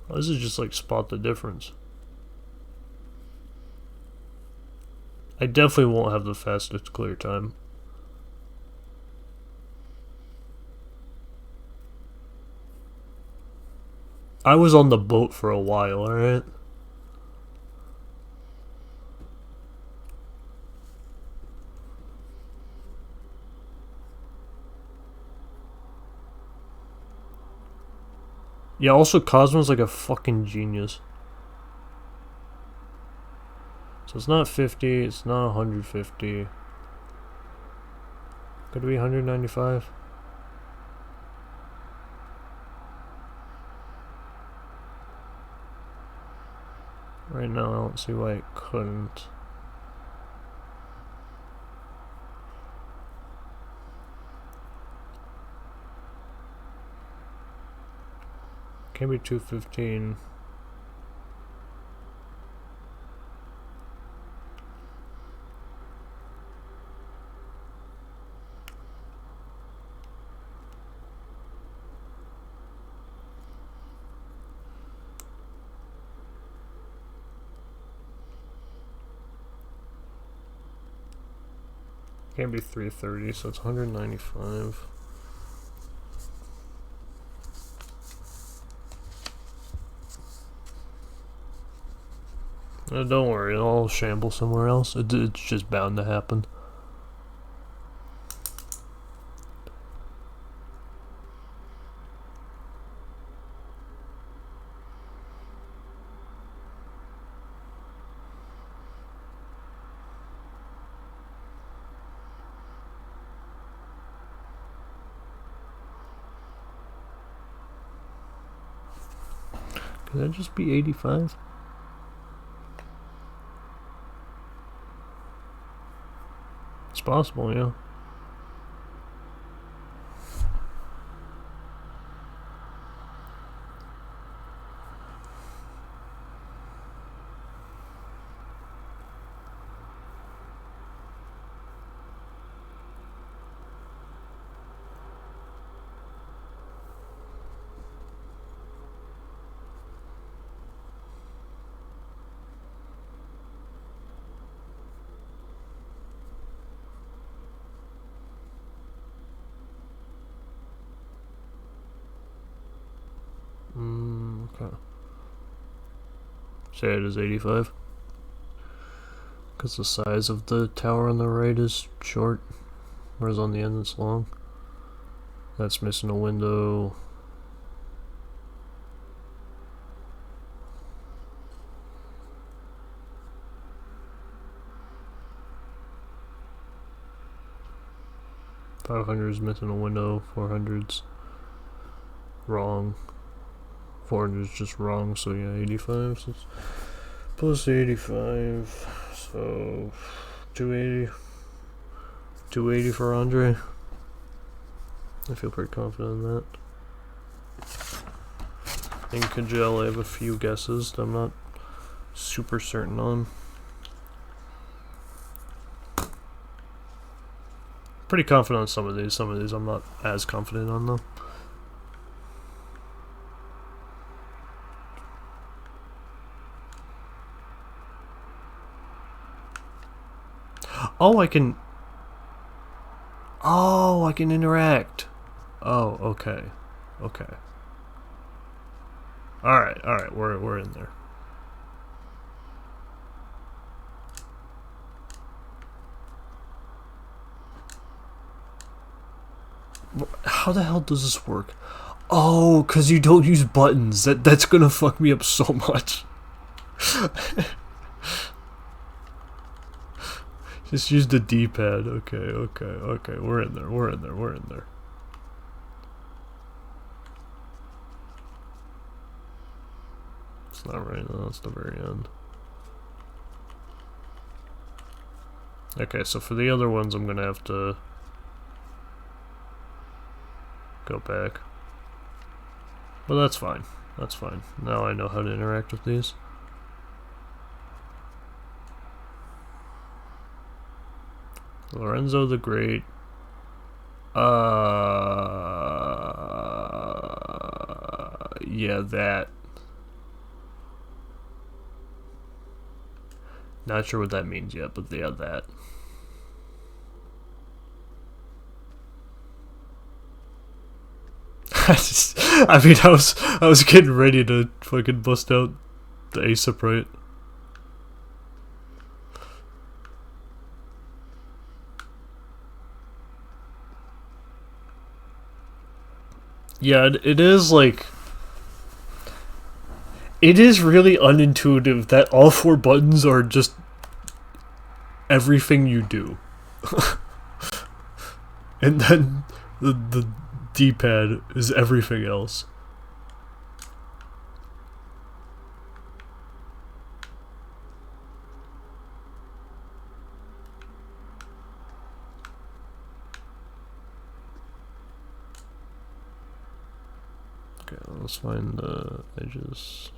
This is just like spot the difference. I definitely won't have the fastest clear time. I was on the boat for a while, alright? Yeah, also Cosmo's like a fucking genius. So it's not 50, it's not 150. Could it be 195? Right now I don't see why it couldn't. Can't be 215. Can't be 330, so it's 195. Don't worry, I'll shamble somewhere else. It's just bound to happen. Could that just be 85? It's possible, yeah. Okay. Say it is 85. Because the size of the tower on the right is short, whereas on the end it's long. That's missing a window. $500 is missing a window. 400's wrong. 400 is just wrong, so yeah, 85. So plus 85, so 280. 280 for Andre. I feel pretty confident in that. In Kajal, I have a few guesses that I'm not super certain on. Pretty confident on some of these. Some of these I'm not as confident on, though. Oh, I can interact. Oh, okay. Okay. Alright, we're in there. How the hell does this work? Oh, cause you don't use buttons. That's gonna fuck me up so much. Just use the D-pad. Okay. We're in there. It's not right now, it's the very end. Okay, so for the other ones I'm gonna have to go back. But that's fine. That's fine. Now I know how to interact with these. Lorenzo the Great. Yeah, that. Not sure what that means yet, but yeah, that. I mean, I was getting ready to fucking bust out the ASAP right. Yeah, it is like it is really unintuitive that all four buttons are just everything you do, and then the D-pad is everything else. Okay, let's find the edges.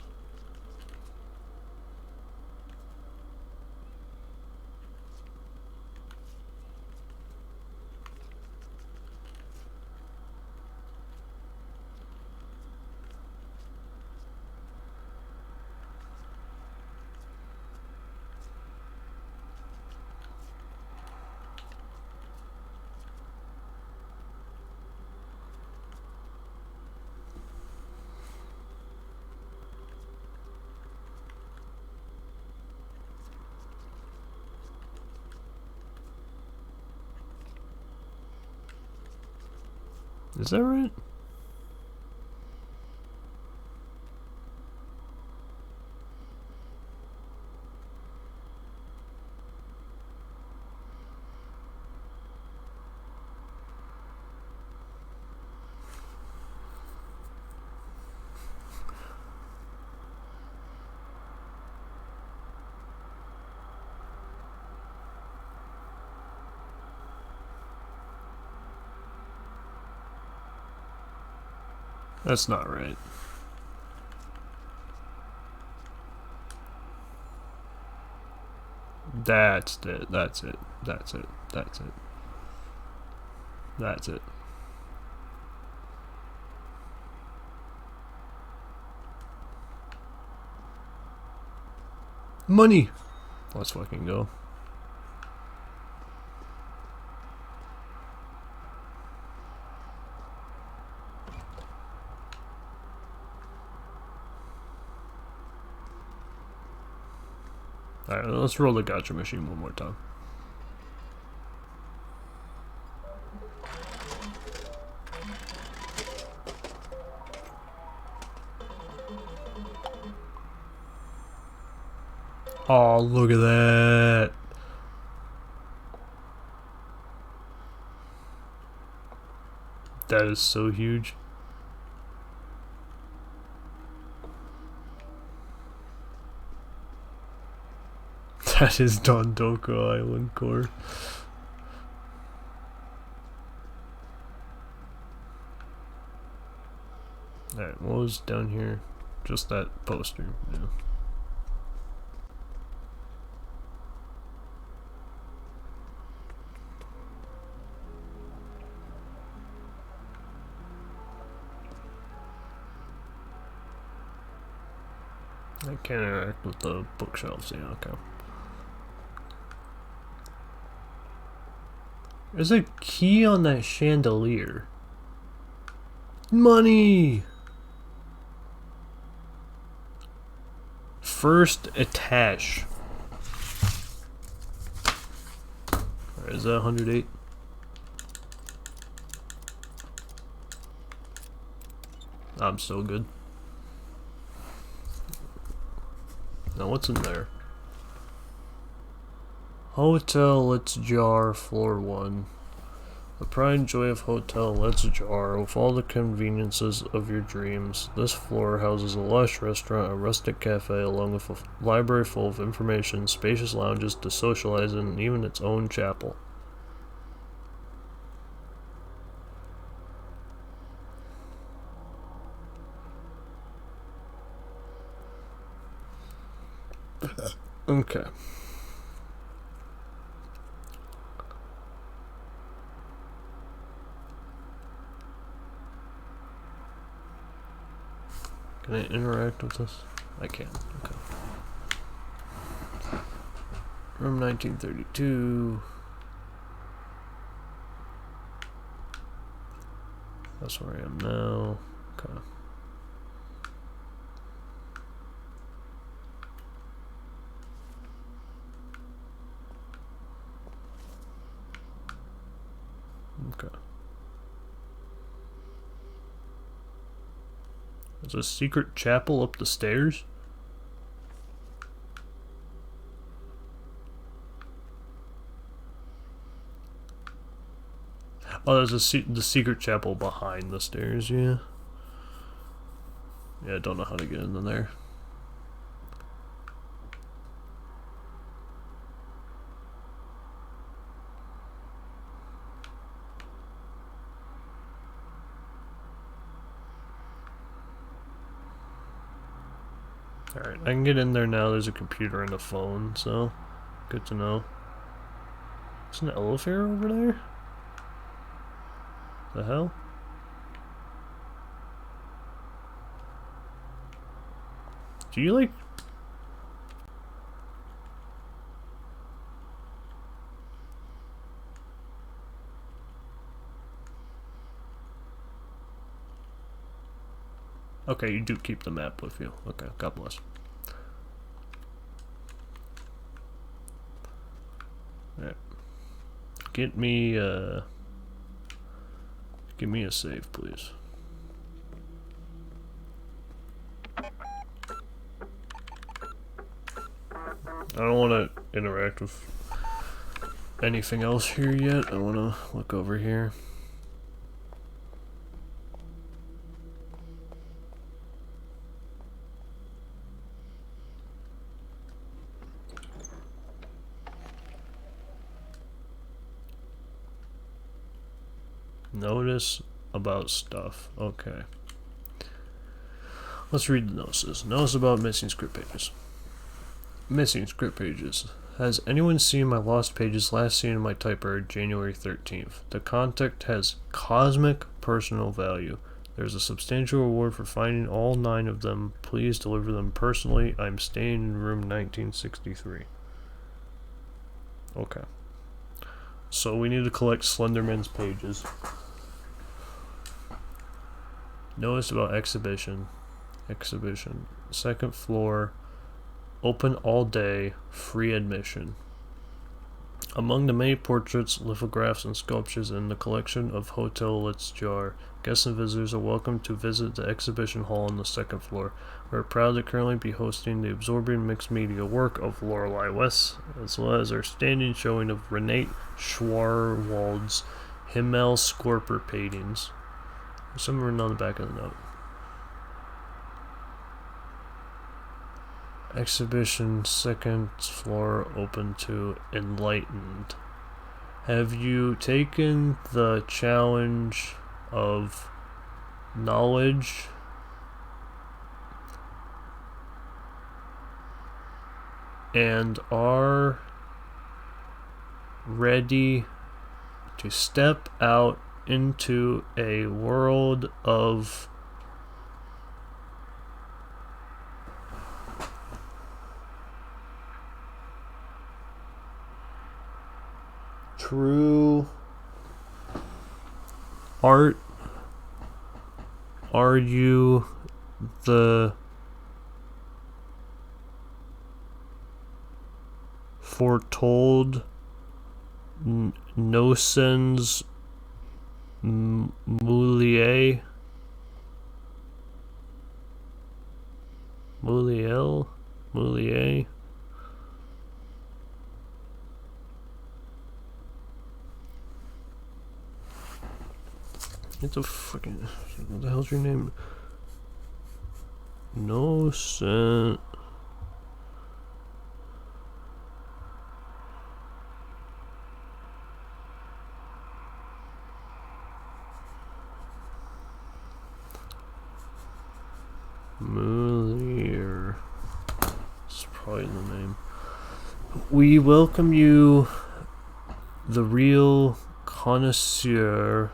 Is that right? That's not right. That's it. That's it. That's it. That's it. That's it. Money! Let's fucking go. Alright, let's roll the gotcha machine one more time. Oh, look at that. That is so huge. That is Dondoko Island core. Alright, what was down here? Just that poster, yeah. I can't interact with the bookshelves, yeah, okay. There's a key on that chandelier. Money! First attach. Alright, is that 108? I'm so good. Now what's in there? Hotel Let's Jar, floor 1. The pride and joy of Hotel Let's Jar, with all the conveniences of your dreams. This floor houses a lush restaurant, a rustic cafe, along with a library full of information, spacious lounges to socialize in, and even its own chapel. Okay. Can I interact with this? I can. Okay. Room 1932. That's where I am now. Okay. Okay. There's a secret chapel up the stairs? Oh, there's the secret chapel behind the stairs, yeah. Yeah, I don't know how to get into there. Alright, I can get in there now. There's a computer and a phone, so good to know. There's an elevator over there? The hell? Do you like... Okay, you do keep the map with you. Okay, God bless. Alright. Give me a save, please. I don't want to interact with anything else here yet. I want to look over here. Notice about stuff. Okay. Let's read the notices. Notice about missing script pages. Missing script pages. Has anyone seen my lost pages last seen in my typer January 13th? The content has cosmic personal value. There's a substantial reward for finding all 9 of them. Please deliver them personally. I'm staying in room 1963. Okay. So we need to collect Slenderman's pages. Notice about exhibition. Exhibition. 2nd floor. Open all day. Free admission. Among the many portraits, lithographs, and sculptures in the collection of Hotel Litz Jar, guests and visitors are welcome to visit the exhibition hall on the 2nd floor. We're proud to currently be hosting the absorbing mixed media work of Lorelei West, as well as our standing showing of Renate Schwarwald's Himmel Scorper paintings. There's something written on the back of the note. Exhibition 2nd floor open to enlightened. Have you taken the challenge of knowledge and are ready to step out into a world of true art? Are you the foretold Nosens Moulier? Moulier? It's a fucking... What the hell's your name? Nosen... Moulier. It's probably the name. We welcome you, the real connoisseur,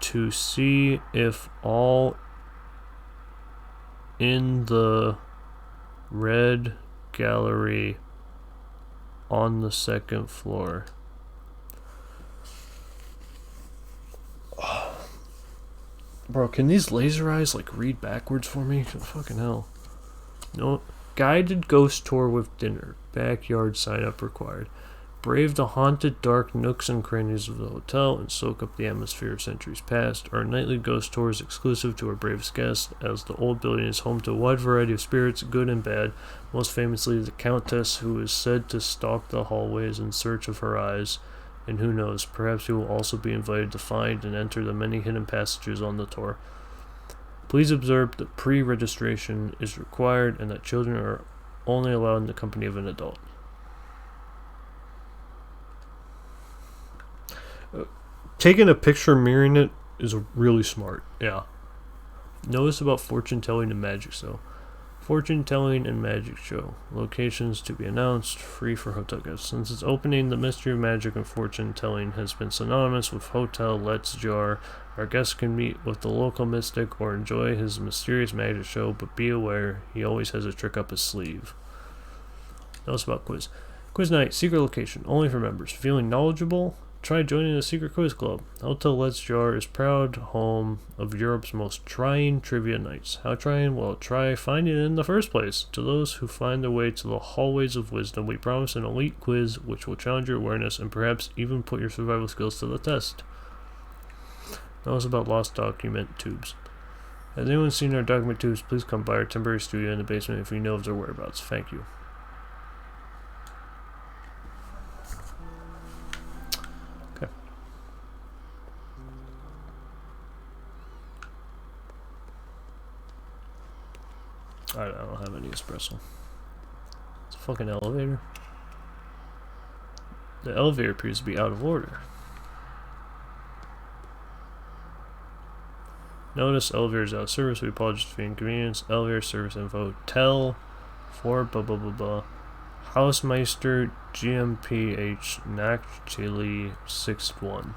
to see if all in the red gallery on the 2nd floor. Bro, can these laser eyes like read backwards for me? Fucking hell. No. Guided ghost tour with dinner. Backyard sign up required. Brave the haunted dark nooks and crannies of the hotel and soak up the atmosphere of centuries past. Our nightly ghost tour is exclusive to our bravest guests, as the old building is home to a wide variety of spirits, good and bad, most famously the Countess, who is said to stalk the hallways in search of her eyes, and who knows, perhaps you will also be invited to find and enter the many hidden passages on the tour. Please observe that pre-registration is required and that children are only allowed in the company of an adult. Taking a picture mirroring it is really smart. Yeah. Notice about fortune telling and magic show. Fortune telling and magic show. Locations to be announced. Free for hotel guests. Since its opening, the mystery of magic and fortune telling has been synonymous with Hotel Let's Jar. Our guests can meet with the local mystic or enjoy his mysterious magic show, but be aware, he always has a trick up his sleeve. Notice about quiz. Quiz night, secret location, only for members. Feeling knowledgeable? Try joining the secret quiz club. Hotel Let's Jar is proud home of Europe's most trying trivia nights. How trying? Well, try finding it in the first place. To those who find their way to the hallways of wisdom, we promise an elite quiz which will challenge your awareness and perhaps even put your survival skills to the test. Notice about lost document tubes. Has anyone seen our document tubes? Please come by our temporary studio in the basement if you know of their whereabouts. Thank you. I don't have any espresso. It's a fucking elevator. The elevator appears to be out of order. Notice elevator's out of service. We apologize for the inconvenience. Elevator service info. Tell for blah blah blah blah. Hausmeister GmbH Nachtzeli 61.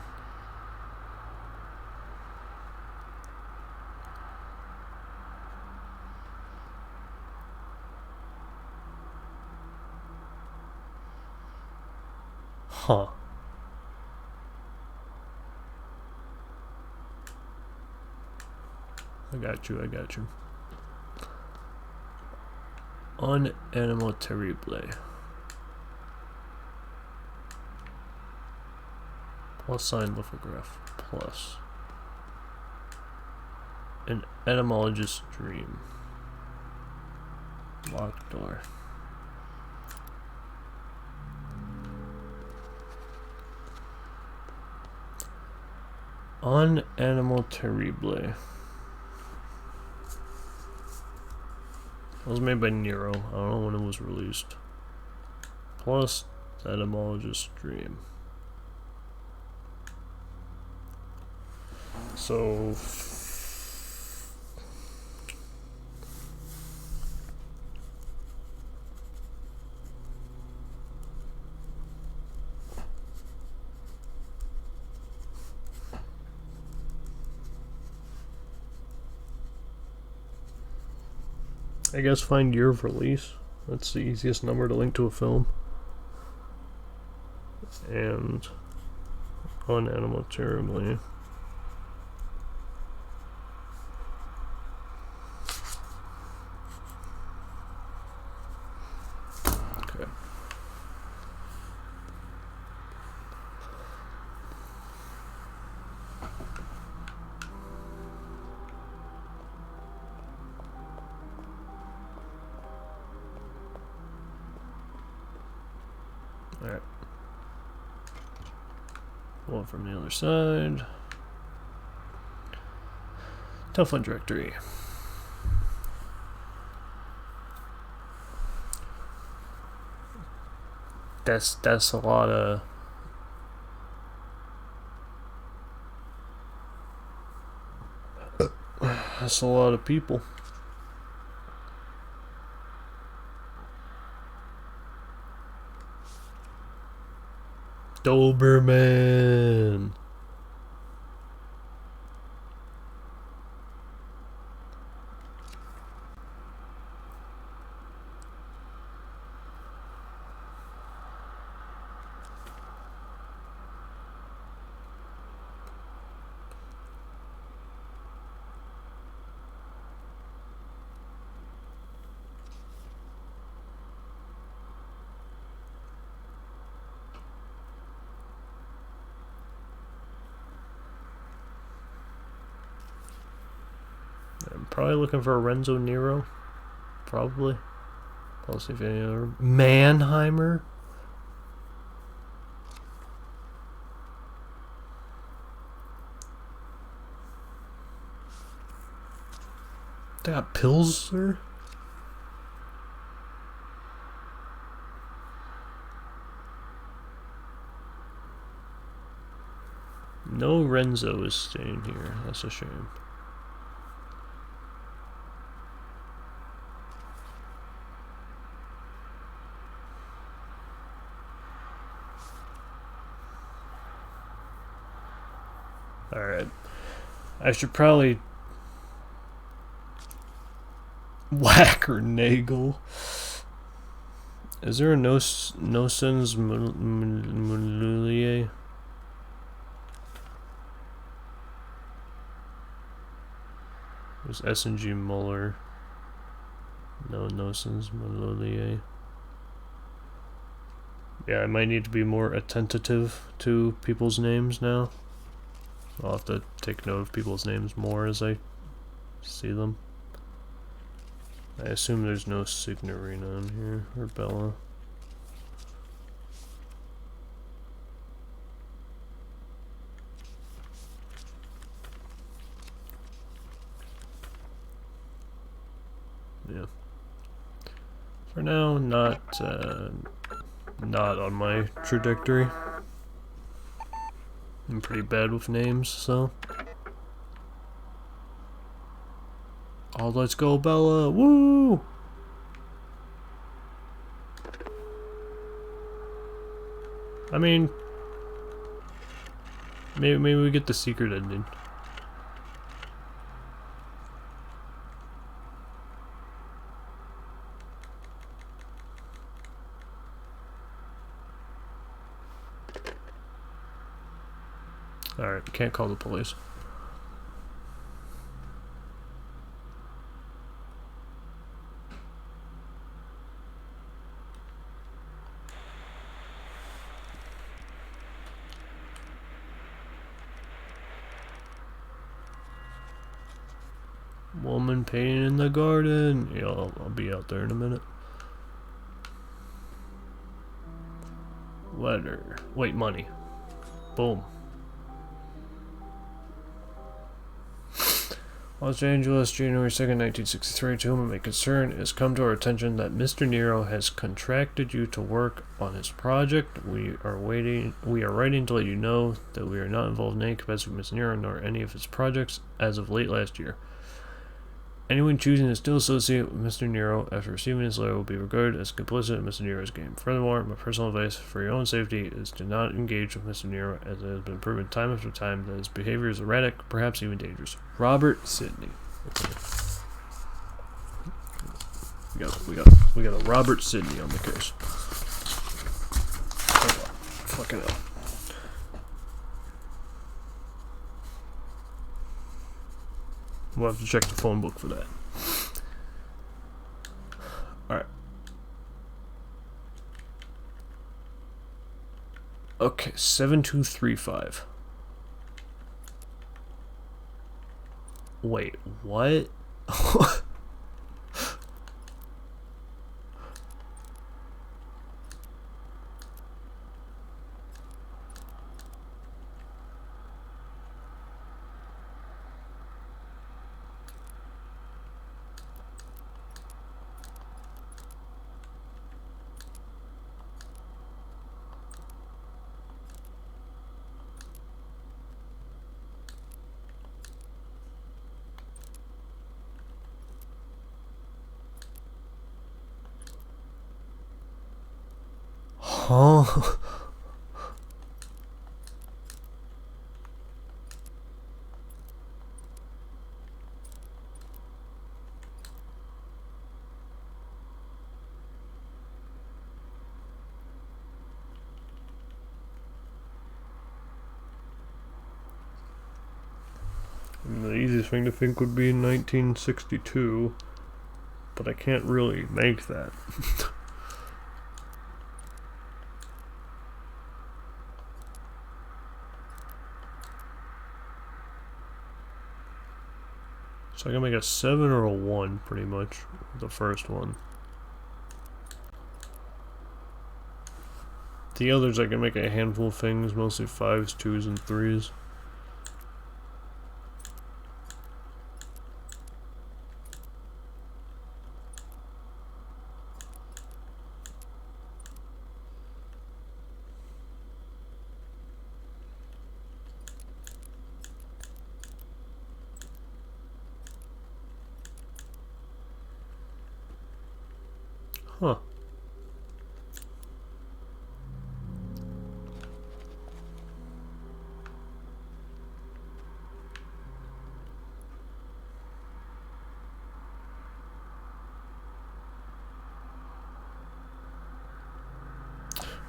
Huh. I got you. Un animal terrible. Plus sign lithograph. Plus. An etymologist's dream. Locked door. Un animal terrible. It was made by Nero. I don't know when it was released. Plus, the etymologist's dream. So, I guess find year of release. That's the easiest number to link to a film. And on animal terribly. Okay. Alright. One from the other side. Telephone directory. That's a lot of people. Doberman. I'm probably looking for a Renzo Nero. Probably. I'll see if any other. Mannheimer? They got Pilsner? No Renzo is staying here. That's a shame. Alright. I should probably Whacker Nagel. Is there a Nosens Mululier? There's S&G Muller. No Nosens Mululier. Yeah, I might need to be more attentive to people's names now. I'll have to take note of people's names more as I see them. I assume there's no Signorina in here, or Bella. Yeah. For now, not on my trajectory. I'm pretty bad with names, so. Oh, let's go, Bella! Woo! I mean, maybe we get the secret ending. Alright, can't call the police. Woman painting in the garden. Yeah, I'll be out there in a minute. Letter. Wait, money. Boom. Los Angeles, January 2nd, 1963. To whom it may concern, it has come to our attention that Mr. Nero has contracted you to work on his project. We are writing to let you know that we are not involved in any capacity with Mr. Nero nor any of his projects as of late last year. Anyone choosing to still associate with Mr. Nero after receiving his letter will be regarded as complicit in Mr. Nero's game. Furthermore, my personal advice for your own safety is to not engage with Mr. Nero, as it has been proven time after time that his behavior is erratic, perhaps even dangerous. Robert Sidney. Okay. We got a Robert Sidney on the case. Fucking hell. We'll have to check the phone book for that. Alright. Okay, 7235. Wait, what? Huh? The easiest thing to think would be 1962, but I can't really make that. So I can make a 7 or a 1, pretty much. The first one. The others I can make a handful of things, mostly 5s, 2s, and 3s. Huh.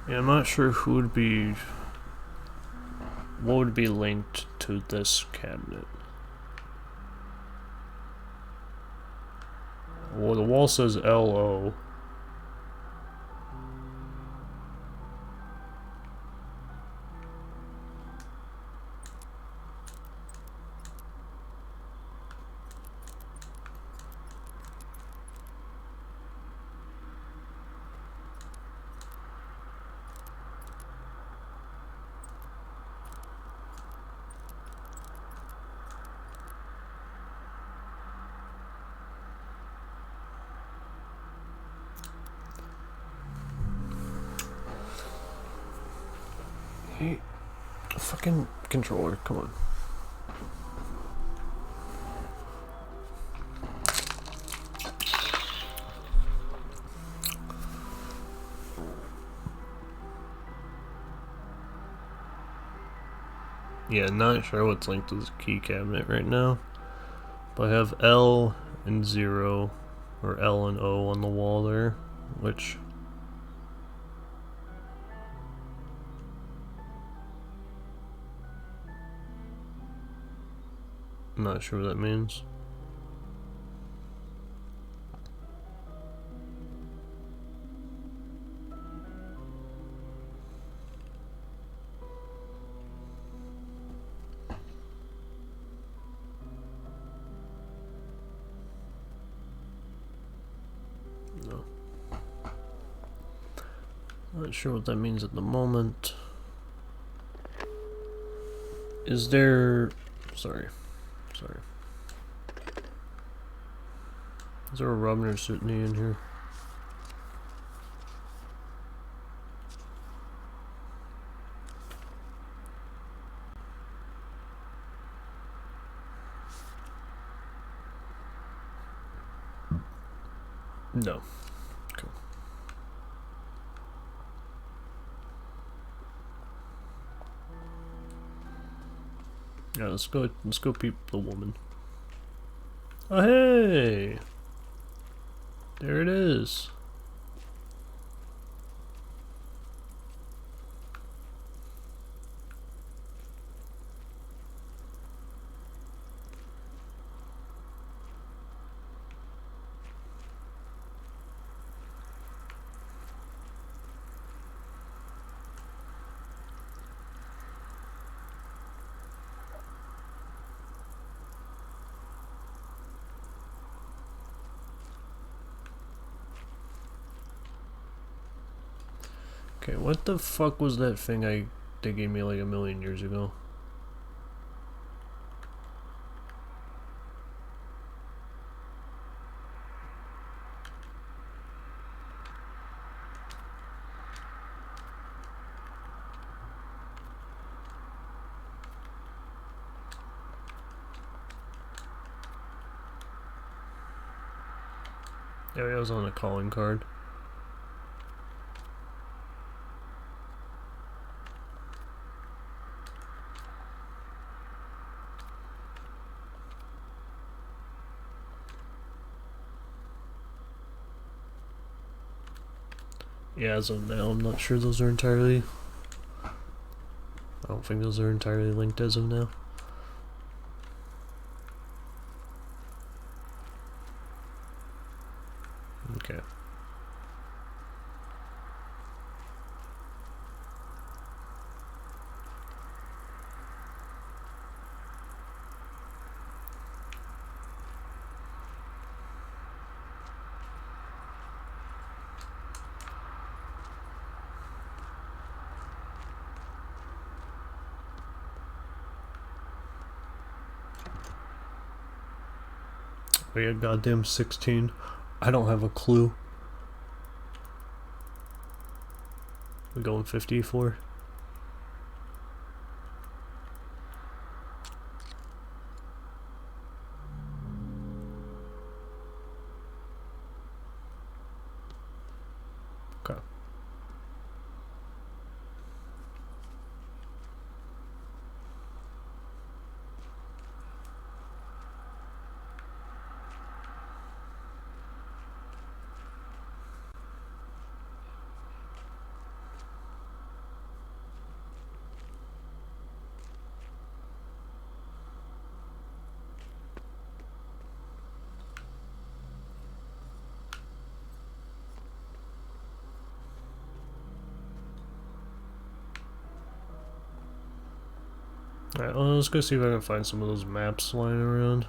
Yeah, I'm not sure who would be... what would be linked to this cabinet. Well, the wall says LO. Hey, fucking controller, come on. Yeah, not sure what's linked to this key cabinet right now. But I have L and 0, or L and O on the wall there, which... I'm not sure what that means. No. Not sure what that means at the moment. Is there... Sorry. Is there a Robin or Sutney in here? No. Okay. Yeah, let's go peep the woman. Oh hey! There it is. Okay, what the fuck was that thing they gave me like a million years ago? Yeah, it was on a calling card. Yeah, as of now, I'm not sure those are entirely... I don't think those are entirely linked as of now. Okay. Oh yeah, goddamn 16. I don't have a clue. We going 54? Okay. Alright, well, let's go see if I can find some of those maps lying around.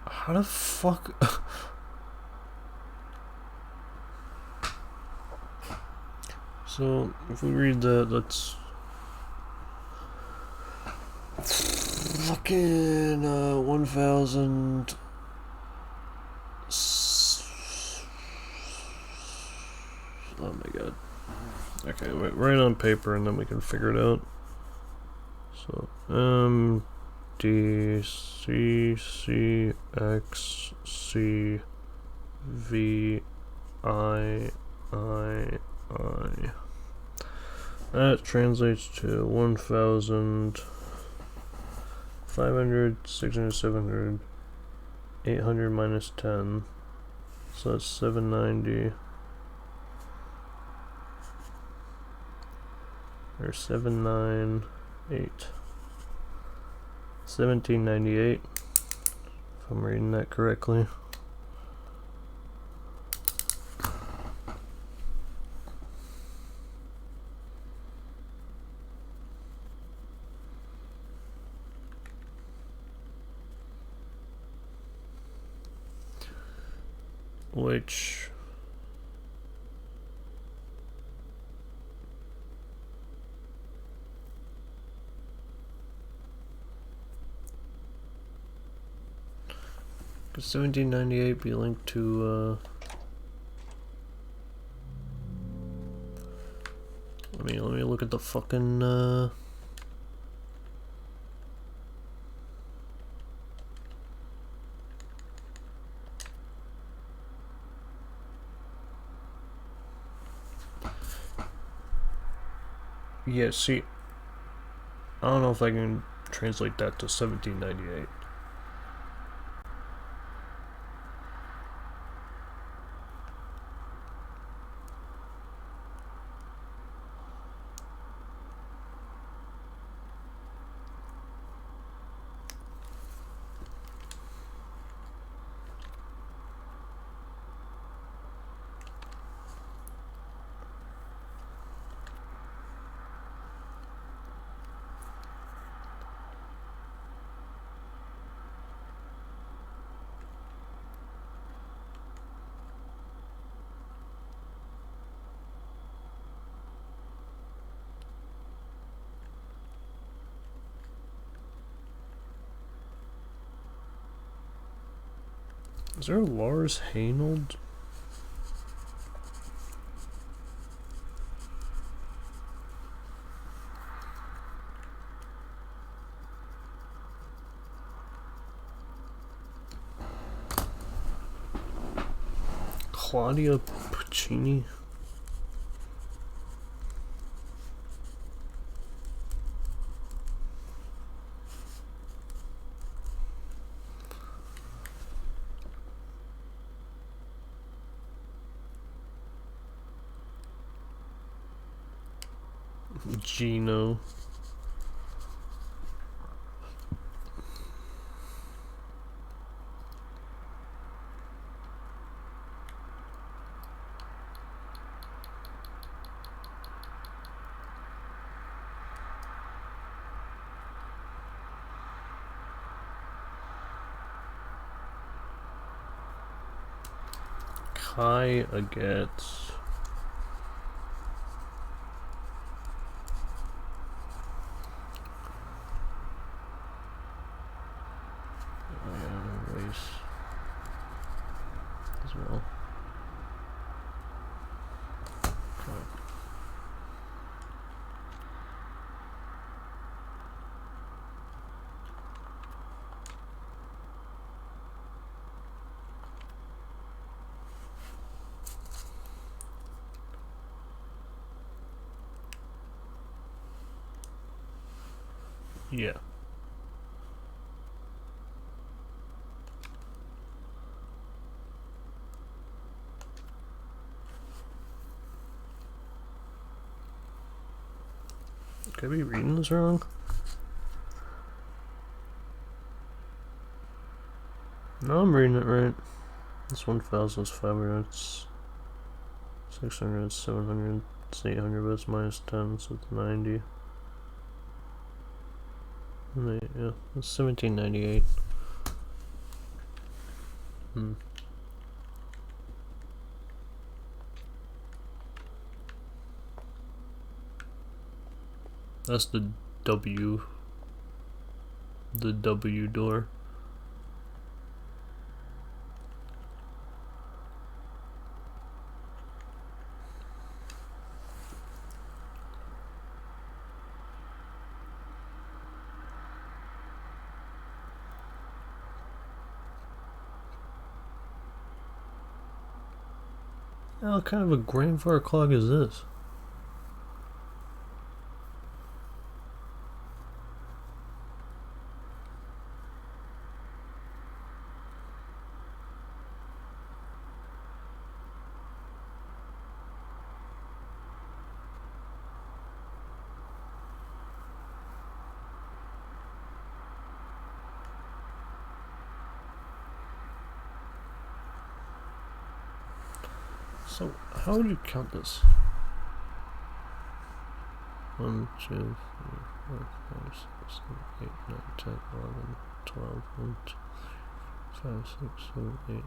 How the fuck? So, if we read that, that's fucking 1,000. Oh my god. Okay, wait, write on paper and then we can figure it out. So, D C C X C V I I. That translates to 1,000, 500, 600, 700, 800 minus 10. So that's 790. Or 798. 1798. If I'm reading that correctly. Which could 1798 be linked to let me look at the fucking yeah, see, I don't know if I can translate that to 1798. Is there a Lars Haynold? Claudia Puccini? Gino. high I get. Race as well. Yeah. Could I be reading this wrong? No, I'm reading it right. This 1,000 is 500, it's 600, 700, it's 800, but it's minus 10, so it's 90. Yeah, it's 1798. That's the W door. What kind of a grandfather clock is this? So, how would you count this? 1, 2, 3, 4, 5, 6, 7, 8, 9, 10, 11, 12, 1, 2, 5, 6, 7, 8, 9,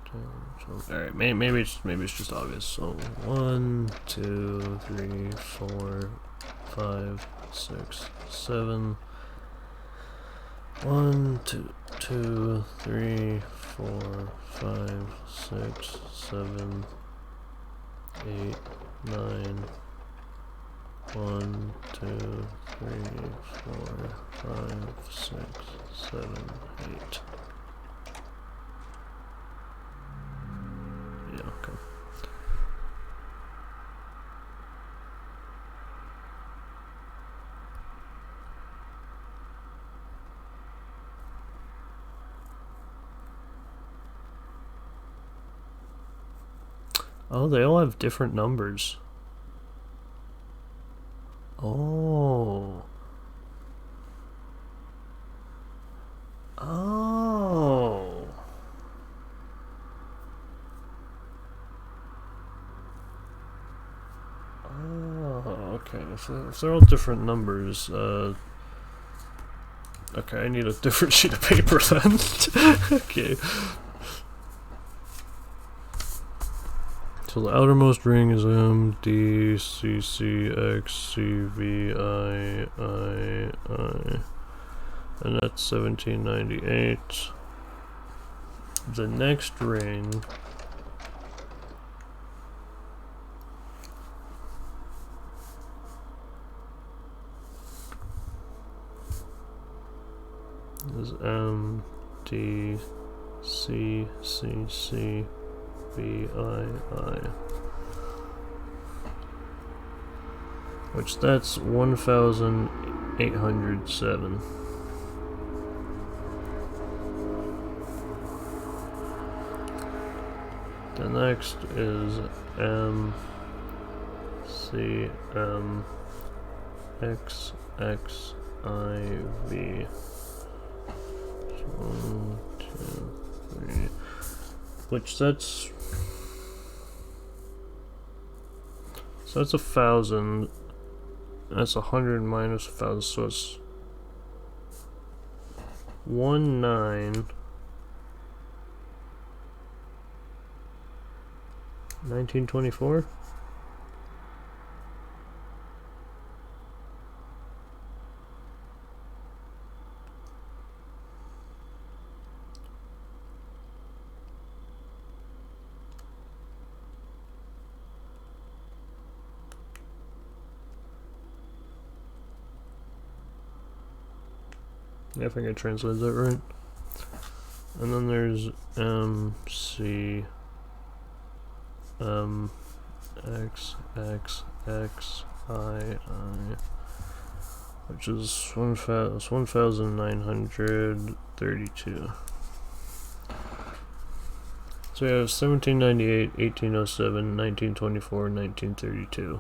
10, 11, 12. Alright, maybe it's just obvious. So 1, 2, 3, 4, 5, 6, 7. 1, 2, 2, 3, 4, 5, 6, 7, 8, 9. 1, 2, 3, 4, 5, 6, 7, 8. Yeah, okay. Oh, they all have different numbers. Oh. Oh. Oh, okay. If they're all different numbers, okay, I need a different sheet of paper then. Okay. So the outermost ring is M, D, C, C, X, C, V, I, and that's 1798. The next ring is M, D, C, C, C, V, I, which that's 1,807. The next is M, C, M, X, X, I, V. 1, 2, 3. Which that's 1,000. That's 100 minus 1,000, so it's 1, 9. 1924? Yeah, I think I translated that right. And then there's MC X X X I, which is 1932. So yeah, 1798, 1807, 1924, 1932.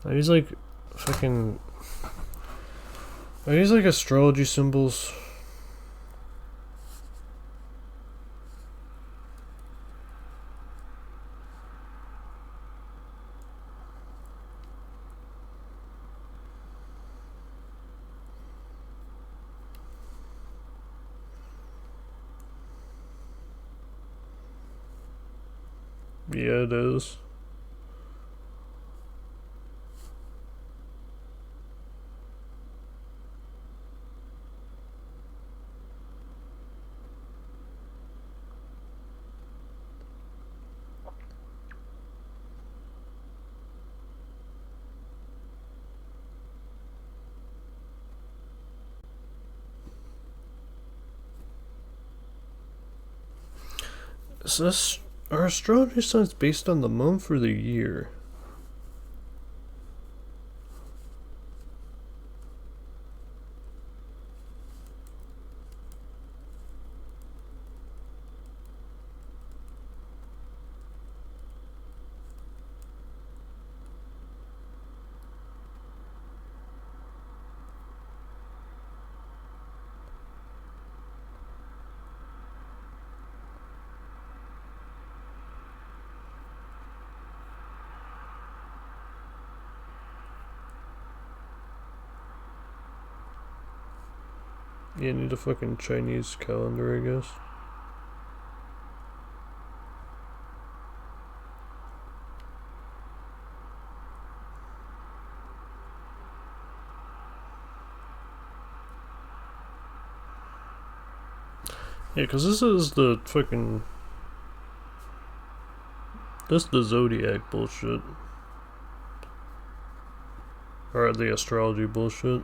Are these like fucking... Are these like astrology symbols? Yeah, it is. Is this... Are astrology signs based on the month or the year? You need a fucking Chinese calendar, I guess. Yeah, because this is the fucking... This is the zodiac bullshit. Or the astrology bullshit.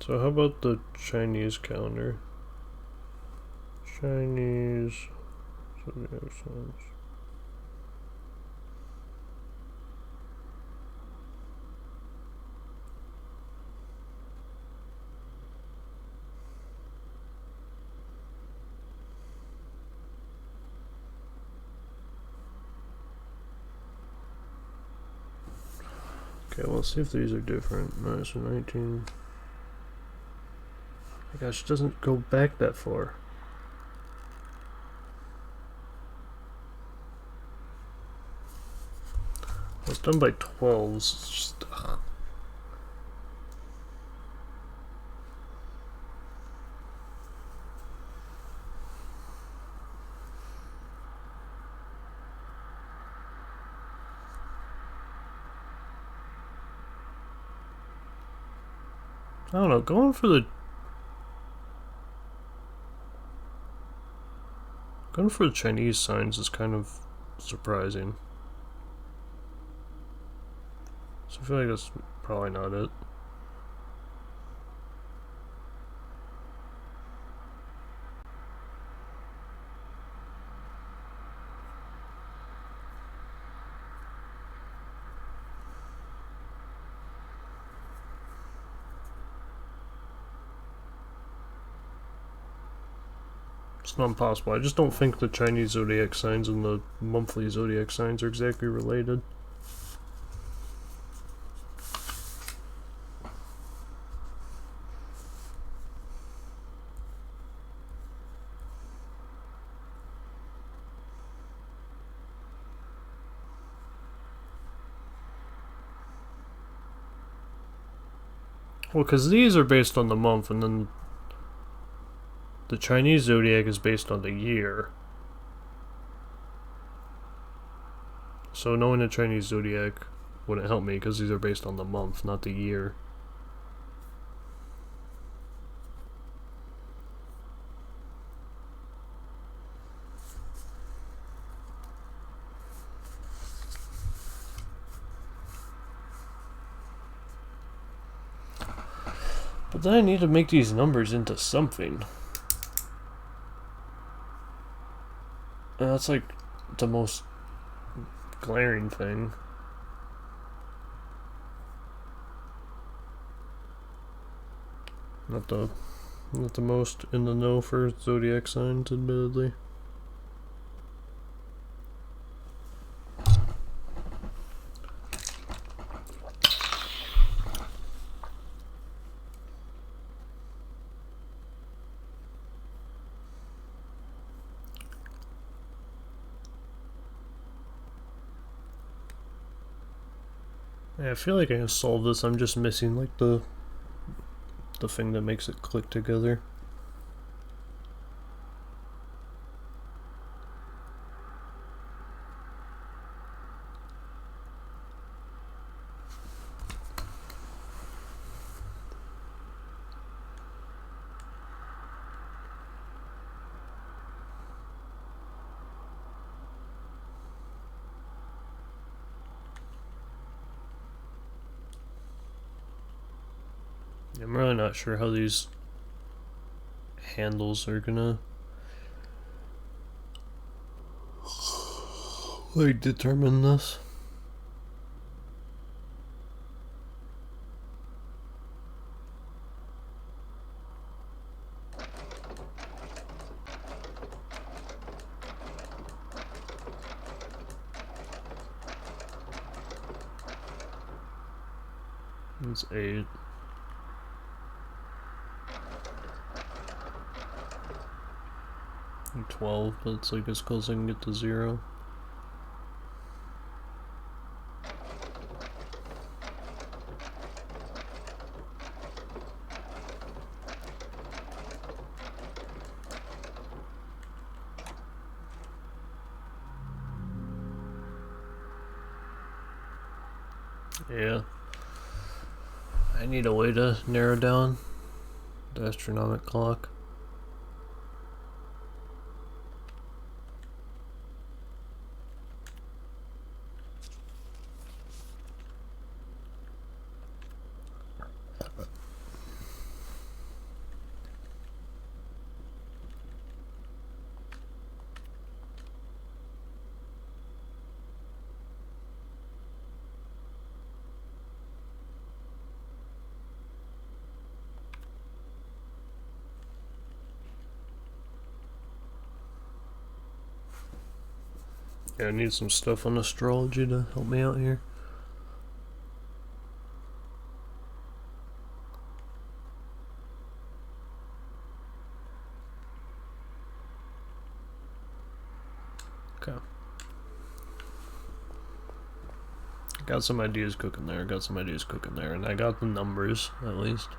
So how about the Chinese calendar? Chinese zodiac signs. Okay, we'll see if these are different. Alright, so 19... My gosh, it doesn't go back that far. It's done by 12s. It's just... I don't know, going for the Chinese signs is kind of surprising. So I feel like that's probably not it. It's not impossible. I just don't think the Chinese zodiac signs and the monthly zodiac signs are exactly related. Well, because these are based on the month, and then the Chinese zodiac is based on the year. So knowing the Chinese zodiac wouldn't help me because these are based on the month, not the year. But then I need to make these numbers into something. And that's like the most glaring thing. Not the most in the know for zodiac signs, admittedly. Yeah, I feel like I can solve this. I'm just missing like the thing that makes it click together. I'm really not sure how these handles are gonna like determine this. It's 8. And 12, but it's like as close as I can get to 0. Yeah. I need a way to narrow down the astronomic clock. Yeah, I need some stuff on astrology to help me out here. Okay. Got some ideas cooking there, and I got the numbers, at least.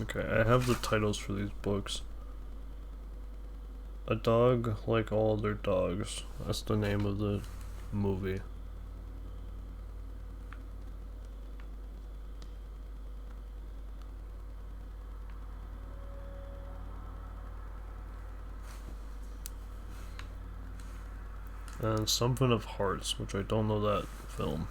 Okay, I have the titles for these books. A Dog Like All Other Dogs. That's the name of the movie. And Something of Hearts, which I don't know that film.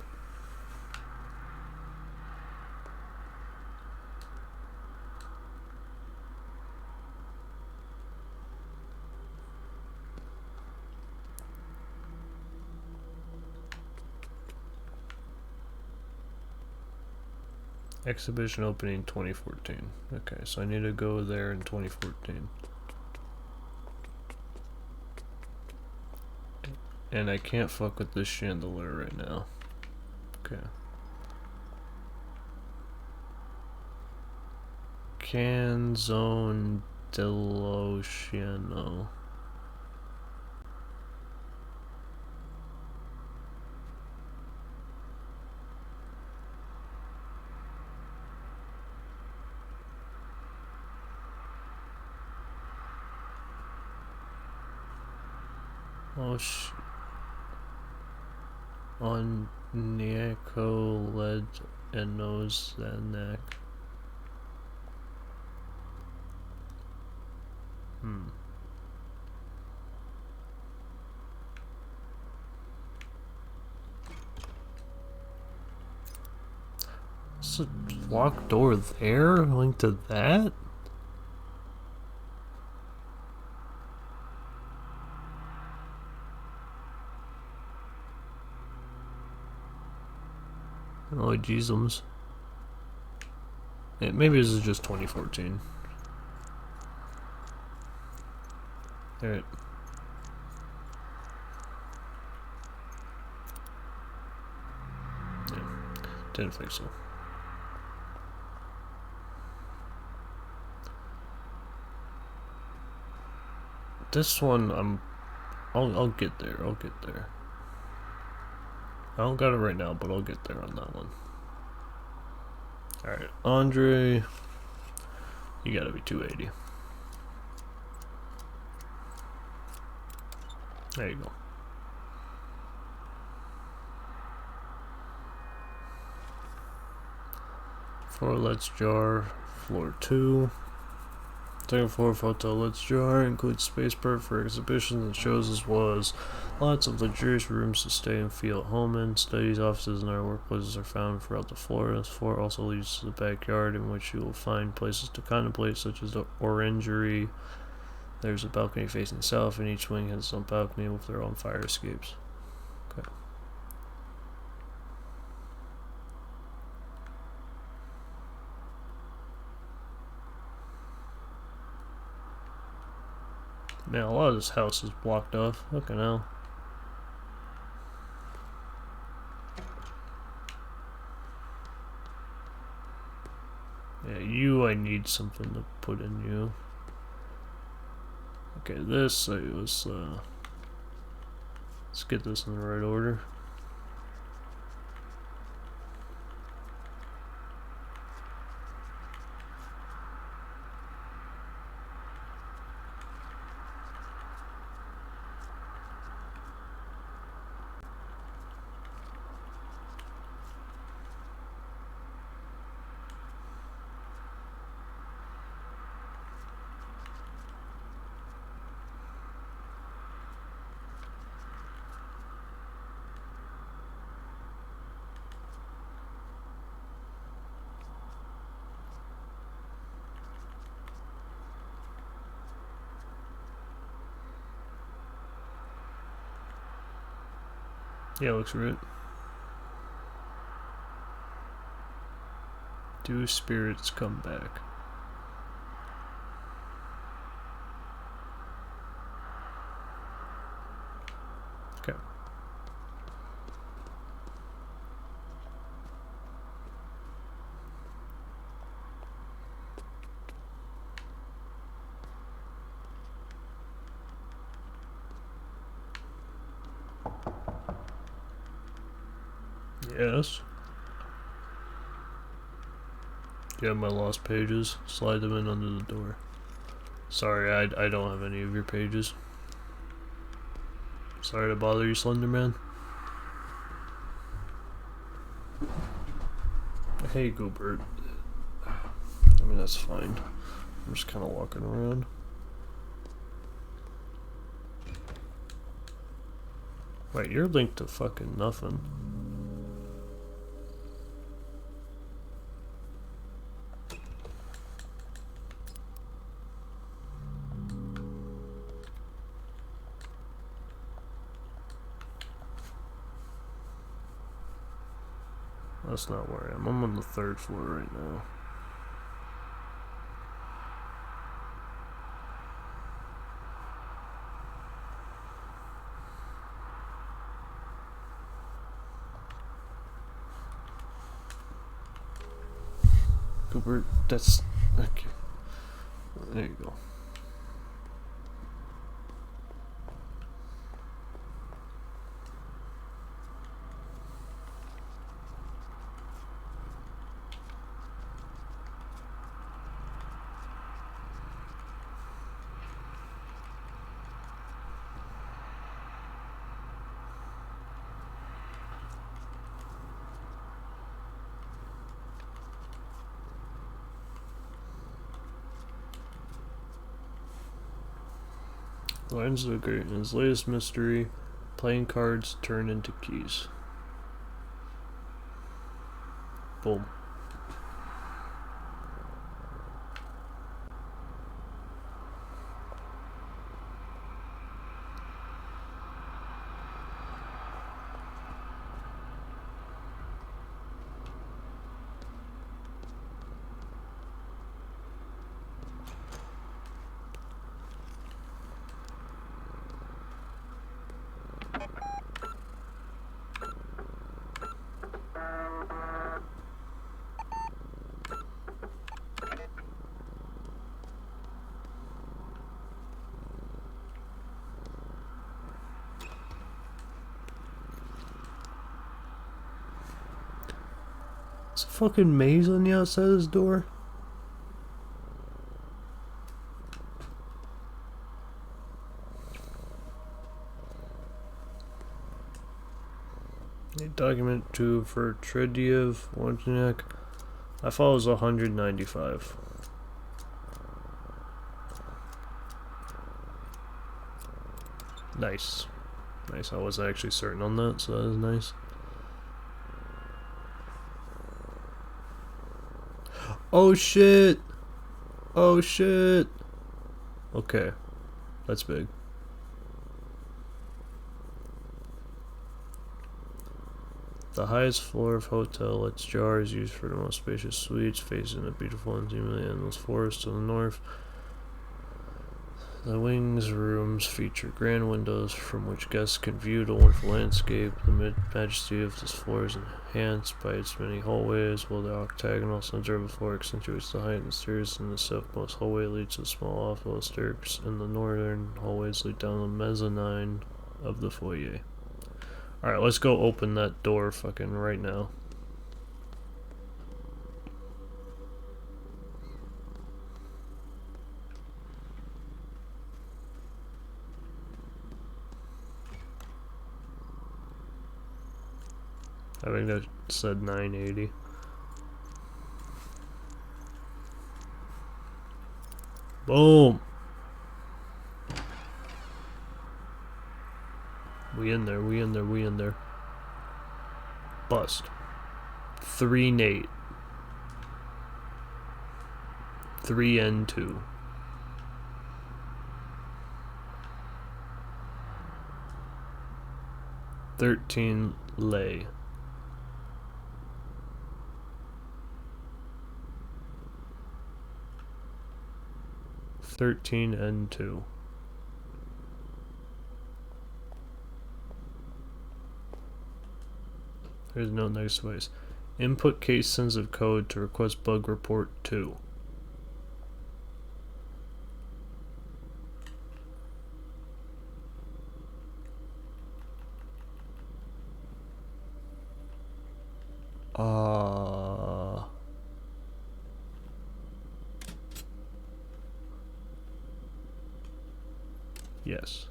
Exhibition opening 2014. Okay, so I need to go there in 2014. And I can't fuck with this chandelier right now. Okay. Canzone dell'Oceano. Oh, on Nieko led and knows that neck. There's a locked door there linked to that? Oh, jeezums. Yeah, maybe this is just 2014. Alright. Yeah, didn't think so. This one, I'll get there. I'll get there. I don't got it right now, but I'll get there on that one. Alright, Andre, you gotta be 280. There you go. Floor Let's Jar, floor 2. Second floor of Hotel Let's Jar includes space perfect for exhibitions and shows, as well as lots of luxurious rooms to stay and feel at home in. Studies, offices, and other workplaces are found throughout the floor. This floor also leads to the backyard, in which you will find places to contemplate, such as the orangery. There's a balcony facing south, and each wing has its own balcony with their own fire escapes. Okay. Man, a lot of this house is blocked off. Fucking hell. Yeah, I need something to put in you. Okay, this, let's get this in the right order. Yeah, looks right. Do spirits come back? Okay. Yes. You have my lost pages. Slide them in under the door. Sorry, I don't have any of your pages. Sorry to bother you, Slender Man. Hey, Goobert. I mean, that's fine. I'm just kind of walking around. Wait, you're linked to fucking nothing. That's not where I am. I'm on the 3rd floor right now. Goobert, that's... Okay. There you go. Lines of the Great. In his latest mystery, playing cards turn into keys. Boom. It's a fucking maze on the outside of this door. Document 2 for Trediev Wozniak. I thought it was 195. Nice. Nice, I was actually certain on that, so that is nice. Oh shit! Oh shit! Okay. That's big. The highest floor of hotel lets jars used for the most spacious suites, facing a beautiful and seemingly endless forest to the north. The wings rooms feature grand windows from which guests can view the wonderful landscape. The majesty of this floor is enhanced by its many hallways, while the octagonal center of the floor accentuates the height and stairs. In the southmost hallway leads to a small off-wall staircase, and the northern hallways lead down the mezzanine of the foyer. Alright, let's go open that door fucking right now. I think that said 980. Boom! We in there, we in there, we in there. Bust. 3 Nate. 3 N2. "13 Lay." "13 N2. There's no next ways. Input case sensitive code to request bug report 2. Yes.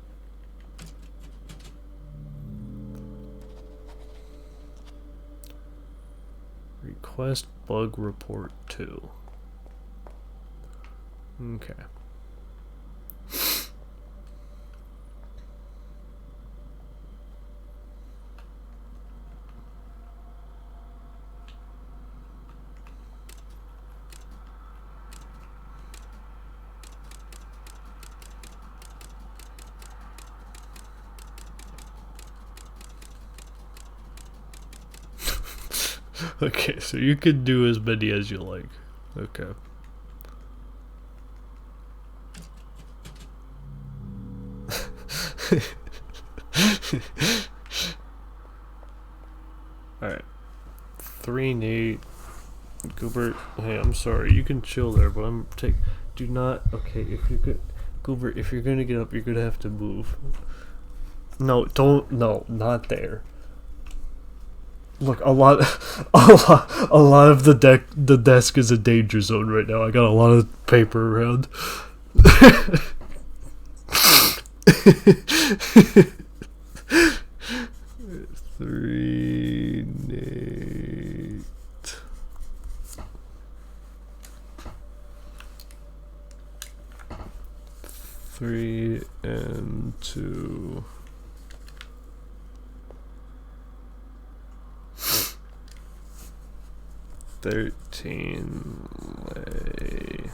Request bug report 2. Okay. Okay, so you can do as many as you like. Okay. Alright. 3 Nate. Goobert. Hey, I'm sorry. You can chill there, but do not. Okay, if you could. Goobert, if you're gonna get up, you're gonna have to move. No, don't. No, not there. Look, a lot of the desk is a danger zone right now. I got a lot of paper around. 3 Nate. 3 and 2. Lay.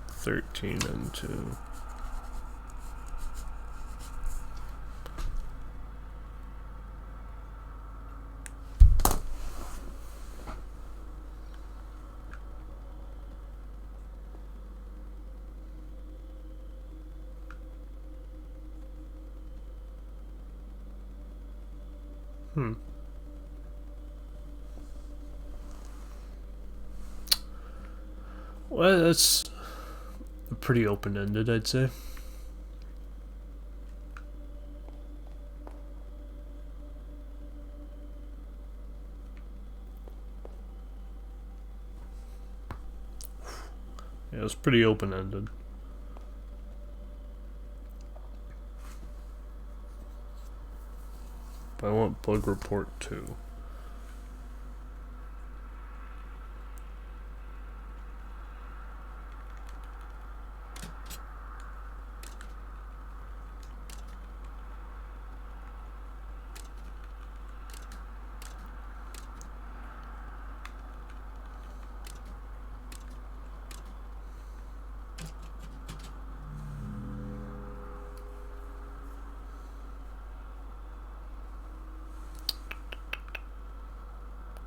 13 and 2. Well, that's pretty open-ended, I'd say. Yeah, it's pretty open-ended. But I want bug report 2.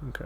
Okay.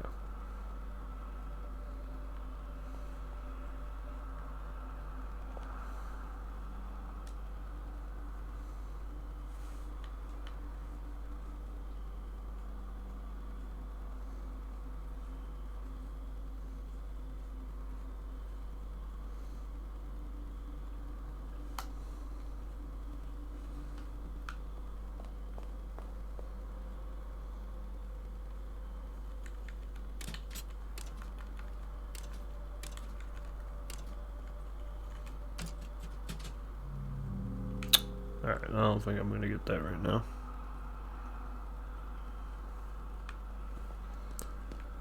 Alright, I don't think I'm going to get that right now.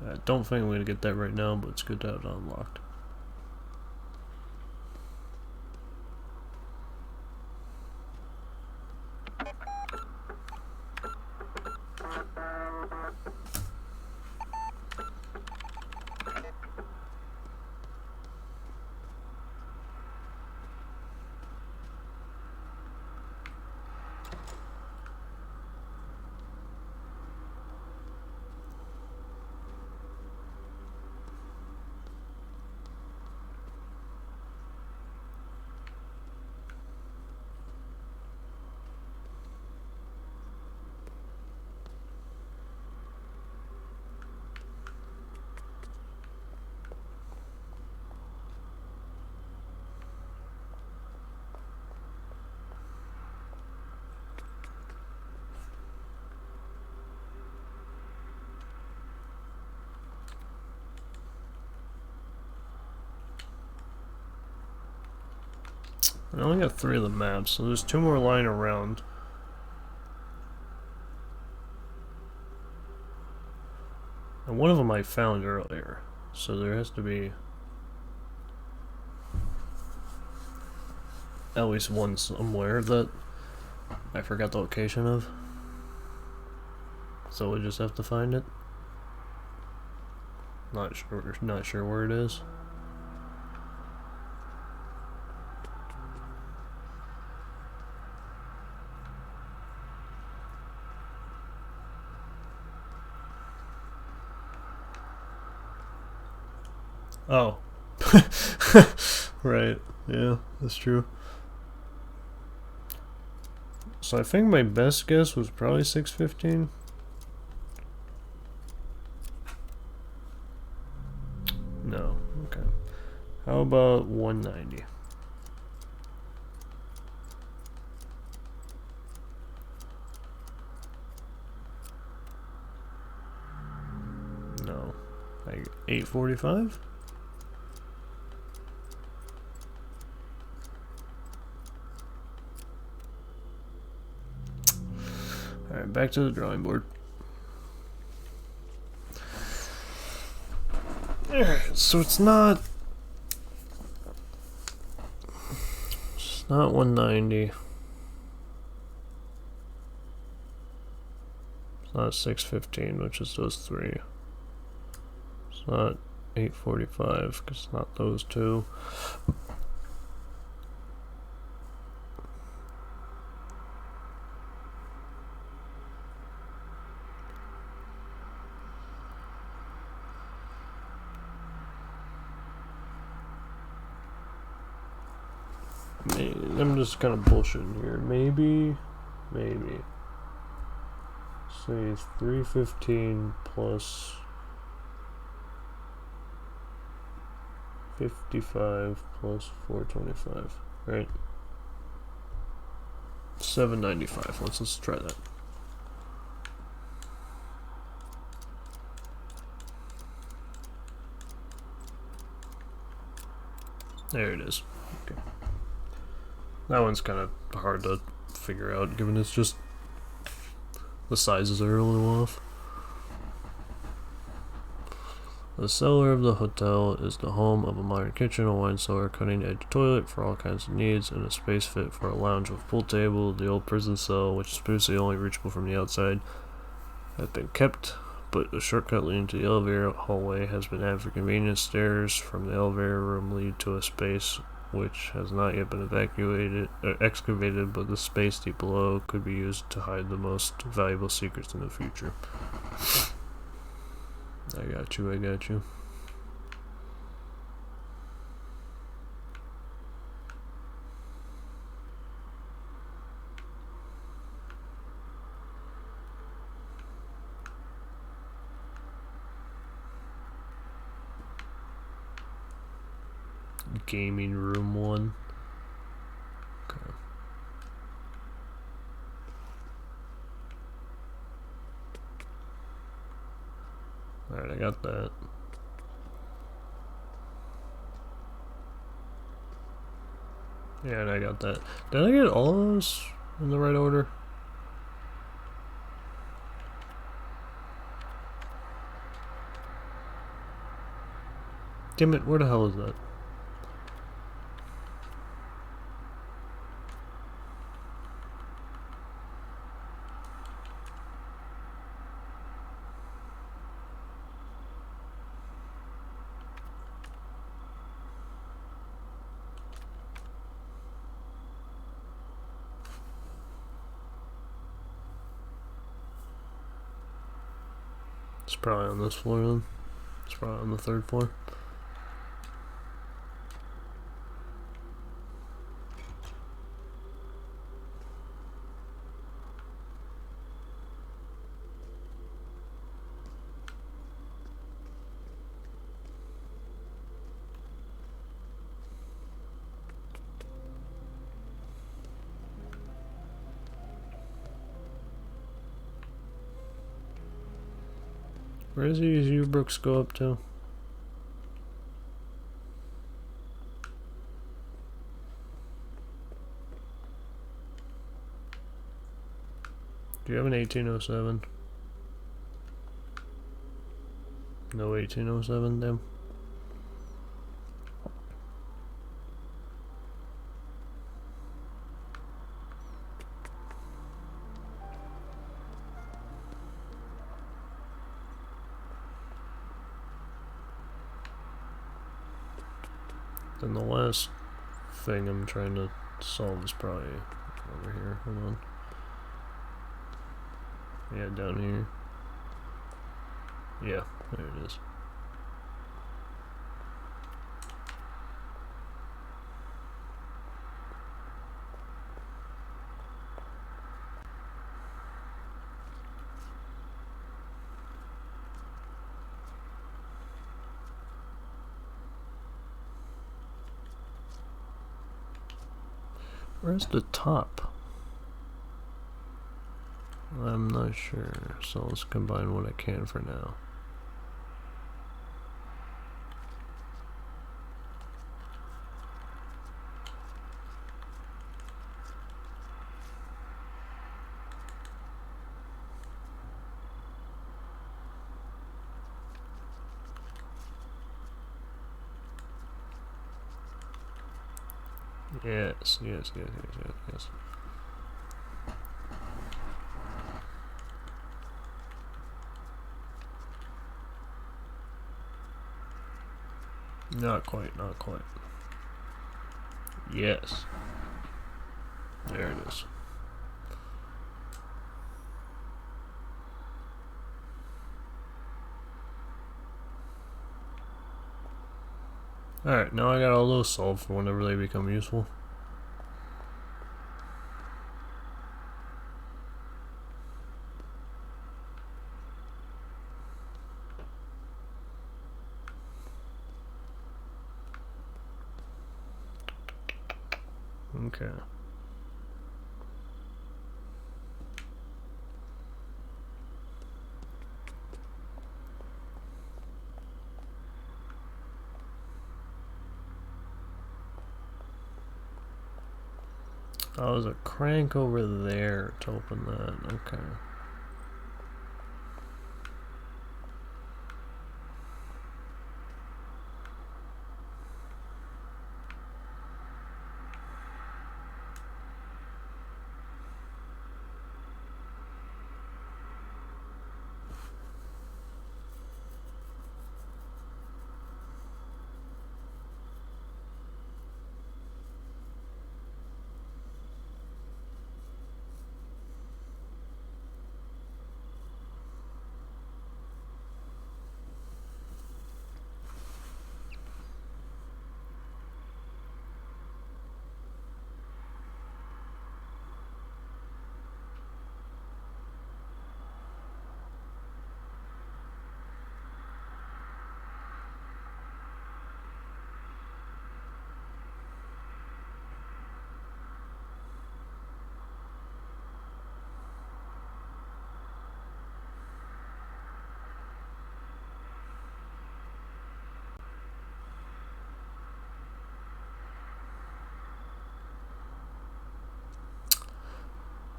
I don't think I'm going to get that right now, but it's good to have it unlocked. I only got 3 of the maps, so there's 2 more lying around. And one of them I found earlier, so there has to be at least one somewhere that I forgot the location of. So we just have to find it. Not sure where it is. Oh. Right, yeah, that's true. So I think my best guess was probably 615. No, okay. How about 190? No. Like 845? Alright, back to the drawing board. Alright, so it's not 190. It's not 615, which is those three. It's not 845, because it's not those two. I'm just kind of bullshitting here. Maybe. Say 315 plus 55 plus 425, right? 795. Let's try that. There it is. Okay. That one's kind of hard to figure out, given it's just the sizes are a little off. The cellar of the hotel is the home of a modern kitchen, a wine cellar, cutting-edge toilet for all kinds of needs, and a space fit for a lounge with pool table. The old prison cell, which is previously only reachable from the outside, has been kept, but a shortcut leading to the elevator hallway has been added for convenience. Stairs from the elevator room lead to a space which has not yet been excavated, but the space deep below could be used to hide the most valuable secrets in the future. I got you. Gaming room 1. Okay. Alright, I got that. Yeah, and I got that. Did I get all of those in the right order? Damn it, where the hell is that? It's probably on this floor then. It's probably on the 3rd floor. Where does these U-Brooks go up to? Do you have an 1807? No 1807, damn. Then the last thing I'm trying to solve is probably over here. Hold on. Yeah, down here. Yeah, there it is. Where's the top? I'm not sure, so let's combine what I can for now. Yes, yes, yes, yes, yes, yes. Not quite, not quite. Yes. There it is. Alright, now I got all those solved for whenever they become useful. Okay. Oh, there's a crank over there to open that. Okay.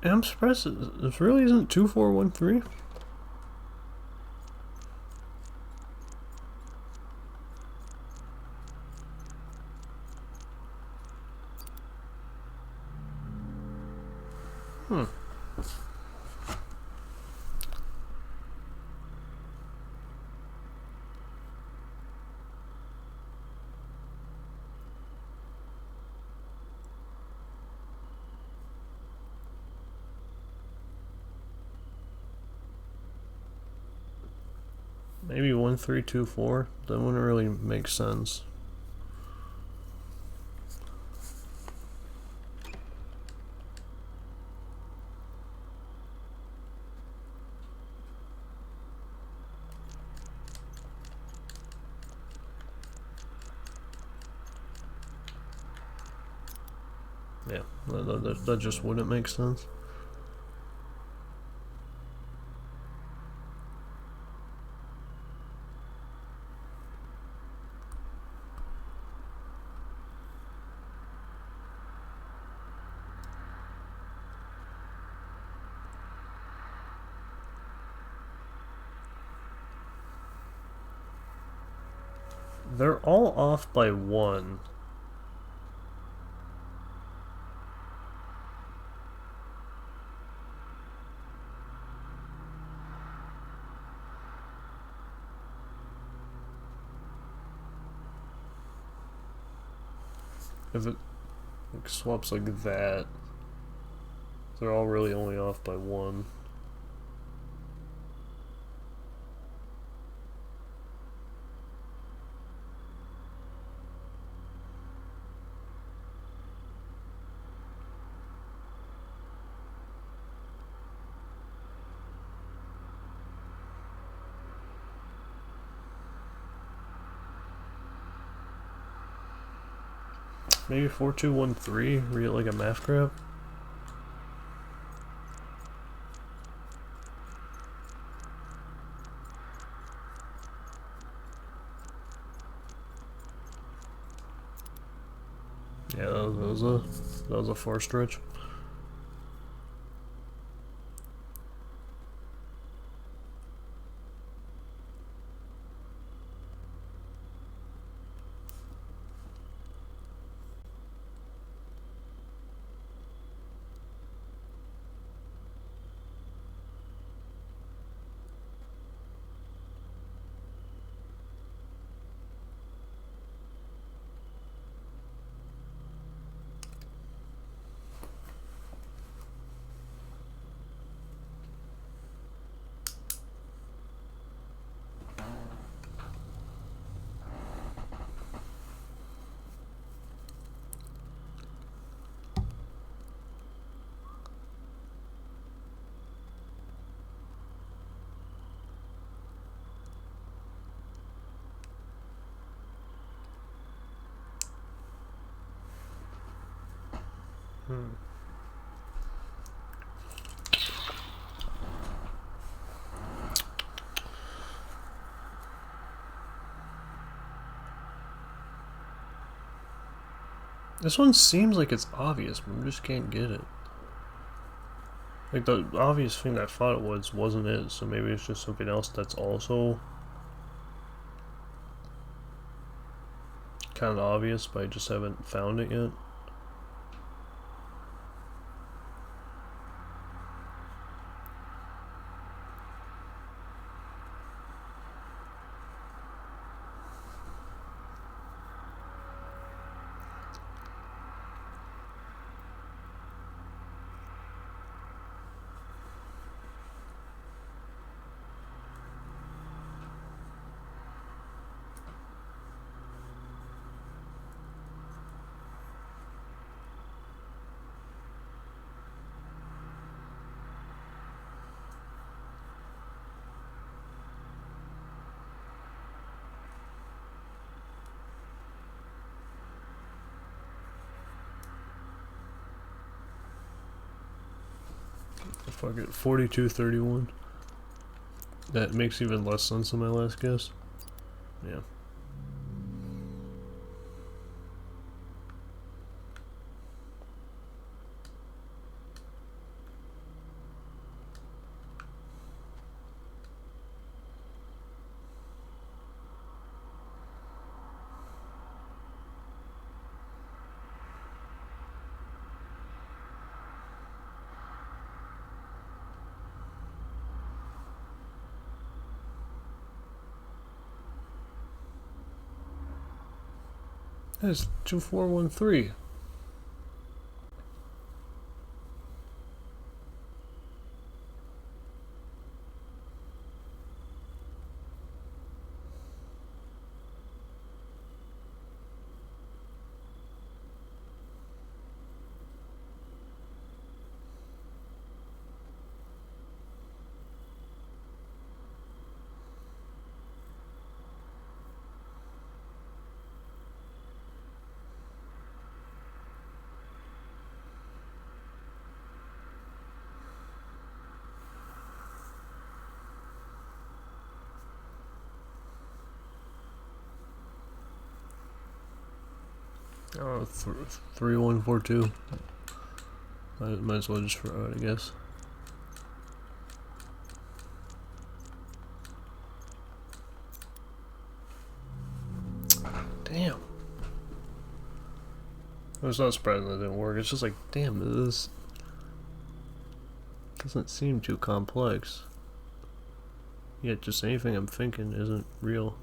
And I'm surprised this really isn't 2413. Hmm. Maybe 1324. That wouldn't really make sense. Yeah, that just wouldn't make sense. They're all off by one. If it swaps like that, they're all really only off by one. Maybe 4213, read it like a math graph. Yeah, that was a far stretch. This one seems like it's obvious, but I just can't get it. Like, the obvious thing that I thought it was wasn't it, so maybe it's just something else that's also kind of obvious, but I just haven't found it yet. Fuck it, 4231. That makes even less sense than my last guess. Yeah. That's 2413. Oh, 3142. Might as well just throw it, I guess. Damn. I was not surprised that didn't work. It's just like, damn, this doesn't seem too complex. Yet just anything I'm thinking isn't real.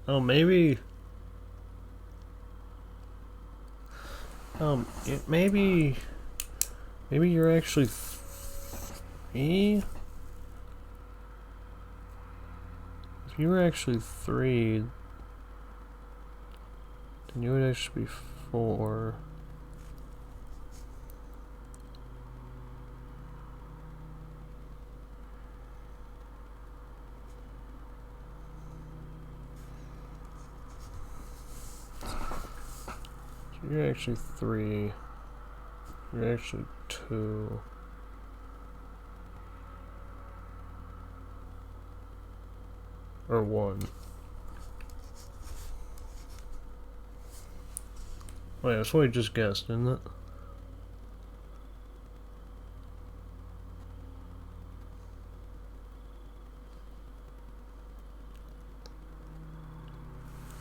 Oh, maybe... maybe you're actually 3? If you were actually 3, then you would actually be 4. You're actually 3. You're actually 2. Or 1. Oh yeah, that's what I just guessed, isn't it?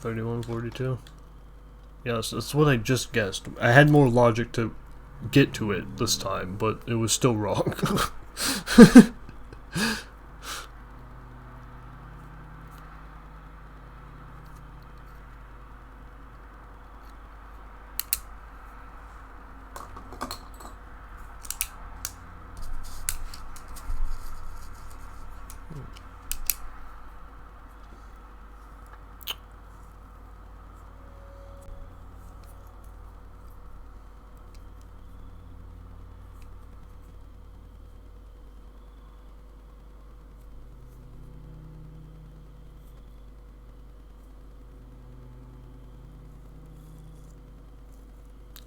$31.42. Yes, that's what I just guessed. I had more logic to get to it this time, but it was still wrong.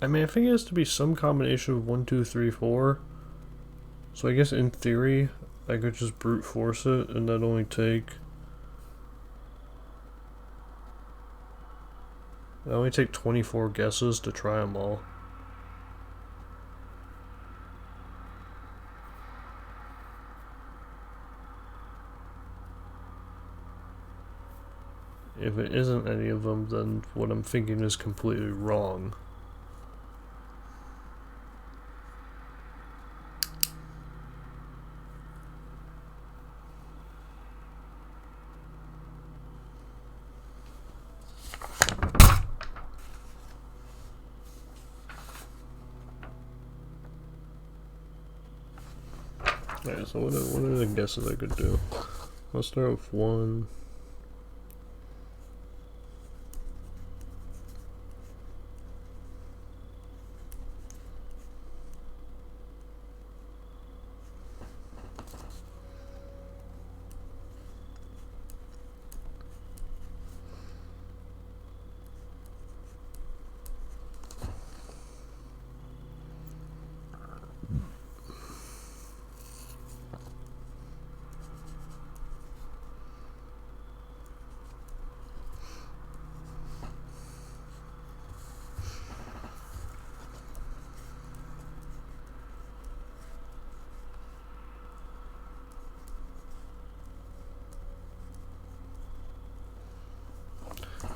I mean, I think it has to be some combination of 1, 2, 3, 4. So I guess in theory, I could just brute force it, and that'd only take... I only take 24 guesses to try them all. If it isn't any of them, then what I'm thinking is completely wrong. Alright, so what are the guesses I could do? Let's start with 1.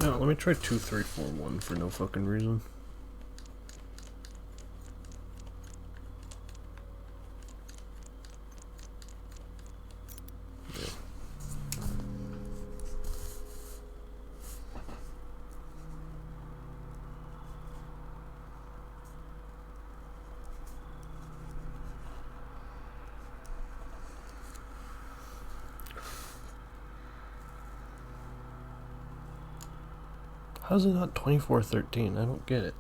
No, let me try 2, 3, 4, 1 for no fucking reason. Yeah. How's it not 24-13? I don't get it.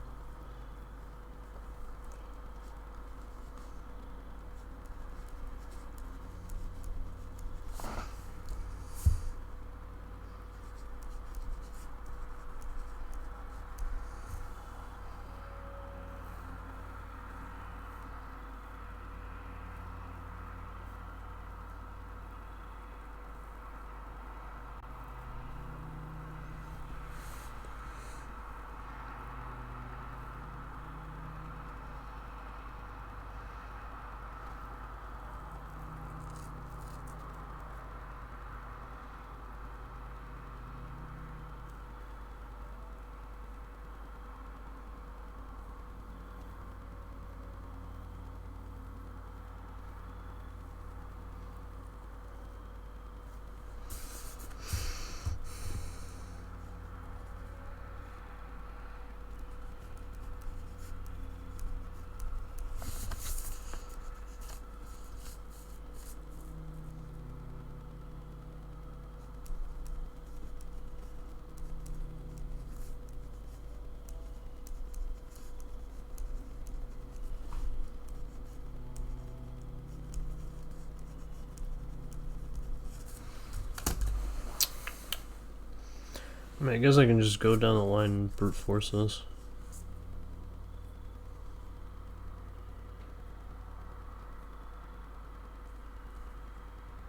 I mean, I guess I can just go down the line and brute force this.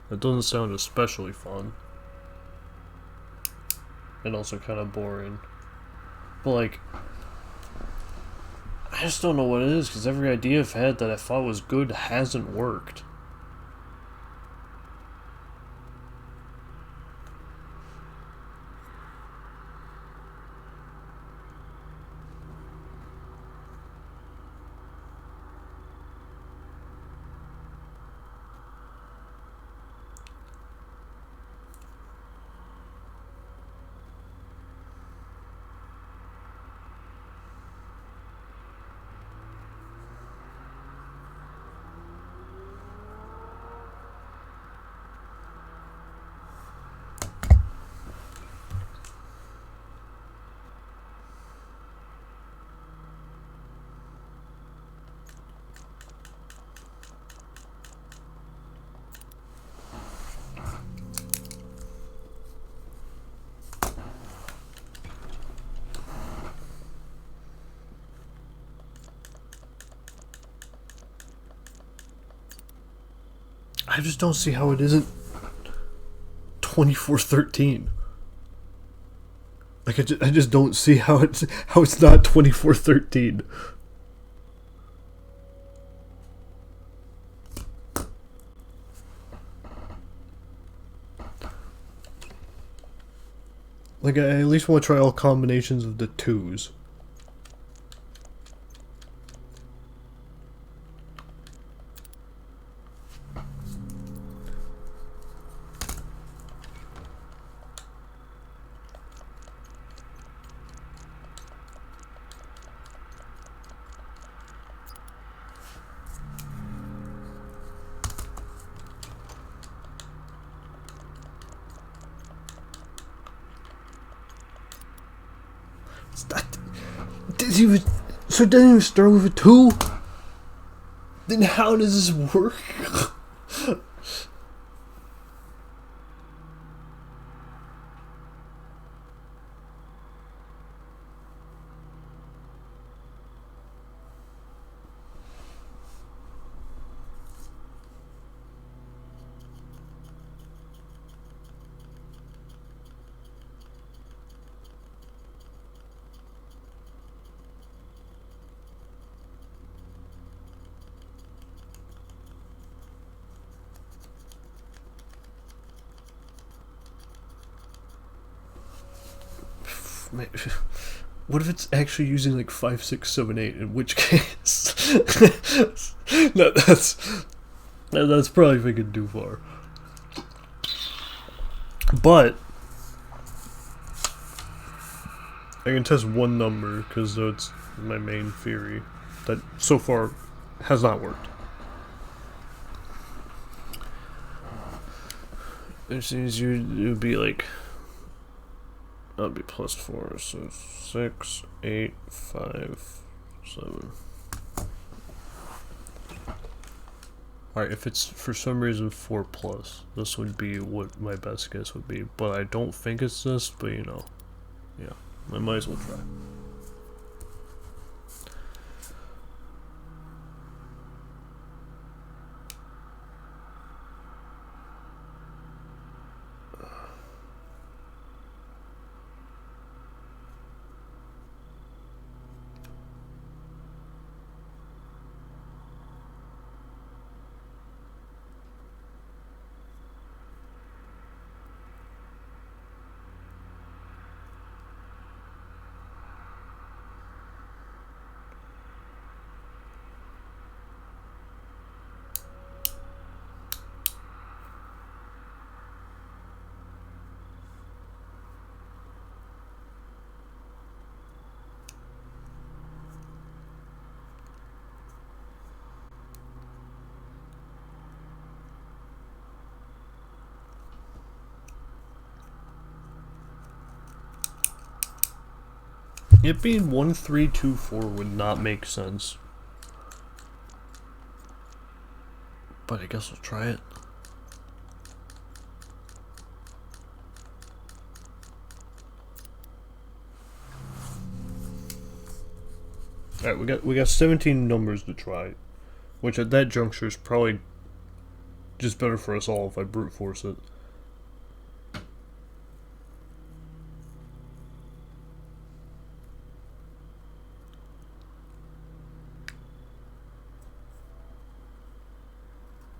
That doesn't sound especially fun. And also kind of boring. But like, I just don't know what it is, because every idea I've had that I thought was good hasn't worked. I just don't see how it isn't 2413. Like I just don't see how it's not 2413. Like I at least want to try all combinations of the twos. So it doesn't even start with a 2? Then how does this work? What if it's actually using like 5, 6, 7, 8? In which case, that's probably thinking too far. But I can test one number because that's my main theory that so far has not worked. It seems it would be like. That'd be +4, so 6, 8, 5, 7. Alright, if it's for some reason 4 plus, this would be what my best guess would be. But I don't think it's this, but you know. Yeah, I might as well try. It being 1, 3, 2, 4 would not make sense. But I guess we'll try it. Alright, we got 17 numbers to try. Which at that juncture is probably just better for us all if I brute force it.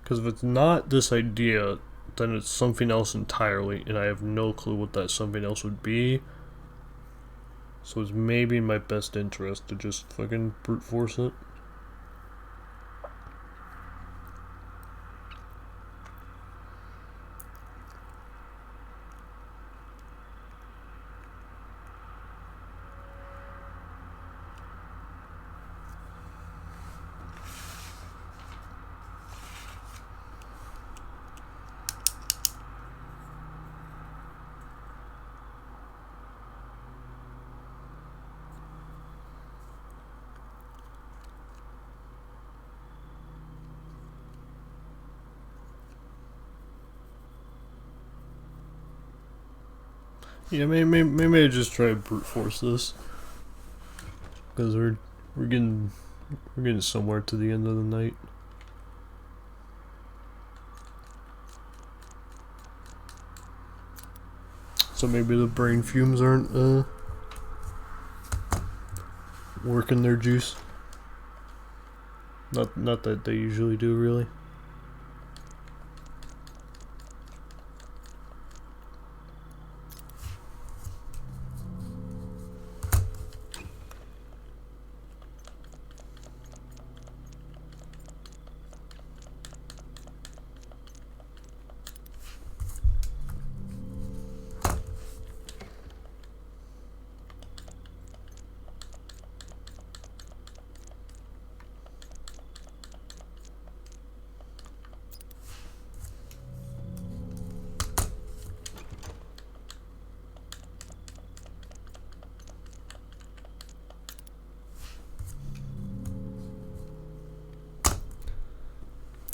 Because if it's not this idea, then it's something else entirely, and I have no clue what that something else would be. So it's maybe in my best interest to just fucking brute force it. Yeah, maybe I just try to brute force this, because we're getting somewhere to the end of the night. So maybe the brain fumes aren't working their juice. Not that they usually do, really.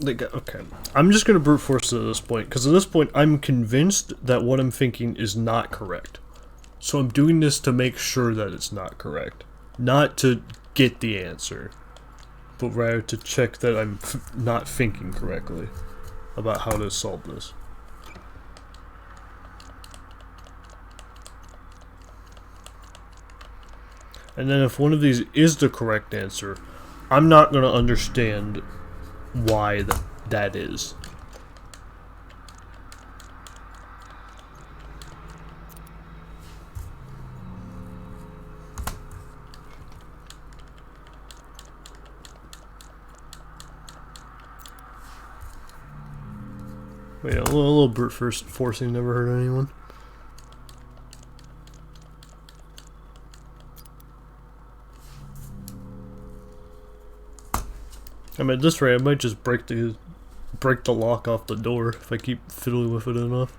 Okay, I'm just gonna brute force it at this point, because at this point I'm convinced that what I'm thinking is not correct. So I'm doing this to make sure that it's not correct. Not to get the answer, but rather to check that I'm not thinking correctly about how to solve this. And then if one of these is the correct answer, I'm not going to understand why that is. Wait, a little brute forcing never hurt anyone. I mean, at this rate, I might just break the lock off the door if I keep fiddling with it enough.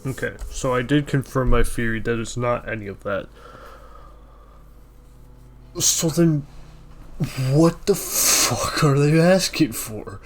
Okay, so I did confirm my theory that it's not any of that. So then, what the fuck are they asking for?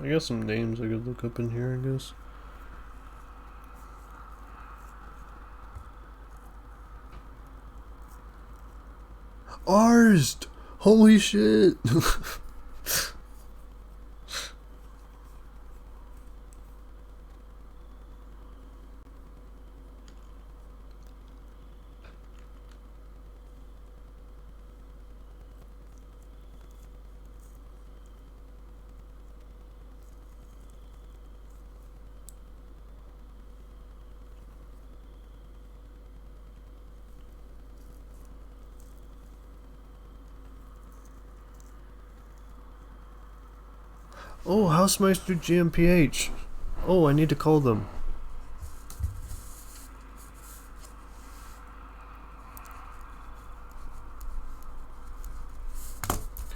I got some names I could look up in here, I guess. Arst! Holy shit! Oh, Housemeister GmbH. Oh, I need to call them.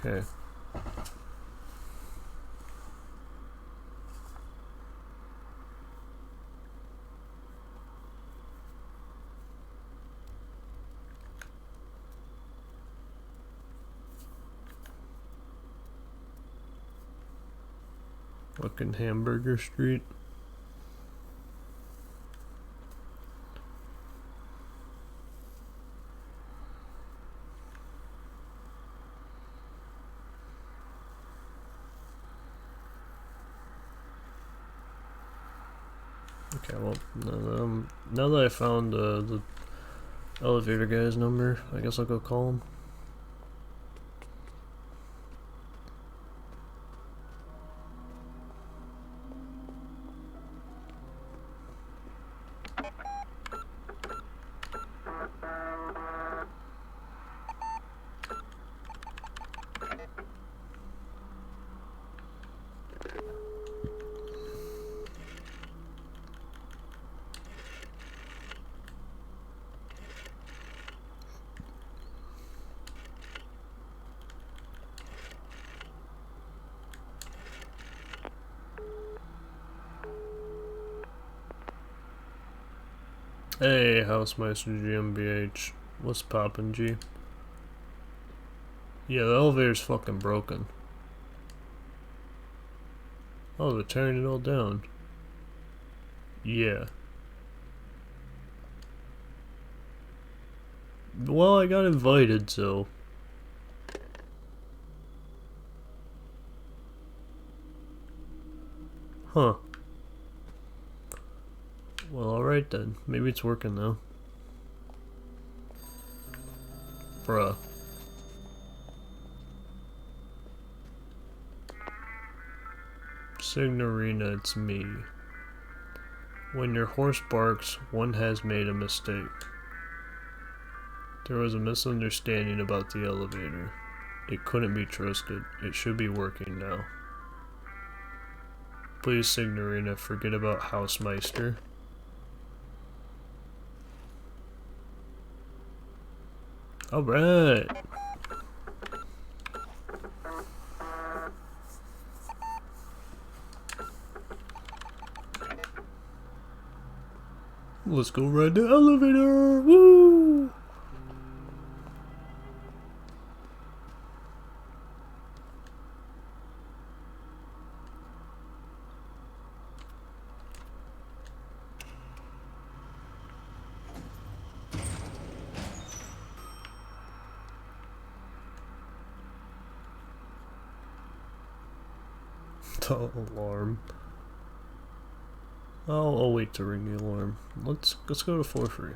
Okay. Fucking Hamburger Street. Okay, well, now that I found the elevator guy's number, I guess I'll go call him. Hey, Housemeister GmbH. What's poppin', G? Yeah, the elevator's fucking broken. Oh, they're tearing it all down. Yeah. Well, I got invited, so... Huh. Well, alright then. Maybe it's working now. Bruh. Signorina, it's me. When your horse barks, one has made a mistake. There was a misunderstanding about the elevator. It couldn't be trusted. It should be working now. Please, Signorina, forget about Housemeister. Alright. Let's go ride the elevator! Woo! The alarm. I'll wait to ring the alarm. Let's go to floor 3.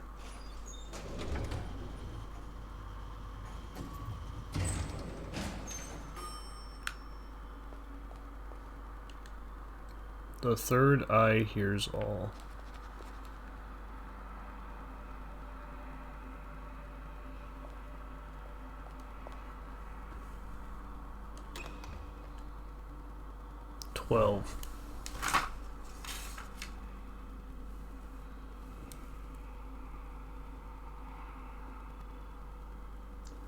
The third eye hears all. $12.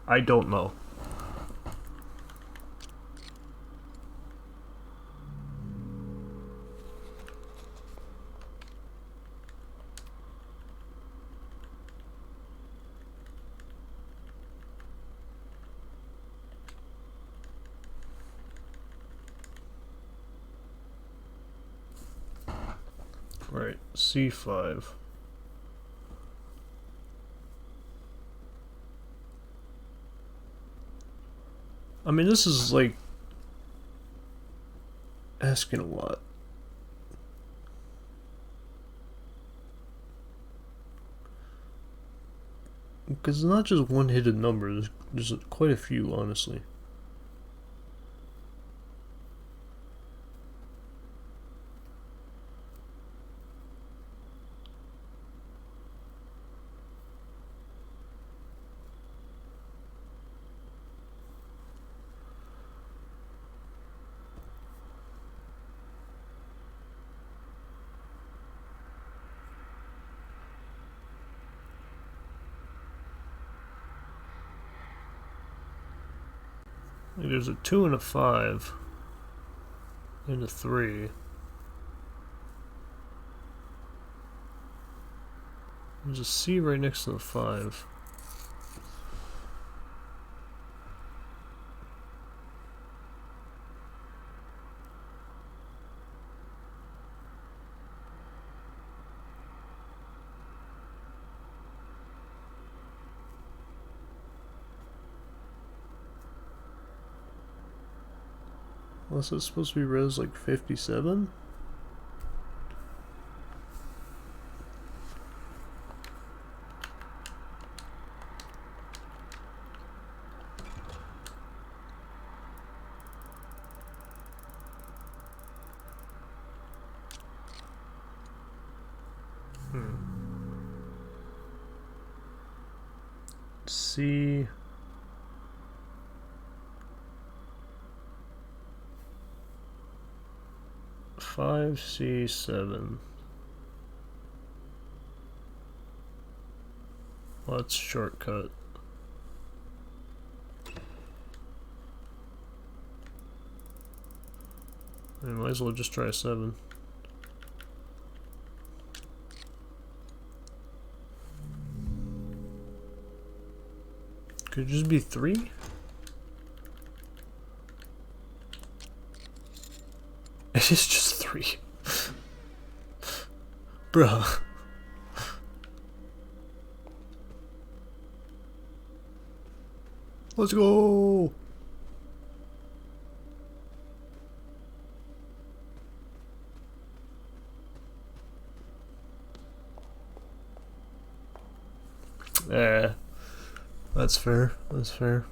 I don't know. Alright, C5. I mean, this is like asking a lot. Because it's not just one hidden number, there's quite a few, honestly. There's a 2 and a 5 and a 3. There's a C right next to the 5. Unless it's supposed to be res like 57? C. Five C7. Let's shortcut. I might as well just try 7. Could it just be 3? It is just 3. Bruh. Let's go! That's fair. That's fair.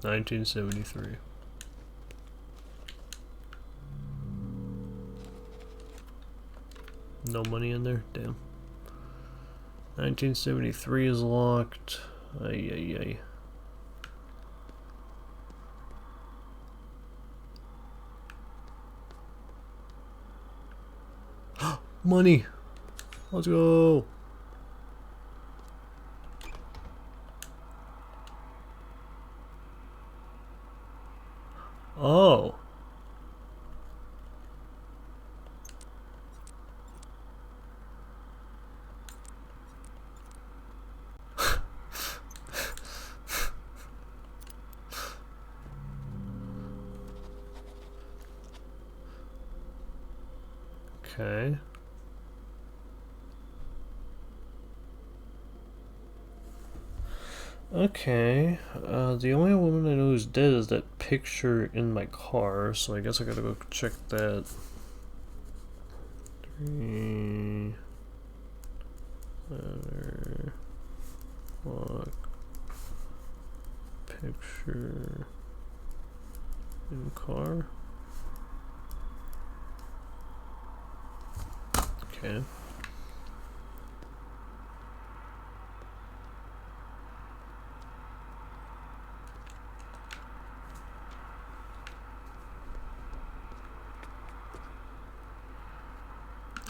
$1973. No money in there? Damn. 1973 is locked. Ay, ay, ay. Money! Let's go! Oh! Okay. Okay, the only woman I know who's dead is that picture in my car, so I guess I gotta go check that. 3 letter lock picture in car. Okay.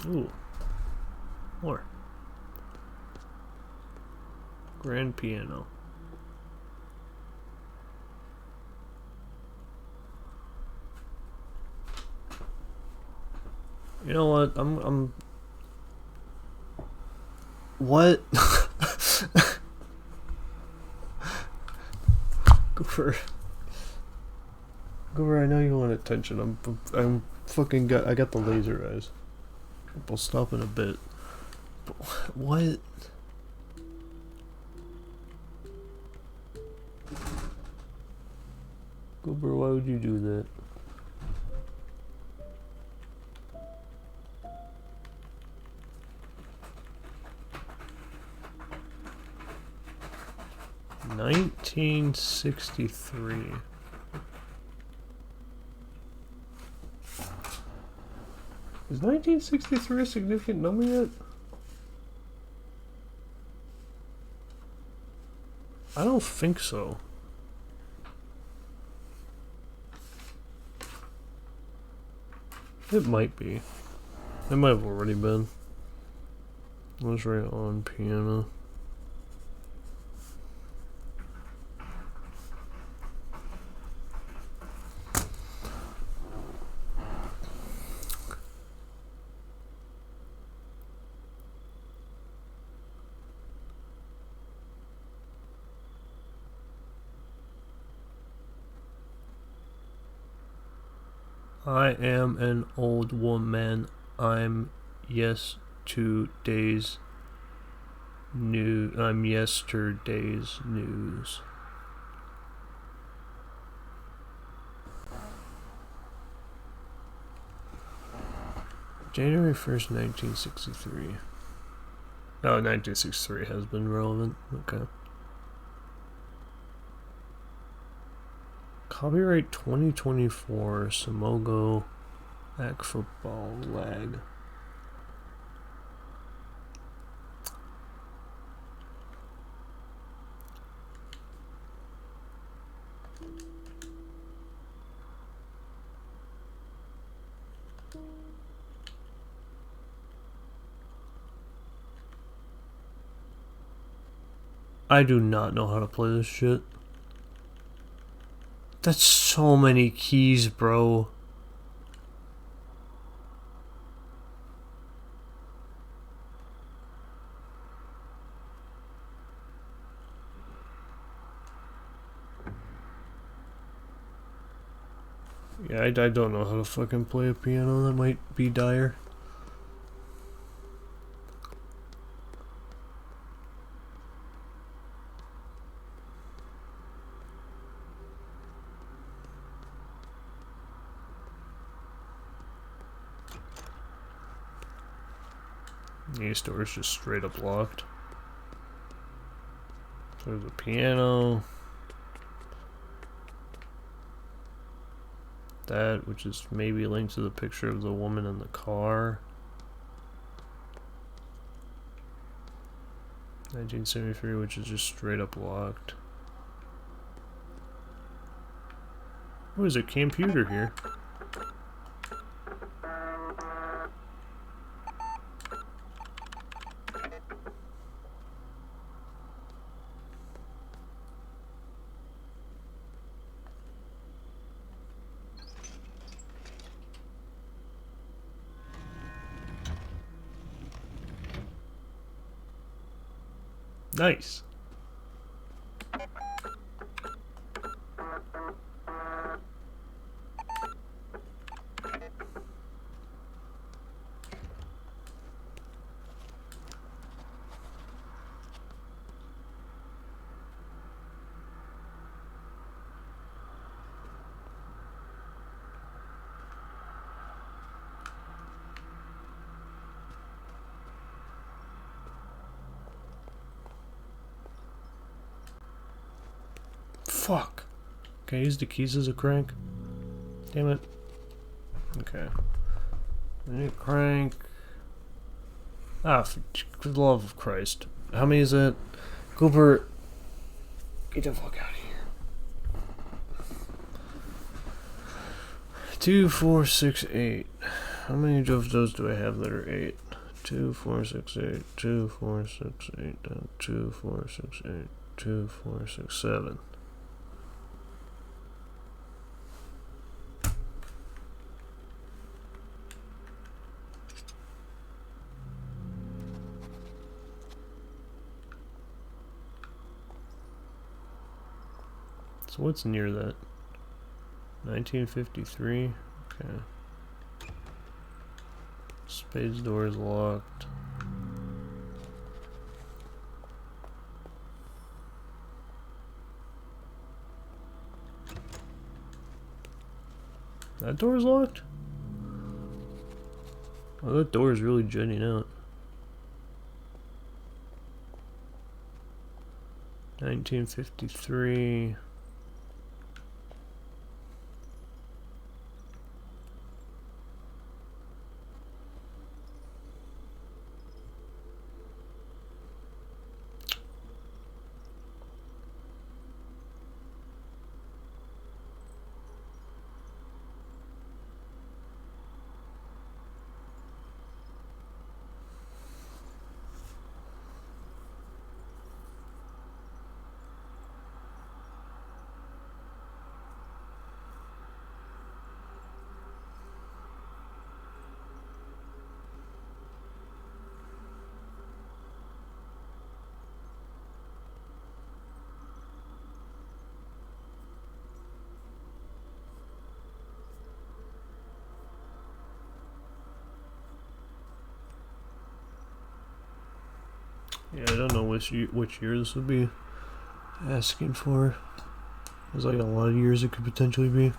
Ooh. More. Grand piano. You know what? I'm What? Goober. Goober, I know you want attention. I'm fucking I got the laser eyes. We'll stop in a bit. But what? Goober, why would you do that? $1963. Is 1963 a significant number yet? I don't think so. It might be. It might have already been. Let's write on piano. I am an old woman. I'm yesterday's news. January 1st, 1963. Oh, 1963 has been relevant. Okay. Copyright 2024 Samogo Ac Football Lag. I do not know how to play this shit. That's so many keys, bro. Yeah, I don't know how to fucking play a piano. That might be dire. These doors just straight up locked. There's a piano. That, which is maybe linked to the picture of the woman in the car. 1973, which is just straight up locked. What is a computer here? Nice. Fuck. Can I use the keys as a crank? Damn it. Okay. I need a crank. Ah, for the love of Christ. How many is it? Cooper, get the fuck out of here. 2, 4, 6, 8. How many of those do I have that are 8? 2, 4, 6, 8. 2, 4, 6, 8. 2, 4, 6, 8. 2, 4, 6, 7. So what's near that? 1953. Okay. Spades door is locked. That door's locked? Oh, that door is really jutting out. 1953. Yeah, I don't know which year this would be asking for. There's like a lot of years it could potentially be.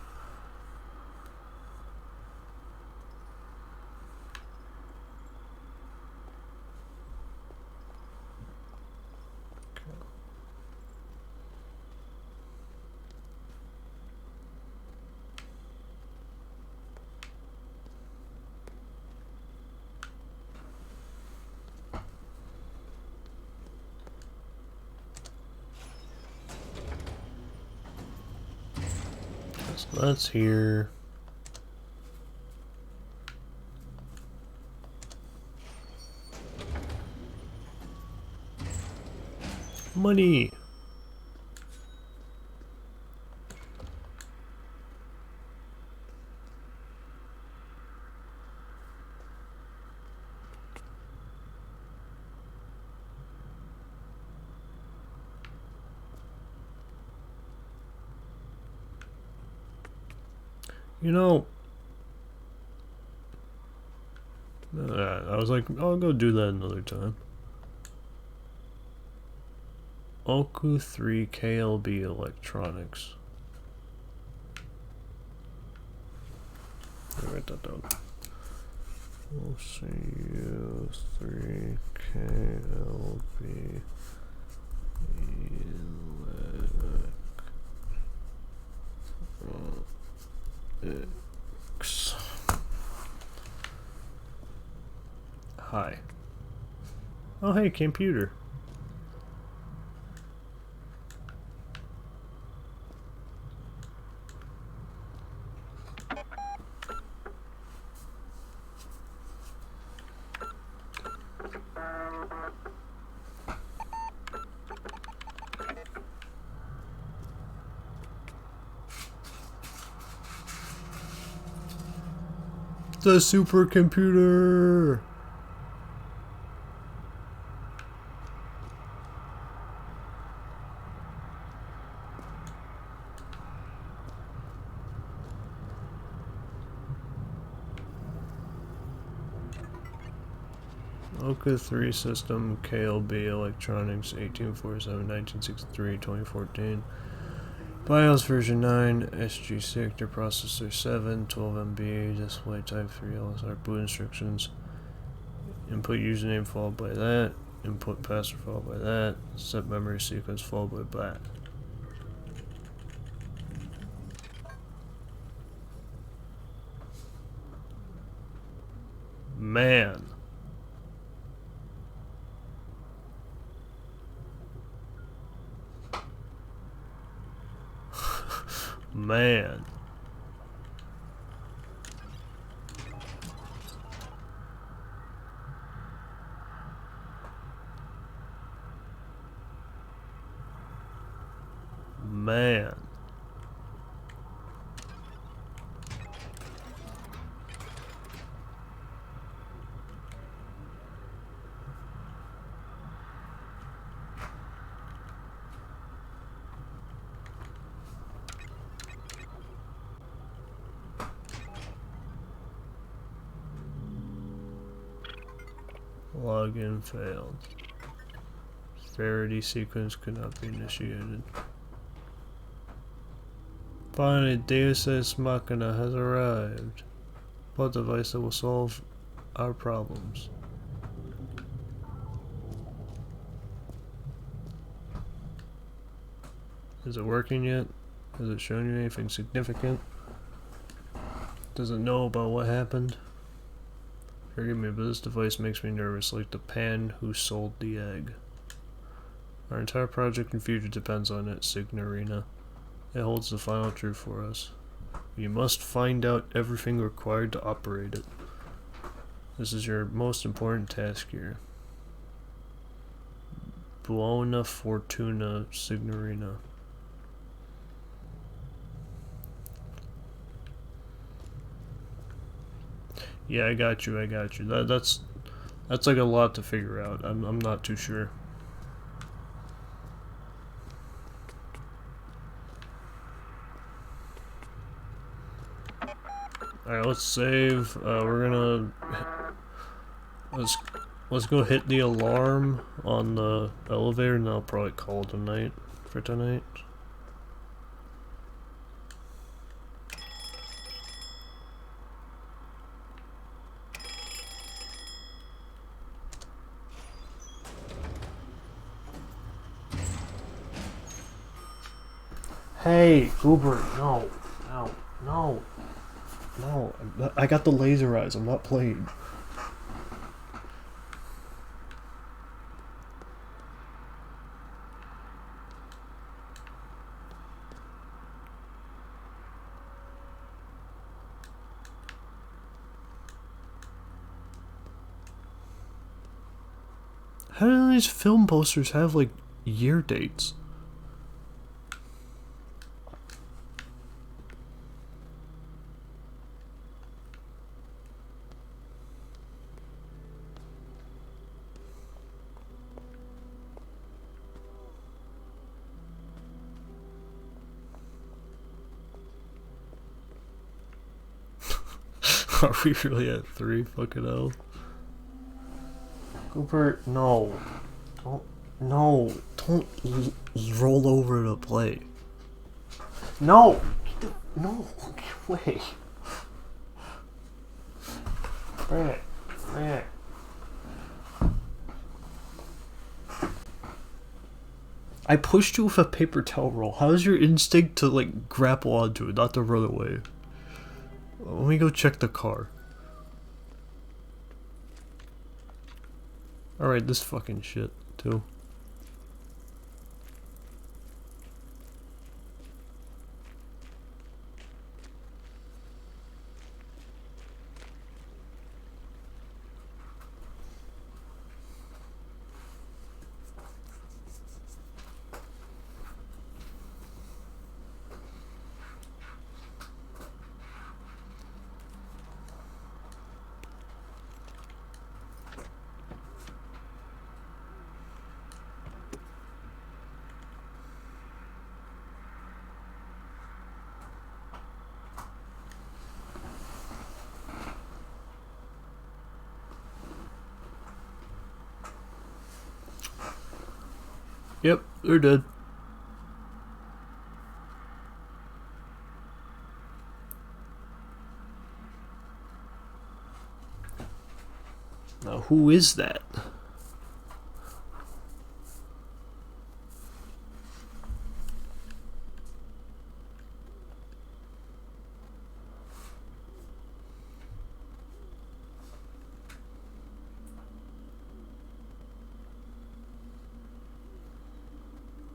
So that's here. Money. You know, I was like, I'll go do that another time. Oku 3 KLB Electronics. Let me write that down. OCU 3 KLB Electronics. Hi. Oh, hey, computer. The supercomputer. Oka 3 System, KLB Electronics, 1847, 1963, 2014. BIOS version 9, SG sector processor 7, 12 MB, display type 3 LSR, boot instructions, input username followed by that, input password followed by that, set memory sequence followed by that. Man. Man. Man. Login failed. Verity sequence could not be initiated. Finally, Deus Ex Machina has arrived. What device that will solve our problems? Is it working yet? Has it shown you anything significant? Does it know about what happened? Forgive me, but this device makes me nervous, like the pan who sold the egg. Our entire project and future depends on it, Signorina. It holds the final truth for us. You must find out everything required to operate it. This is your most important task here. Buona fortuna, Signorina. Yeah, I got you. That's like a lot to figure out. I'm not too sure. Alright, let's save. We're gonna let's go hit the alarm on the elevator, and I'll probably call it a night for tonight. Hey, Uber, no, I got the laser eyes, I'm not playing. How do these film posters have, like, year dates? Are we really at 3? Fucking hell. Cooper, no. Don't roll over to play. No! No, get away. Bring it. I pushed you with a paper towel roll. How's your instinct to, like, grapple onto it, not to run away? Let me go check the car. Alright, this fucking shit, too. Yep, they're dead. Now, who is that?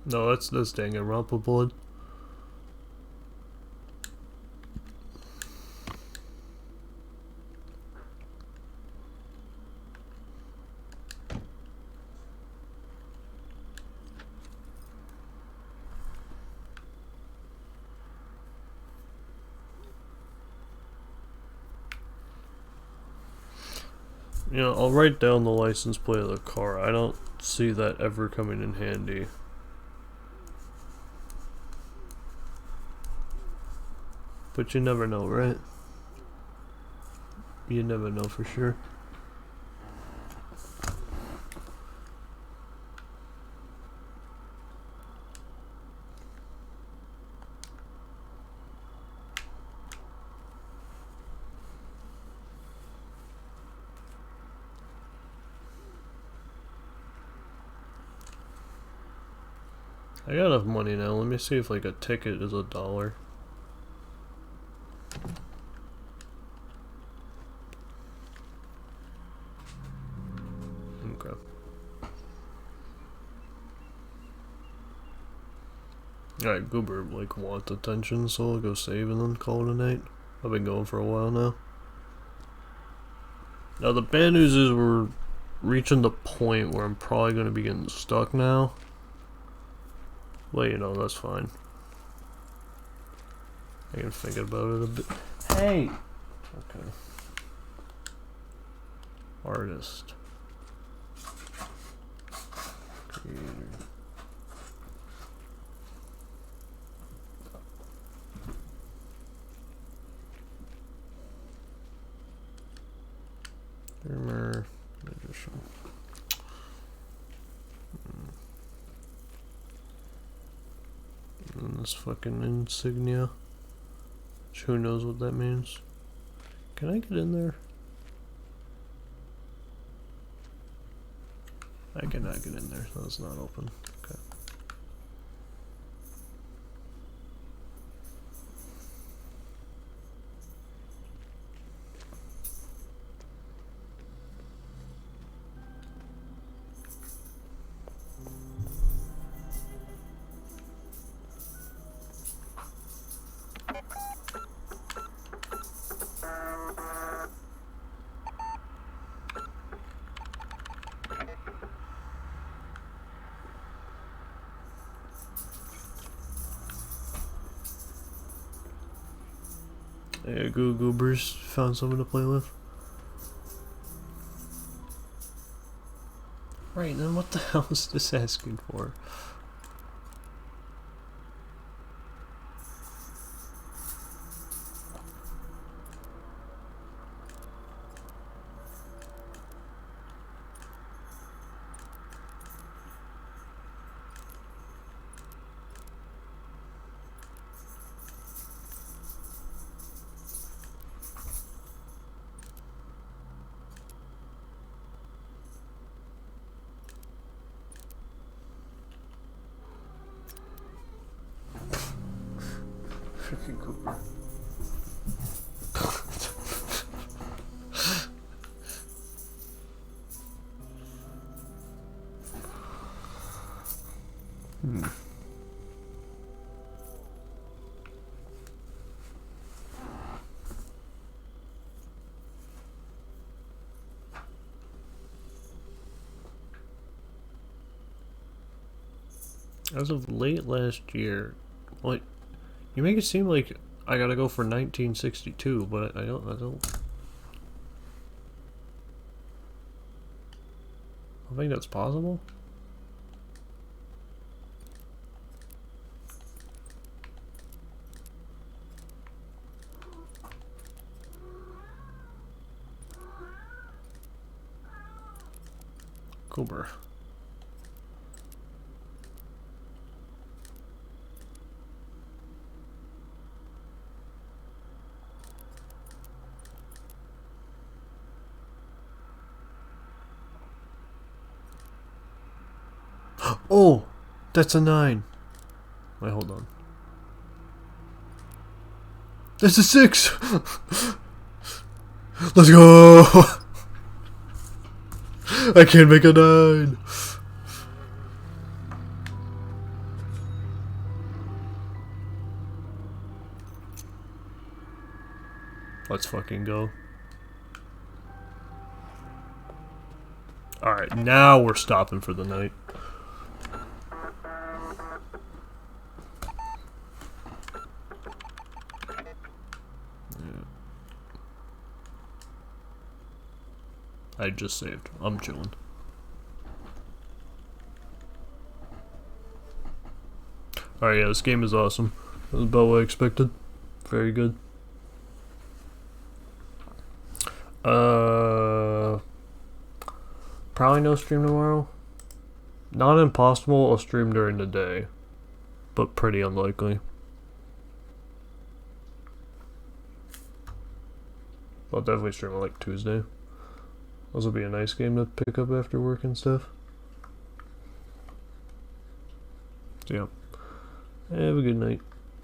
No, that's dang it, Rumpelblood. You know, I'll write down the license plate of the car. I don't see that ever coming in handy. But you never know, right? You never know for sure. I got enough money now. Let me see if like a ticket is $1. Okay. Alright, Goober like wants attention, so I'll go save and then call it a night. I've been going for a while now. Now the bad news is we're reaching the point where I'm probably going to be getting stuck now. Well, you know, that's fine. I can think about it a bit. Hey! Okay. Artist. Creator. Streamer. Magician. And this fucking insignia. Which who knows what that means. Can I get in there? I cannot get in there. That's not open. Okay. Yeah, Goobers found someone to play with. Right, then what the hell is this asking for? Freaking Cooper. As of late last year, like, you make it seem like I gotta go for 1962, but I don't. I think that's possible. Cooper. Oh, that's a 9. Wait, hold on. That's a 6. Let's go. I can't make a 9. Let's fucking go. Alright, now we're stopping for the night. I just saved. I'm chilling. Alright, yeah, this game is awesome. That was about what I expected. Very good. Probably no stream tomorrow. Not impossible, I'll stream during the day. But pretty unlikely. I'll definitely stream on like Tuesday. This will be a nice game to pick up after work and stuff. So yeah, have a good night.